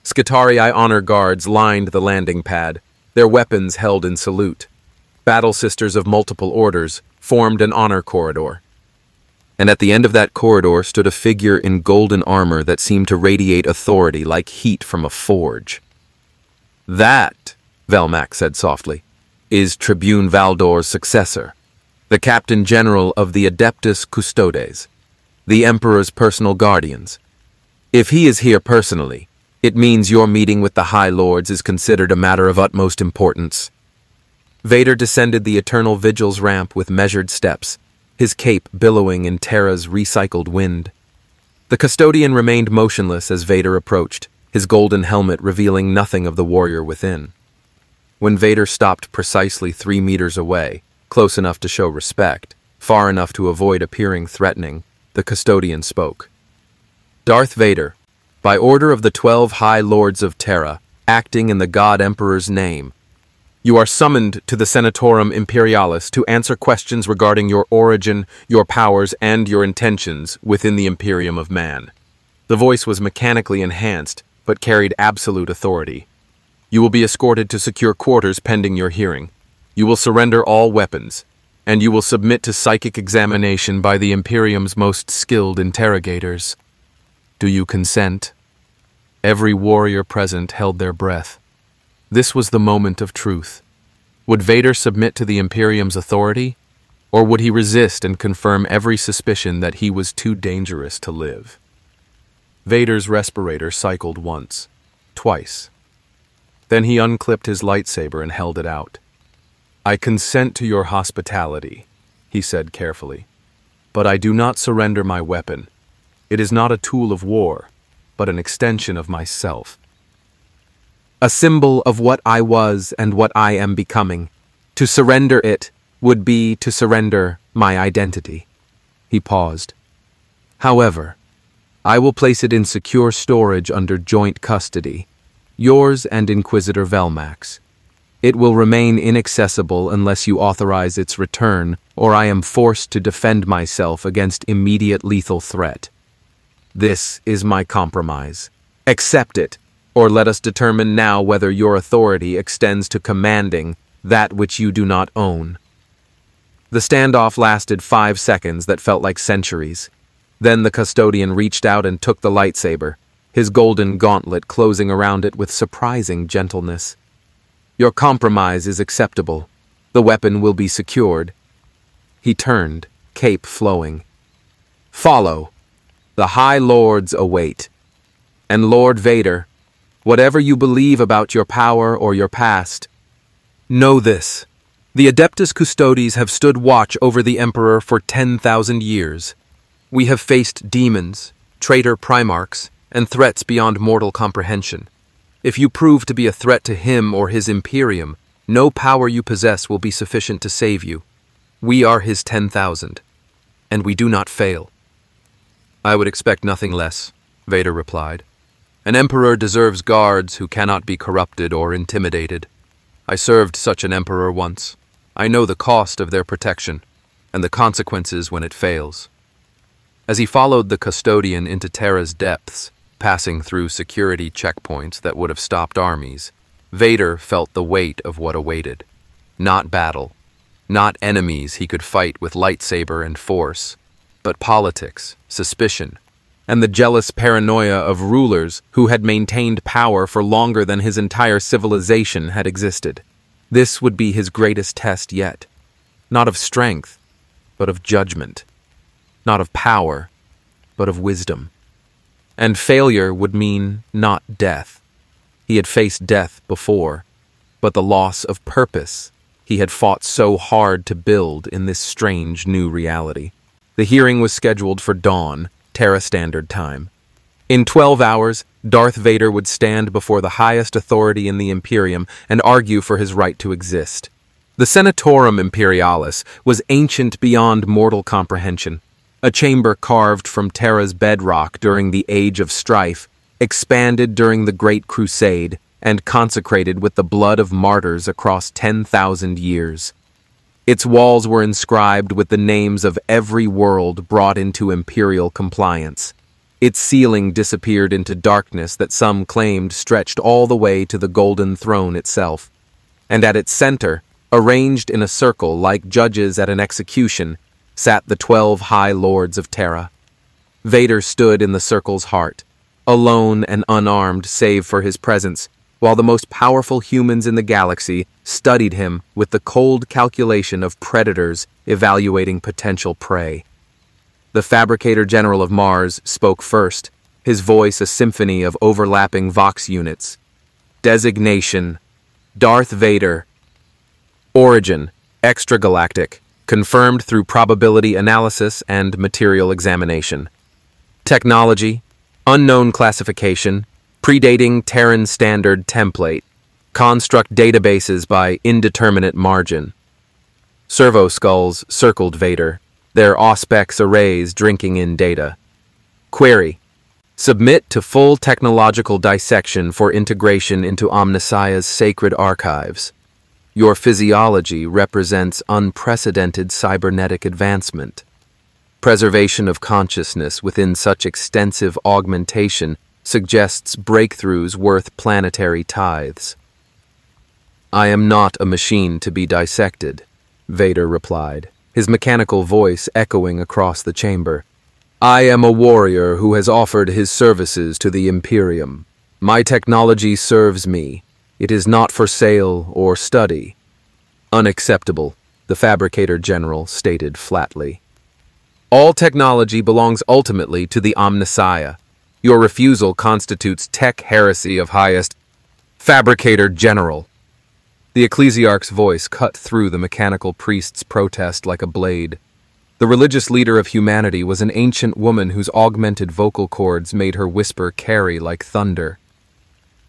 Skitarii honor guards lined the landing pad, their weapons held in salute. Battle sisters of multiple orders formed an honor corridor. And at the end of that corridor stood a figure in golden armor that seemed to radiate authority like heat from a forge. "That," Velmac said softly, "is Tribune Valdor's successor, the Captain General of the Adeptus Custodes, the Emperor's personal guardians. If he is here personally, it means your meeting with the High Lords is considered a matter of utmost importance." Vader descended the Eternal Vigil's ramp with measured steps, his cape billowing in Terra's recycled wind. The custodian remained motionless as Vader approached, his golden helmet revealing nothing of the warrior within. When Vader stopped precisely 3 meters away, close enough to show respect, far enough to avoid appearing threatening, the custodian spoke. Darth Vader, by order of the 12 High Lords of Terra, acting in the God Emperor's name, you are summoned to the Senatorium Imperialis to answer questions regarding your origin, your powers, and your intentions within the Imperium of Man. The voice was mechanically enhanced, but carried absolute authority. You will be escorted to secure quarters pending your hearing. You will surrender all weapons, and you will submit to psychic examination by the Imperium's most skilled interrogators. Do you consent? Every warrior present held their breath. This was the moment of truth. Would Vader submit to the Imperium's authority, or would he resist and confirm every suspicion that he was too dangerous to live? Vader's respirator cycled once, twice. Then he unclipped his lightsaber and held it out. I consent to your hospitality, he said carefully, but I do not surrender my weapon. It is not a tool of war, but an extension of myself. A symbol of what I was and what I am becoming. To surrender it would be to surrender my identity. He paused. However, I will place it in secure storage under joint custody, yours and Inquisitor Velmax. It will remain inaccessible unless you authorize its return, or I am forced to defend myself against immediate lethal threat. This is my compromise. Accept it, or let us determine now whether your authority extends to commanding that which you do not own. The standoff lasted 5 seconds that felt like centuries. Then the custodian reached out and took the lightsaber, his golden gauntlet closing around it with surprising gentleness. Your compromise is acceptable. The weapon will be secured. He turned, cape flowing. Follow. The High Lords await. And Lord Vader, whatever you believe about your power or your past, know this. The Adeptus Custodes have stood watch over the Emperor for 10,000 years. We have faced demons, traitor primarchs, and threats beyond mortal comprehension. If you prove to be a threat to him or his Imperium, no power you possess will be sufficient to save you. We are his 10,000, and we do not fail. I would expect nothing less, Vader replied. An emperor deserves guards who cannot be corrupted or intimidated. I served such an emperor once. I know the cost of their protection, and the consequences when it fails. As he followed the custodian into Terra's depths, passing through security checkpoints that would have stopped armies, Vader felt the weight of what awaited. Not battle, not enemies he could fight with lightsaber and force, but politics, suspicion, and the jealous paranoia of rulers who had maintained power for longer than his entire civilization had existed. This would be his greatest test yet. Not of strength, but of judgment. Not of power, but of wisdom. And failure would mean not death. He had faced death before, but the loss of purpose he had fought so hard to build in this strange new reality. The hearing was scheduled for dawn, Terra Standard Time. In 12 hours, Darth Vader would stand before the highest authority in the Imperium and argue for his right to exist. The Senatorium Imperialis was ancient beyond mortal comprehension, a chamber carved from Terra's bedrock during the Age of Strife, expanded during the Great Crusade, and consecrated with the blood of martyrs across 10,000 years. Its walls were inscribed with the names of every world brought into imperial compliance. Its ceiling disappeared into darkness that some claimed stretched all the way to the Golden Throne itself. And at its center, arranged in a circle like judges at an execution, sat the 12 High Lords of Terra. Vader stood in the circle's heart, alone and unarmed save for his presence, while the most powerful humans in the galaxy studied him with the cold calculation of predators evaluating potential prey. The Fabricator General of Mars spoke first, his voice a symphony of overlapping vox units. Designation: Darth Vader. Origin: extragalactic, confirmed through probability analysis and material examination. Technology, unknown classification, predating Terran standard template, construct databases by indeterminate margin. Servo skulls circled Vader, their auspex arrays drinking in data. Query: submit to full technological dissection for integration into Omnissiah's sacred archives. Your physiology represents unprecedented cybernetic advancement. Preservation of consciousness within such extensive augmentation suggests breakthroughs worth planetary tithes. I am not a machine to be dissected, Vader replied, his mechanical voice echoing across the chamber. I am a warrior who has offered his services to the Imperium. My technology serves me. It is not for sale or study. Unacceptable, the Fabricator General stated flatly. All technology belongs ultimately to the Omnissiah. Your refusal constitutes tech heresy of highest. Fabricator General. The ecclesiarch's voice cut through the mechanical priest's protest like a blade. The religious leader of humanity was an ancient woman whose augmented vocal cords made her whisper carry like thunder.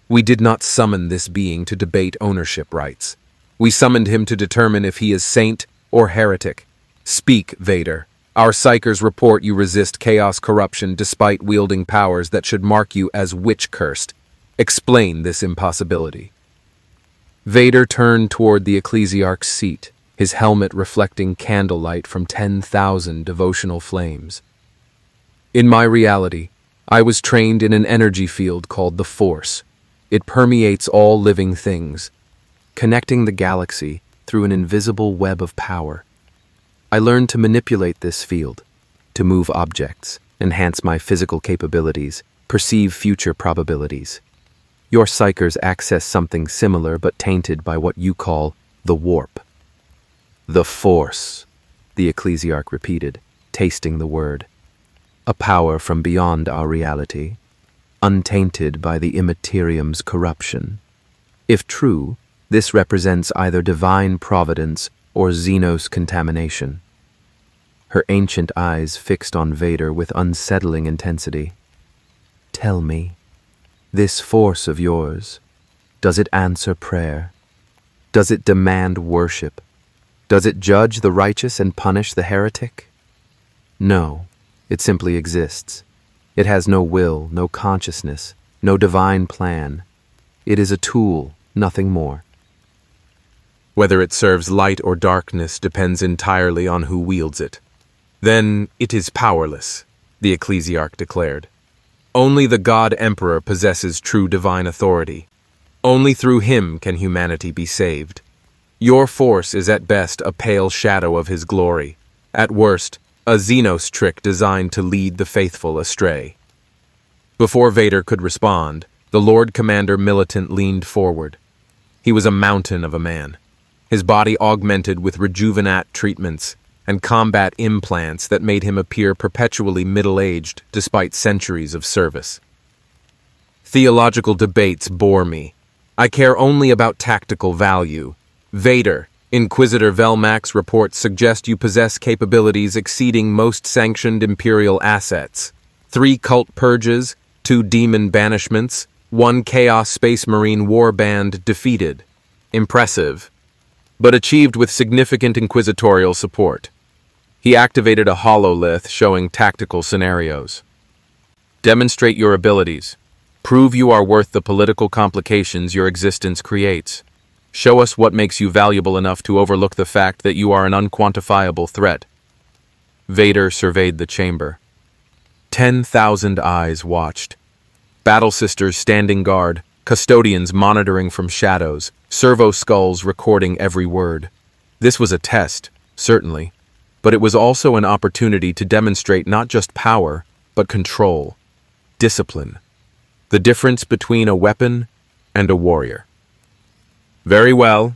We did not summon this being to debate ownership rights. We summoned him to determine if he is saint or heretic. Speak, Vader. Our psychers report you resist chaos corruption despite wielding powers that should mark you as witch-cursed. Explain this impossibility. Vader turned toward the ecclesiarch's seat, his helmet reflecting candlelight from 10,000 devotional flames. In my reality, I was trained in an energy field called the Force. It permeates all living things, connecting the galaxy through an invisible web of power. I learned to manipulate this field, to move objects, enhance my physical capabilities, perceive future probabilities. Your psychers access something similar but tainted by what you call the warp. The Force, the ecclesiarch repeated, tasting the word. A power from beyond our reality, untainted by the Imperium's corruption. If true, this represents either divine providence or Xenos contamination. Her ancient eyes fixed on Vader with unsettling intensity. Tell me, this Force of yours, does it answer prayer? Does it demand worship? Does it judge the righteous and punish the heretic? No, it simply exists. It has no will, no consciousness, no divine plan. It is a tool, nothing more. Whether it serves light or darkness depends entirely on who wields it. Then it is powerless, the ecclesiarch declared. Only the God Emperor possesses true divine authority. Only through him can humanity be saved. Your Force is at best a pale shadow of his glory, at worst, a Xenos trick designed to lead the faithful astray. Before Vader could respond, the Lord Commander Militant leaned forward. He was a mountain of a man, his body augmented with rejuvenat treatments and combat implants that made him appear perpetually middle-aged despite centuries of service. Theological debates bore me. I care only about tactical value. Vader, Inquisitor Velmac's reports suggest you possess capabilities exceeding most sanctioned Imperial assets. 3 cult purges, 2 demon banishments, 1 Chaos Space Marine warband defeated. Impressive, but achieved with significant inquisitorial support. He activated a hololith showing tactical scenarios. Demonstrate your abilities. Prove you are worth the political complications your existence creates. Show us what makes you valuable enough to overlook the fact that you are an unquantifiable threat. Vader surveyed the chamber. 10,000 eyes watched. Battle sisters standing guard, custodians monitoring from shadows, servo skulls recording every word. This was a test, certainly, but it was also an opportunity to demonstrate not just power, but control, discipline, the difference between a weapon and a warrior. Very well.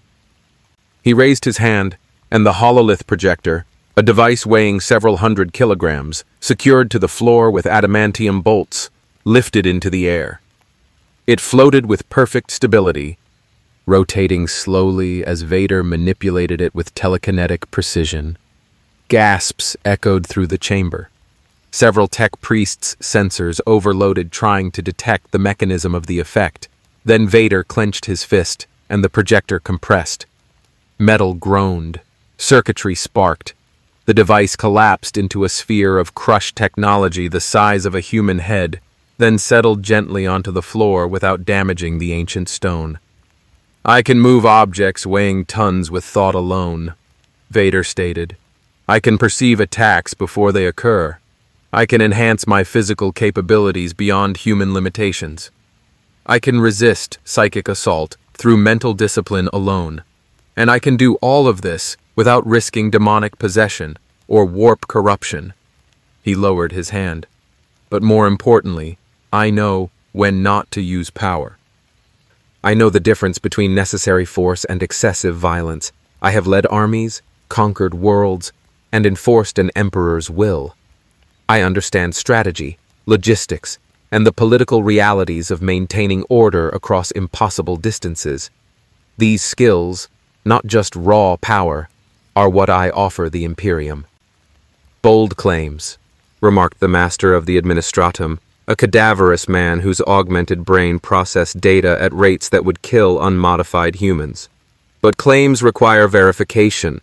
He raised his hand, and the hololith projector, a device weighing several hundred kilograms, secured to the floor with adamantium bolts, lifted into the air. It floated with perfect stability, rotating slowly as Vader manipulated it with telekinetic precision. Gasps echoed through the chamber. Several tech priests' sensors overloaded trying to detect the mechanism of the effect. Then Vader clenched his fist, and the projector compressed. Metal groaned. Circuitry sparked. The device collapsed into a sphere of crushed technology the size of a human head, then settled gently onto the floor without damaging the ancient stone. "I can move objects weighing tons with thought alone," Vader stated. "I can perceive attacks before they occur. I can enhance my physical capabilities beyond human limitations. I can resist psychic assault through mental discipline alone. And I can do all of this without risking demonic possession or warp corruption." He lowered his hand. "But more importantly, I know when not to use power. I know the difference between necessary force and excessive violence. I have led armies, conquered worlds, and enforced an emperor's will. I understand strategy, logistics, and the political realities of maintaining order across impossible distances. These skills, not just raw power, are what I offer the Imperium." "Bold claims," remarked the master of the Administratum, a cadaverous man whose augmented brain processed data at rates that would kill unmodified humans. "But claims require verification.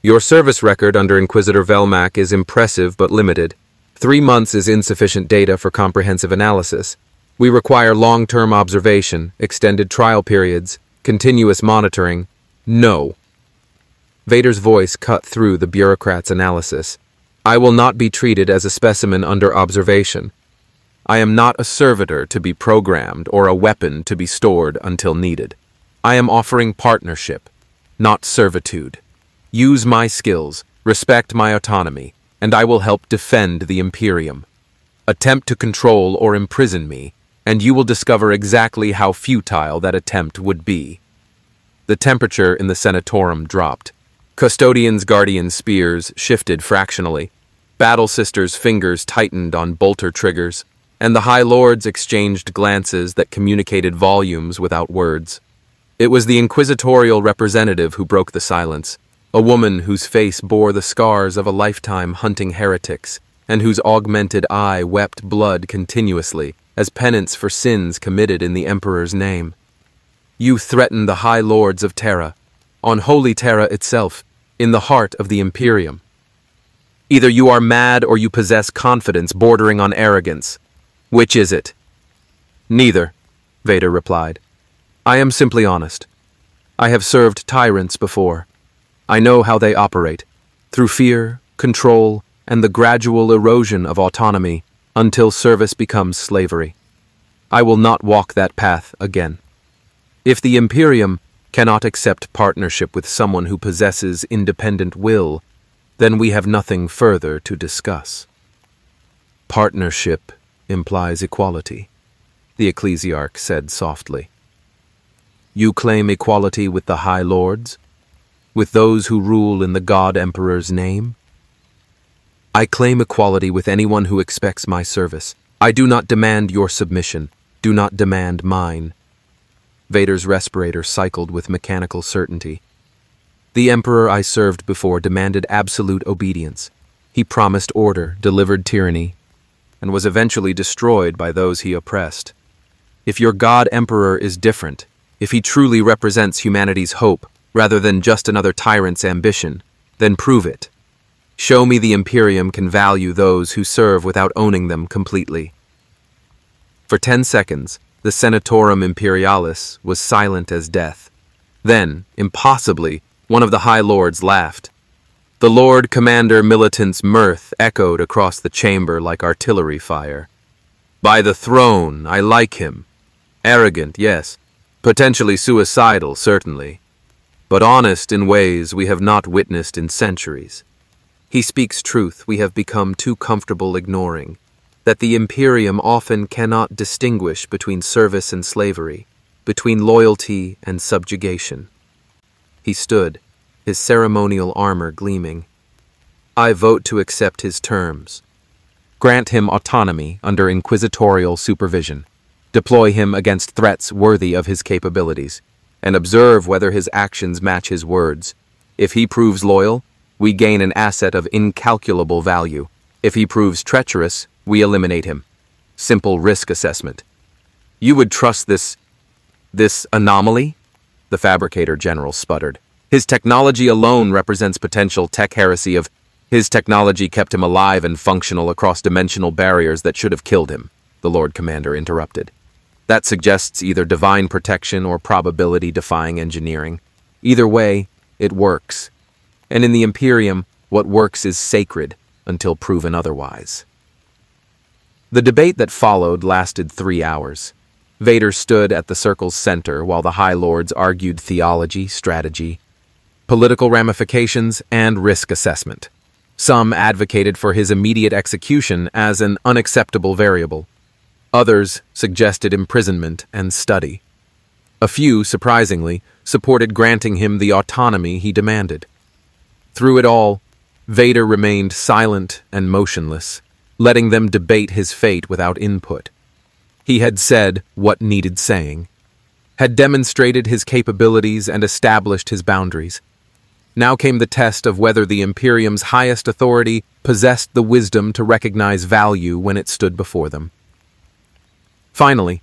Your service record under Inquisitor Velmac is impressive but limited. 3 months is insufficient data for comprehensive analysis. We require long-term observation, extended trial periods, continuous monitoring." "No." Vader's voice cut through the bureaucrat's analysis. "I will not be treated as a specimen under observation. I am not a servitor to be programmed or a weapon to be stored until needed. I am offering partnership, not servitude. Use my skills, respect my autonomy, and I will help defend the Imperium. Attempt to control or imprison me, and you will discover exactly how futile that attempt would be." The temperature in the Senatorum dropped. Custodians' guardian spears shifted fractionally. Battle Sisters' fingers tightened on bolter triggers, and the High Lords exchanged glances that communicated volumes without words. It was the inquisitorial representative who broke the silence, a woman whose face bore the scars of a lifetime hunting heretics, and whose augmented eye wept blood continuously as penance for sins committed in the Emperor's name. "You threaten the High Lords of Terra, on holy Terra itself, in the heart of the Imperium. Either you are mad or you possess confidence bordering on arrogance. Which is it?" "Neither," Vader replied. "I am simply honest. I have served tyrants before. I know how they operate, through fear, control, and the gradual erosion of autonomy until service becomes slavery. I will not walk that path again. If the Imperium cannot accept partnership with someone who possesses independent will, then we have nothing further to discuss." "Partnership implies equality," the ecclesiarch said softly. "You claim equality with the High Lords? With those who rule in the God Emperor's name?" "I claim equality with anyone who expects my service. I do not demand your submission. Do not demand mine." Vader's respirator cycled with mechanical certainty. "The Emperor I served before demanded absolute obedience. He promised order, delivered tyranny, and was eventually destroyed by those he oppressed. If your God Emperor is different, if he truly represents humanity's hope, rather than just another tyrant's ambition, then prove it. Show me the Imperium can value those who serve without owning them completely." For 10 seconds, the Senatorum Imperialis was silent as death. Then, impossibly, one of the High Lords laughed. The Lord Commander Militant's mirth echoed across the chamber like artillery fire. "By the throne, I like him. Arrogant, yes. Potentially suicidal, certainly. But honest in ways we have not witnessed in centuries. He speaks truth we have become too comfortable ignoring, that the Imperium often cannot distinguish between service and slavery, between loyalty and subjugation." He stood, his ceremonial armor gleaming. "I vote to accept his terms. Grant him autonomy under inquisitorial supervision. Deploy him against threats worthy of his capabilities, and observe whether his actions match his words. If he proves loyal, we gain an asset of incalculable value. If he proves treacherous, we eliminate him. Simple risk assessment. You would trust this anomaly? The fabricator general sputtered. His technology alone represents potential tech heresy of his technology kept him alive and functional across dimensional barriers that should have killed him, the Lord Commander interrupted. That suggests either divine protection or probability-defying engineering. Either way, it works. And in the Imperium, what works is sacred until proven otherwise. The debate that followed lasted 3 hours. Vader stood at the circle's center while the High Lords argued theology, strategy, political ramifications, and risk assessment. Some advocated for his immediate execution as an unacceptable variable. Others suggested imprisonment and study. A few, surprisingly, supported granting him the autonomy he demanded. Through it all, Vader remained silent and motionless, letting them debate his fate without input. He had said what needed saying, had demonstrated his capabilities and established his boundaries. Now came the test of whether the Imperium's highest authority possessed the wisdom to recognize value when it stood before them. Finally,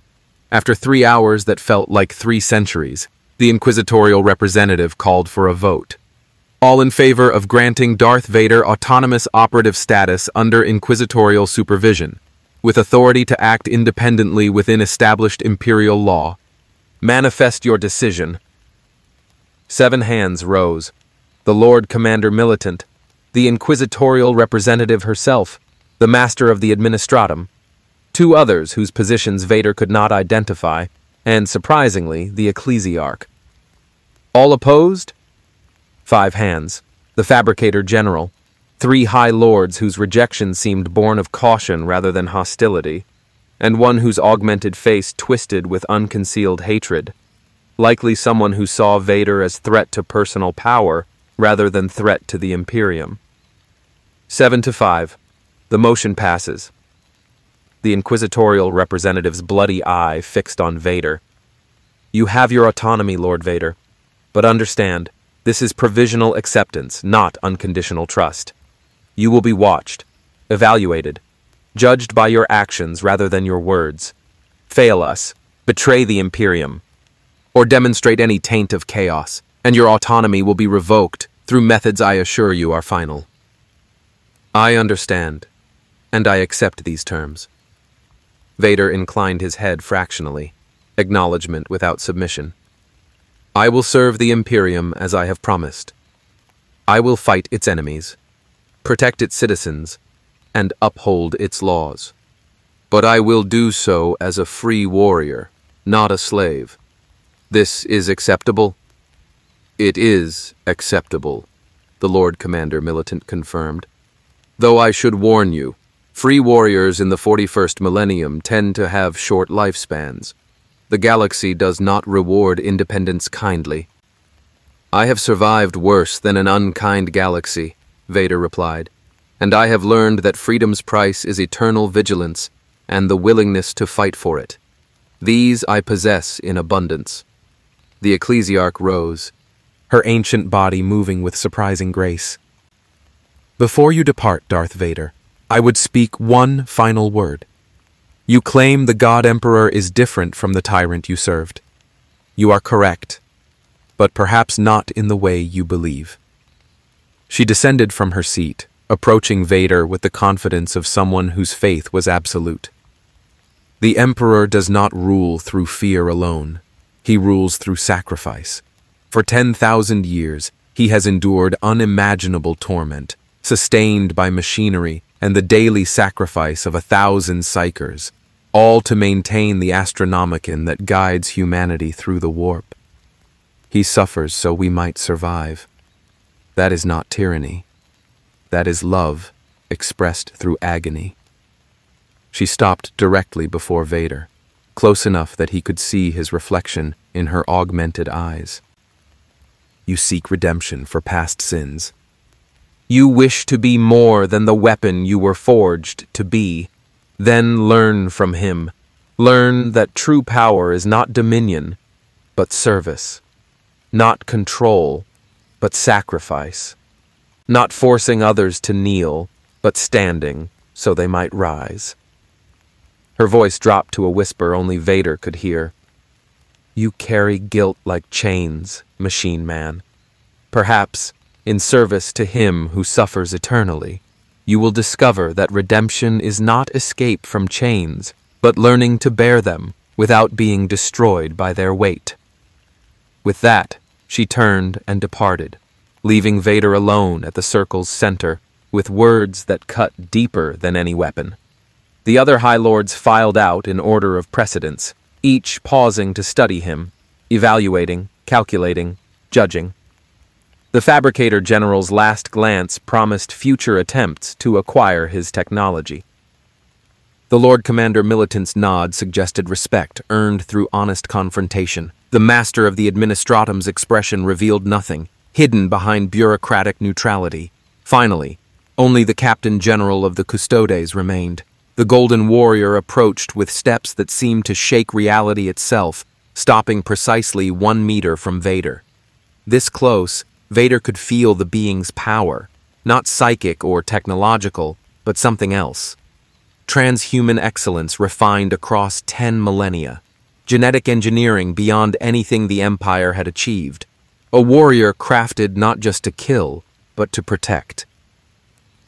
after 3 hours that felt like 3 centuries, the inquisitorial representative called for a vote. All in favor of granting Darth Vader autonomous operative status under inquisitorial supervision, with authority to act independently within established Imperial law. Manifest your decision. 7 hands rose. The Lord Commander Militant, the inquisitorial representative herself, the Master of the Administratum, 2 others whose positions Vader could not identify, and, surprisingly, the Ecclesiarch. All opposed? 5 hands. The Fabricator General, 3 High Lords whose rejection seemed born of caution rather than hostility, and one whose augmented face twisted with unconcealed hatred, likely someone who saw Vader as threat to personal power rather than threat to the Imperium. 7-5. The motion passes. The inquisitorial representative's bloody eye fixed on Vader. You have your autonomy, Lord Vader, but understand, this is provisional acceptance, not unconditional trust. You will be watched, evaluated, judged by your actions rather than your words. Fail us, betray the Imperium, or demonstrate any taint of chaos, and your autonomy will be revoked through methods I assure you are final. I understand, and I accept these terms. Vader inclined his head fractionally, acknowledgement without submission. I will serve the Imperium as I have promised. I will fight its enemies, protect its citizens, and uphold its laws. But I will do so as a free warrior, not a slave. This is acceptable? It is acceptable, the Lord Commander Militant confirmed. Though I should warn you, free warriors in the 41st millennium tend to have short lifespans. The galaxy does not reward independence kindly. I have survived worse than an unkind galaxy, Vader replied, and I have learned that freedom's price is eternal vigilance and the willingness to fight for it. These I possess in abundance. The Ecclesiarch rose, her ancient body moving with surprising grace. Before you depart, Darth Vader, I would speak one final word. You claim the God Emperor is different from the tyrant you served. You are correct, but perhaps not in the way you believe. She descended from her seat, approaching Vader with the confidence of someone whose faith was absolute. The Emperor does not rule through fear alone. He rules through sacrifice. For 10,000 years, he has endured unimaginable torment, sustained by machinery and the daily sacrifice of 1,000 psychers, all to maintain the astronomicon that guides humanity through the warp. He suffers so we might survive. That is not tyranny. That is love, expressed through agony. She stopped directly before Vader, close enough that he could see his reflection in her augmented eyes. You seek redemption for past sins. You wish to be more than the weapon you were forged to be. Then learn from him. Learn that true power is not dominion, but service. Not control, but sacrifice. Not forcing others to kneel, but standing so they might rise. Her voice dropped to a whisper only Vader could hear. You carry guilt like chains, machine man. Perhaps, in service to him who suffers eternally, you will discover that redemption is not escape from chains, but learning to bear them without being destroyed by their weight. With that, she turned and departed, leaving Vader alone at the circle's center, with words that cut deeper than any weapon. The other High Lords filed out in order of precedence, each pausing to study him, evaluating, calculating, judging. The Fabricator General's last glance promised future attempts to acquire his technology. The Lord Commander Militant's nod suggested respect earned through honest confrontation. The Master of the Administratum's expression revealed nothing, hidden behind bureaucratic neutrality. Finally, only the Captain General of the Custodes remained. The Golden Warrior approached with steps that seemed to shake reality itself, stopping precisely 1 meter from Vader. This close, Vader could feel the being's power, not psychic or technological, but something else. Transhuman excellence refined across 10 millennia. Genetic engineering beyond anything the Empire had achieved. A warrior crafted not just to kill, but to protect.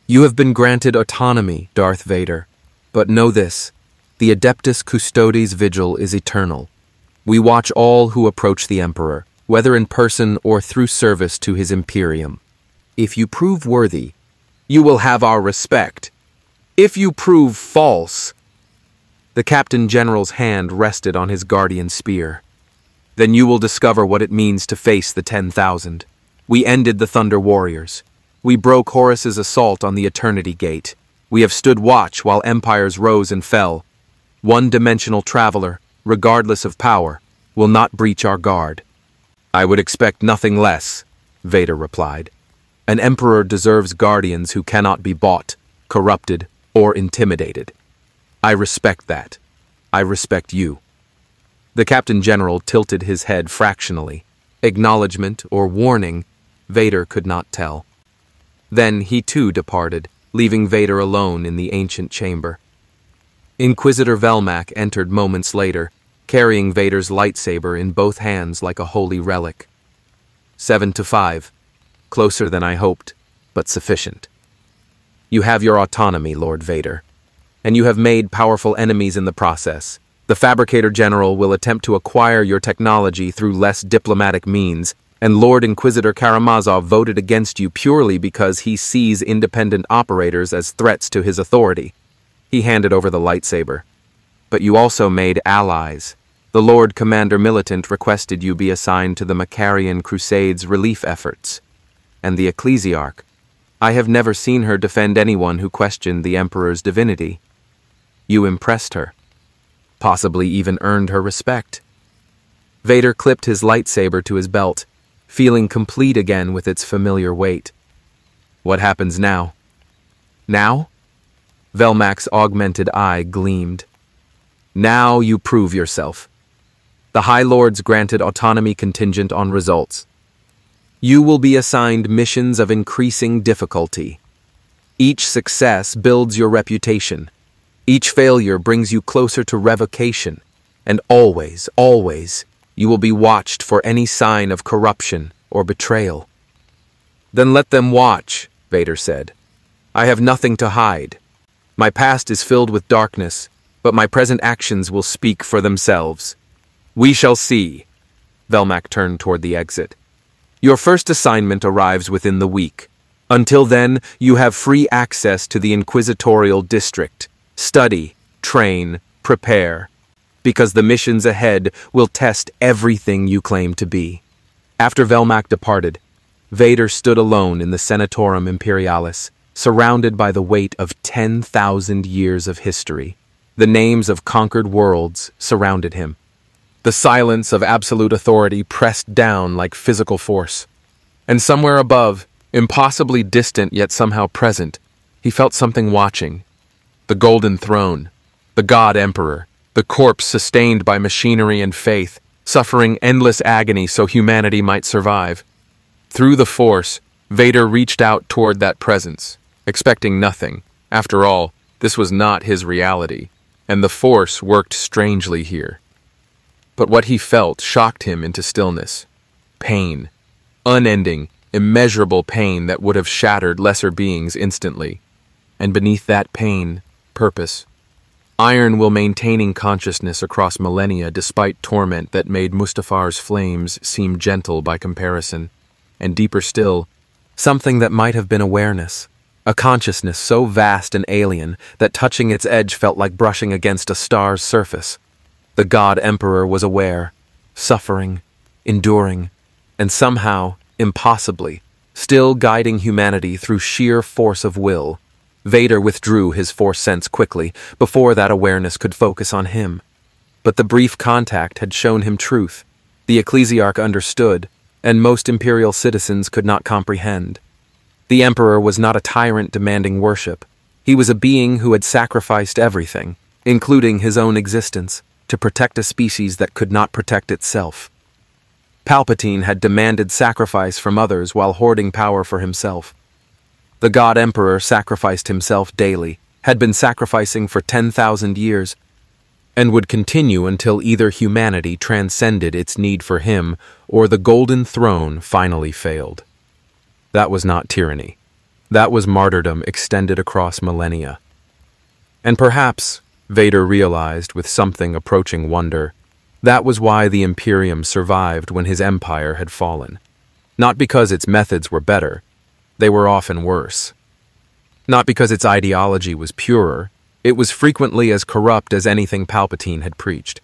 You have been granted autonomy, Darth Vader. But know this, the Adeptus Custodes Vigil is eternal. We watch all who approach the Emperor, whether in person or through service to his Imperium. If you prove worthy, you will have our respect. If you prove false, the Captain General's hand rested on his guardian spear. Then you will discover what it means to face the 10,000. We ended the Thunder Warriors. We broke Horus's assault on the Eternity Gate. We have stood watch while empires rose and fell. One-dimensional traveler, regardless of power, will not breach our guard. I would expect nothing less, Vader replied. An emperor deserves guardians who cannot be bought, corrupted, or intimidated. I respect that. I respect you. The Captain General tilted his head fractionally. Acknowledgement or warning, Vader could not tell. Then he too departed, leaving Vader alone in the ancient chamber. Inquisitor Velmac entered moments later, carrying Vader's lightsaber in both hands like a holy relic. 7-5. Closer than I hoped, but sufficient. You have your autonomy, Lord Vader, and you have made powerful enemies in the process. The Fabricator General will attempt to acquire your technology through less diplomatic means, and Lord Inquisitor Karamazov voted against you purely because he sees independent operators as threats to his authority. He handed over the lightsaber. But you also made allies. The Lord Commander Militant requested you be assigned to the Macarian Crusade's relief efforts. And the Ecclesiarch. I have never seen her defend anyone who questioned the Emperor's divinity. You impressed her. Possibly even earned her respect. Vader clipped his lightsaber to his belt, feeling complete again with its familiar weight. What happens now? Now? Velmac's augmented eye gleamed. Now you prove yourself. The High Lords granted autonomy contingent on results. You will be assigned missions of increasing difficulty. Each success builds your reputation. Each failure brings you closer to revocation. And always, always, you will be watched for any sign of corruption or betrayal. Then let them watch, Vader said. I have nothing to hide. My past is filled with darkness, but my present actions will speak for themselves. We shall see. Velmac turned toward the exit. Your first assignment arrives within the week. Until then, you have free access to the Inquisitorial District. Study, train, prepare. Because the missions ahead will test everything you claim to be. After Velmac departed, Vader stood alone in the Senatorum Imperialis, surrounded by the weight of 10,000 years of history. The names of conquered worlds surrounded him. The silence of absolute authority pressed down like physical force. And somewhere above, impossibly distant yet somehow present, he felt something watching. The Golden Throne, the God Emperor, the corpse sustained by machinery and faith, suffering endless agony so humanity might survive. Through the Force, Vader reached out toward that presence. expecting nothing. After all, this was not his reality, and the Force worked strangely here. But what he felt shocked him into stillness. Pain. Unending, immeasurable pain that would have shattered lesser beings instantly. And beneath that pain, purpose. Iron will maintaining consciousness across millennia despite torment that made Mustafar's flames seem gentle by comparison. And deeper still, something that might have been awareness. A consciousness so vast and alien that touching its edge felt like brushing against a star's surface. The God Emperor was aware, suffering, enduring, and somehow, impossibly, still guiding humanity through sheer force of will. Vader withdrew his Force sense quickly before that awareness could focus on him. But the brief contact had shown him truth. The ecclesiarch understood, and most Imperial citizens could not comprehend. The Emperor was not a tyrant demanding worship. He was a being who had sacrificed everything, including his own existence, to protect a species that could not protect itself. Palpatine had demanded sacrifice from others while hoarding power for himself. The God Emperor sacrificed himself daily, had been sacrificing for 10,000 years, and would continue until either humanity transcended its need for him or the Golden Throne finally failed. That was not tyranny. That was martyrdom extended across millennia. And perhaps, Vader realized with something approaching wonder, that was why the Imperium survived when his empire had fallen. Not because its methods were better, they were often worse. Not because its ideology was purer, it was frequently as corrupt as anything Palpatine had preached,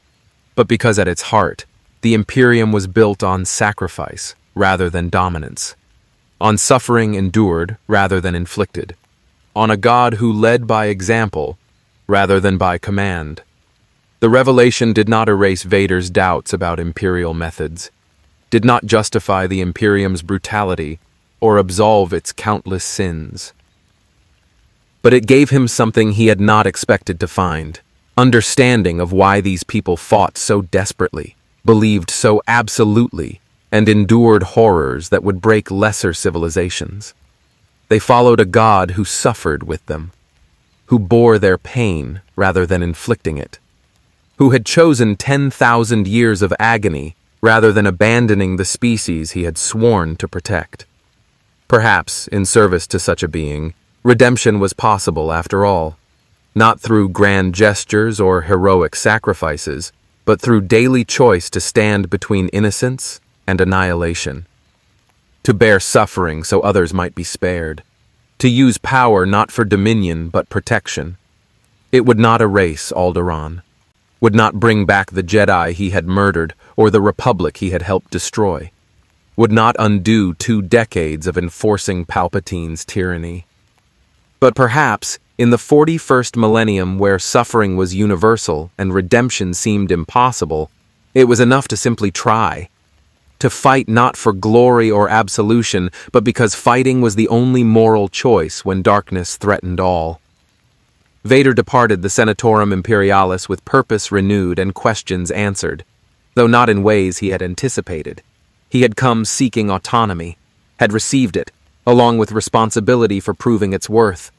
but because at its heart, the Imperium was built on sacrifice rather than dominance, on suffering endured rather than inflicted, on a God who led by example rather than by command. The revelation did not erase Vader's doubts about Imperial methods, did not justify the Imperium's brutality or absolve its countless sins. But it gave him something he had not expected to find, understanding of why these people fought so desperately, believed so absolutely, and endured horrors that would break lesser civilizations. They followed a God who suffered with them, who bore their pain rather than inflicting it, who had chosen 10,000 years of agony rather than abandoning the species he had sworn to protect. Perhaps, in service to such a being, redemption was possible after all, not through grand gestures or heroic sacrifices, but through daily choice to stand between innocence and annihilation, to bear suffering so others might be spared, to use power not for dominion but protection. It would not erase Alderaan, would not bring back the Jedi he had murdered or the Republic he had helped destroy, would not undo 2 decades of enforcing Palpatine's tyranny. But perhaps, in the 41st millennium where suffering was universal and redemption seemed impossible, it was enough to simply try. To fight not for glory or absolution, but because fighting was the only moral choice when darkness threatened all. Vader departed the Senatorum Imperialis with purpose renewed and questions answered, though not in ways he had anticipated. He had come seeking autonomy, had received it, along with responsibility for proving its worth.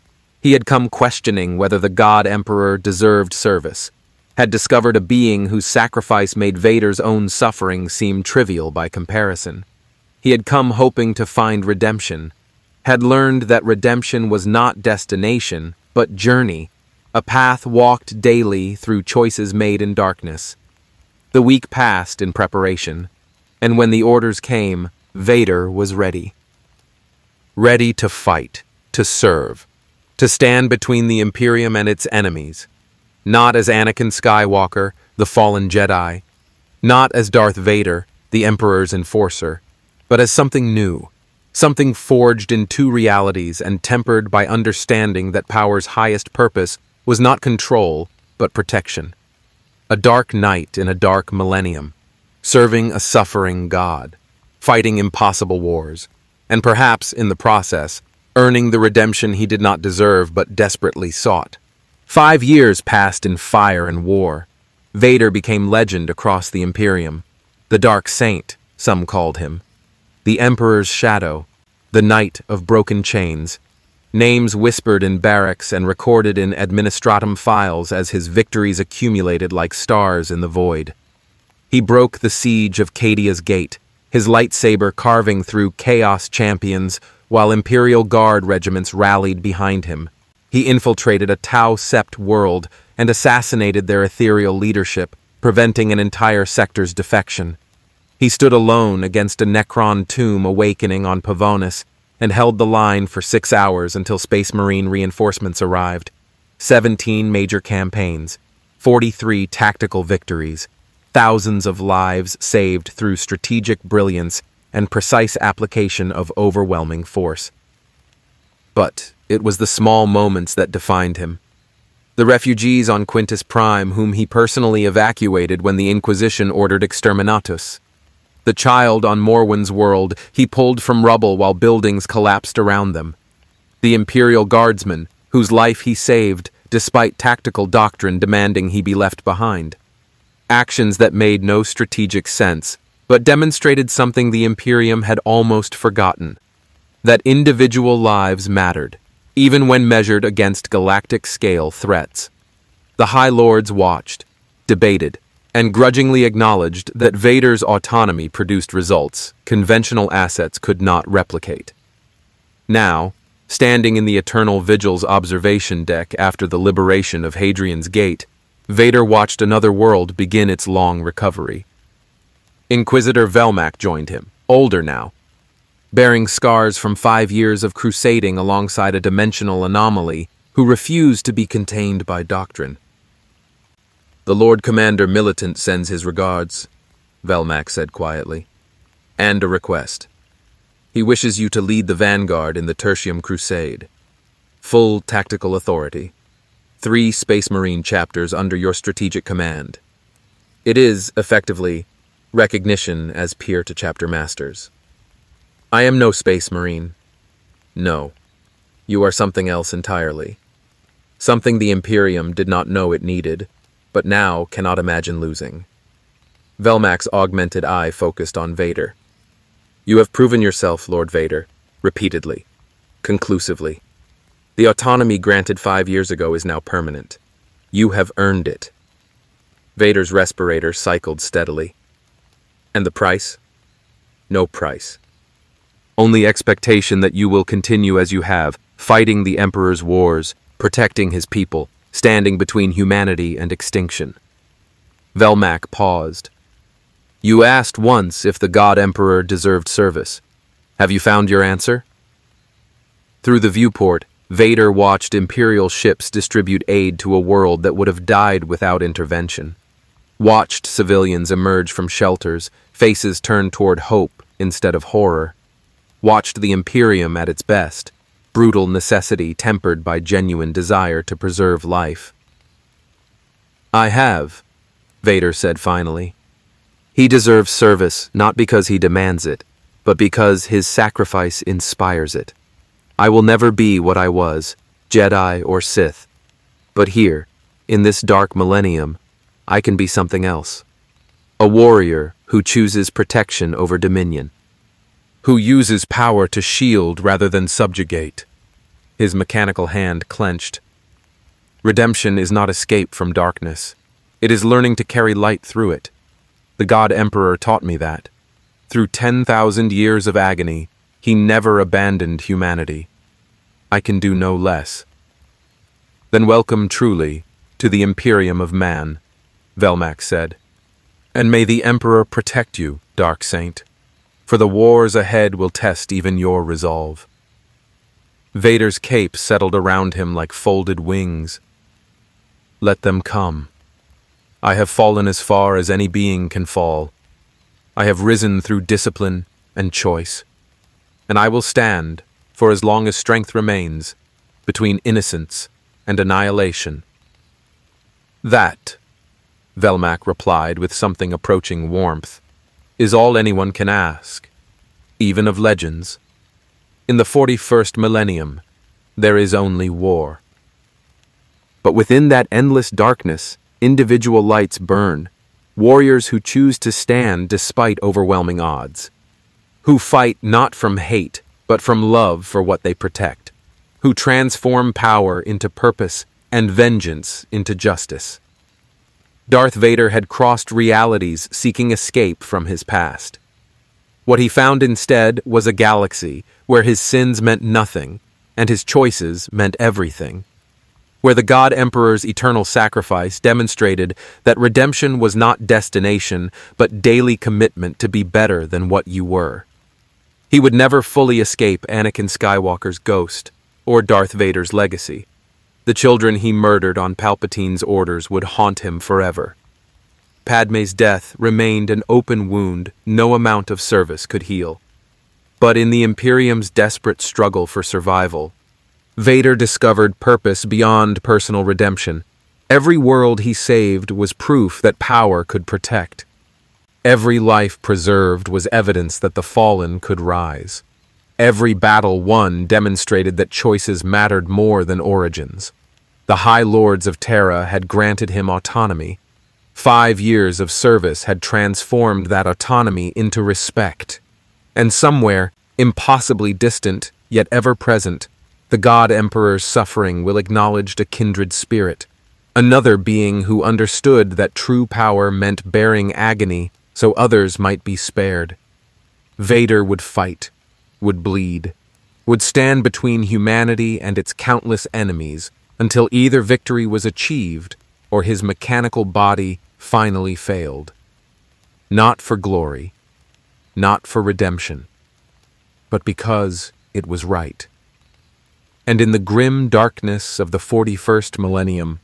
He had come questioning whether the God Emperor deserved service, had discovered a being whose sacrifice made Vader's own suffering seem trivial by comparison. He had come hoping to find redemption, had learned that redemption was not destination, but journey, a path walked daily through choices made in darkness. The week passed in preparation, and when the orders came, Vader was ready. Ready to fight, to serve, to stand between the Imperium and its enemies, not as Anakin Skywalker, the fallen Jedi, not as Darth Vader, the Emperor's enforcer, but as something new, something forged in 2 realities and tempered by understanding that power's highest purpose was not control, but protection. A dark knight in a dark millennium, serving a suffering God, fighting impossible wars, and perhaps, in the process, earning the redemption he did not deserve but desperately sought. 5 years passed in fire and war. Vader became legend across the Imperium. The Dark Saint, some called him. The Emperor's shadow, the knight of broken chains. names whispered in barracks and recorded in administratum files as his victories accumulated like stars in the void. He broke the siege of Cadia's gate, his lightsaber carving through chaos champions while Imperial Guard regiments rallied behind him. He infiltrated a Tau Sept world and assassinated their ethereal leadership, preventing an entire sector's defection. He stood alone against a Necron tomb awakening on Pavonis and held the line for 6 hours until Space Marine reinforcements arrived. 17 major campaigns, 43 tactical victories, thousands of lives saved through strategic brilliance and precise application of overwhelming force. But it was the small moments that defined him. The refugees on Quintus Prime whom he personally evacuated when the Inquisition ordered exterminatus. The child on Morwen's world he pulled from rubble while buildings collapsed around them. The Imperial Guardsman whose life he saved despite tactical doctrine demanding he be left behind. Actions that made no strategic sense, but demonstrated something the Imperium had almost forgotten: that individual lives mattered, even when measured against galactic-scale threats. The High Lords watched, debated, and grudgingly acknowledged that Vader's autonomy produced results conventional assets could not replicate. Now, standing in the Eternal Vigil's observation deck after the liberation of Hadrian's Gate, Vader watched another world begin its long recovery. Inquisitor Velmac joined him, older now, bearing scars from 5 years of crusading alongside a dimensional anomaly who refused to be contained by doctrine. "The Lord Commander Militant sends his regards," Velmac said quietly, "and a request. He wishes you to lead the vanguard in the Tertium Crusade. Full tactical authority. 3 Space Marine chapters under your strategic command. It is, effectively, recognition as peer to chapter masters. I am no Space Marine. No, you are something else entirely. Something the Imperium did not know it needed, but now cannot imagine losing." Velmac's augmented eye focused on Vader. "You have proven yourself, Lord Vader, repeatedly, conclusively. The autonomy granted 5 years ago is now permanent. You have earned it." Vader's respirator cycled steadily. "And the price?" "No price. Only expectation that you will continue as you have, fighting the Emperor's wars, protecting his people, standing between humanity and extinction." Velmac paused. "You asked once if the God Emperor deserved service. Have you found your answer?" Through the viewport, Vader watched Imperial ships distribute aid to a world that would have died without intervention. Watched civilians emerge from shelters, faces turned toward hope instead of horror. Watched the Imperium at its best, brutal necessity tempered by genuine desire to preserve life. "I have," Vader said finally. "He deserves service not because he demands it, but because his sacrifice inspires it. I will never be what I was, Jedi or Sith. But here, in this dark millennium, I can be something else. A warrior who chooses protection over dominion. Who uses power to shield rather than subjugate." His mechanical hand clenched. "Redemption is not escape from darkness. It is learning to carry light through it. The God Emperor taught me that. Through 10,000 years of agony, he never abandoned humanity. I can do no less." "Then welcome truly to the Imperium of Man," Velmac said. "And may the Emperor protect you, Dark Saint, for the wars ahead will test even your resolve." Vader's cape settled around him like folded wings. "Let them come. I have fallen as far as any being can fall. I have risen through discipline and choice. And I will stand, for as long as strength remains, between innocence and annihilation." "That," Velmac replied with something approaching warmth, "is all anyone can ask, even of legends. In the 41st millennium, there is only war. But within that endless darkness, individual lights burn, warriors who choose to stand despite overwhelming odds, who fight not from hate, but from love for what they protect. who transform power into purpose and vengeance into justice. Darth Vader had crossed realities seeking escape from his past. What he found instead was a galaxy where his sins meant nothing and his choices meant everything, where the God Emperor's eternal sacrifice demonstrated that redemption was not destination but daily commitment to be better than what you were. He would never fully escape Anakin Skywalker's ghost or Darth Vader's legacy. The children he murdered on Palpatine's orders would haunt him forever. Padme's death remained an open wound no amount of service could heal. But in the Imperium's desperate struggle for survival, Vader discovered purpose beyond personal redemption. Every world he saved was proof that power could protect. Every life preserved was evidence that the fallen could rise. Every battle won demonstrated that choices mattered more than origins. The High Lords of Terra had granted him autonomy. 5 years of service had transformed that autonomy into respect. And somewhere, impossibly distant, yet ever-present, the God Emperor's suffering will acknowledge a kindred spirit, another being who understood that true power meant bearing agony so others might be spared. Vader would fight, would bleed, would stand between humanity and its countless enemies until either victory was achieved or his mechanical body finally failed. Not for glory, not for redemption, but because it was right. And in the grim darkness of the 41st millennium,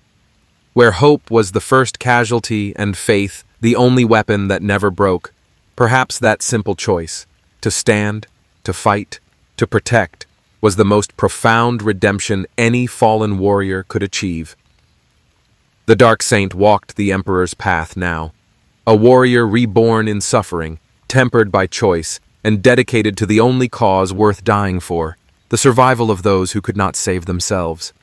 where hope was the first casualty and faith the only weapon that never broke, perhaps that simple choice, to stand, to fight, to protect, was the most profound redemption any fallen warrior could achieve. The Dark Saint walked the Emperor's path now, a warrior reborn in suffering, tempered by choice, and dedicated to the only cause worth dying for, the survival of those who could not save themselves.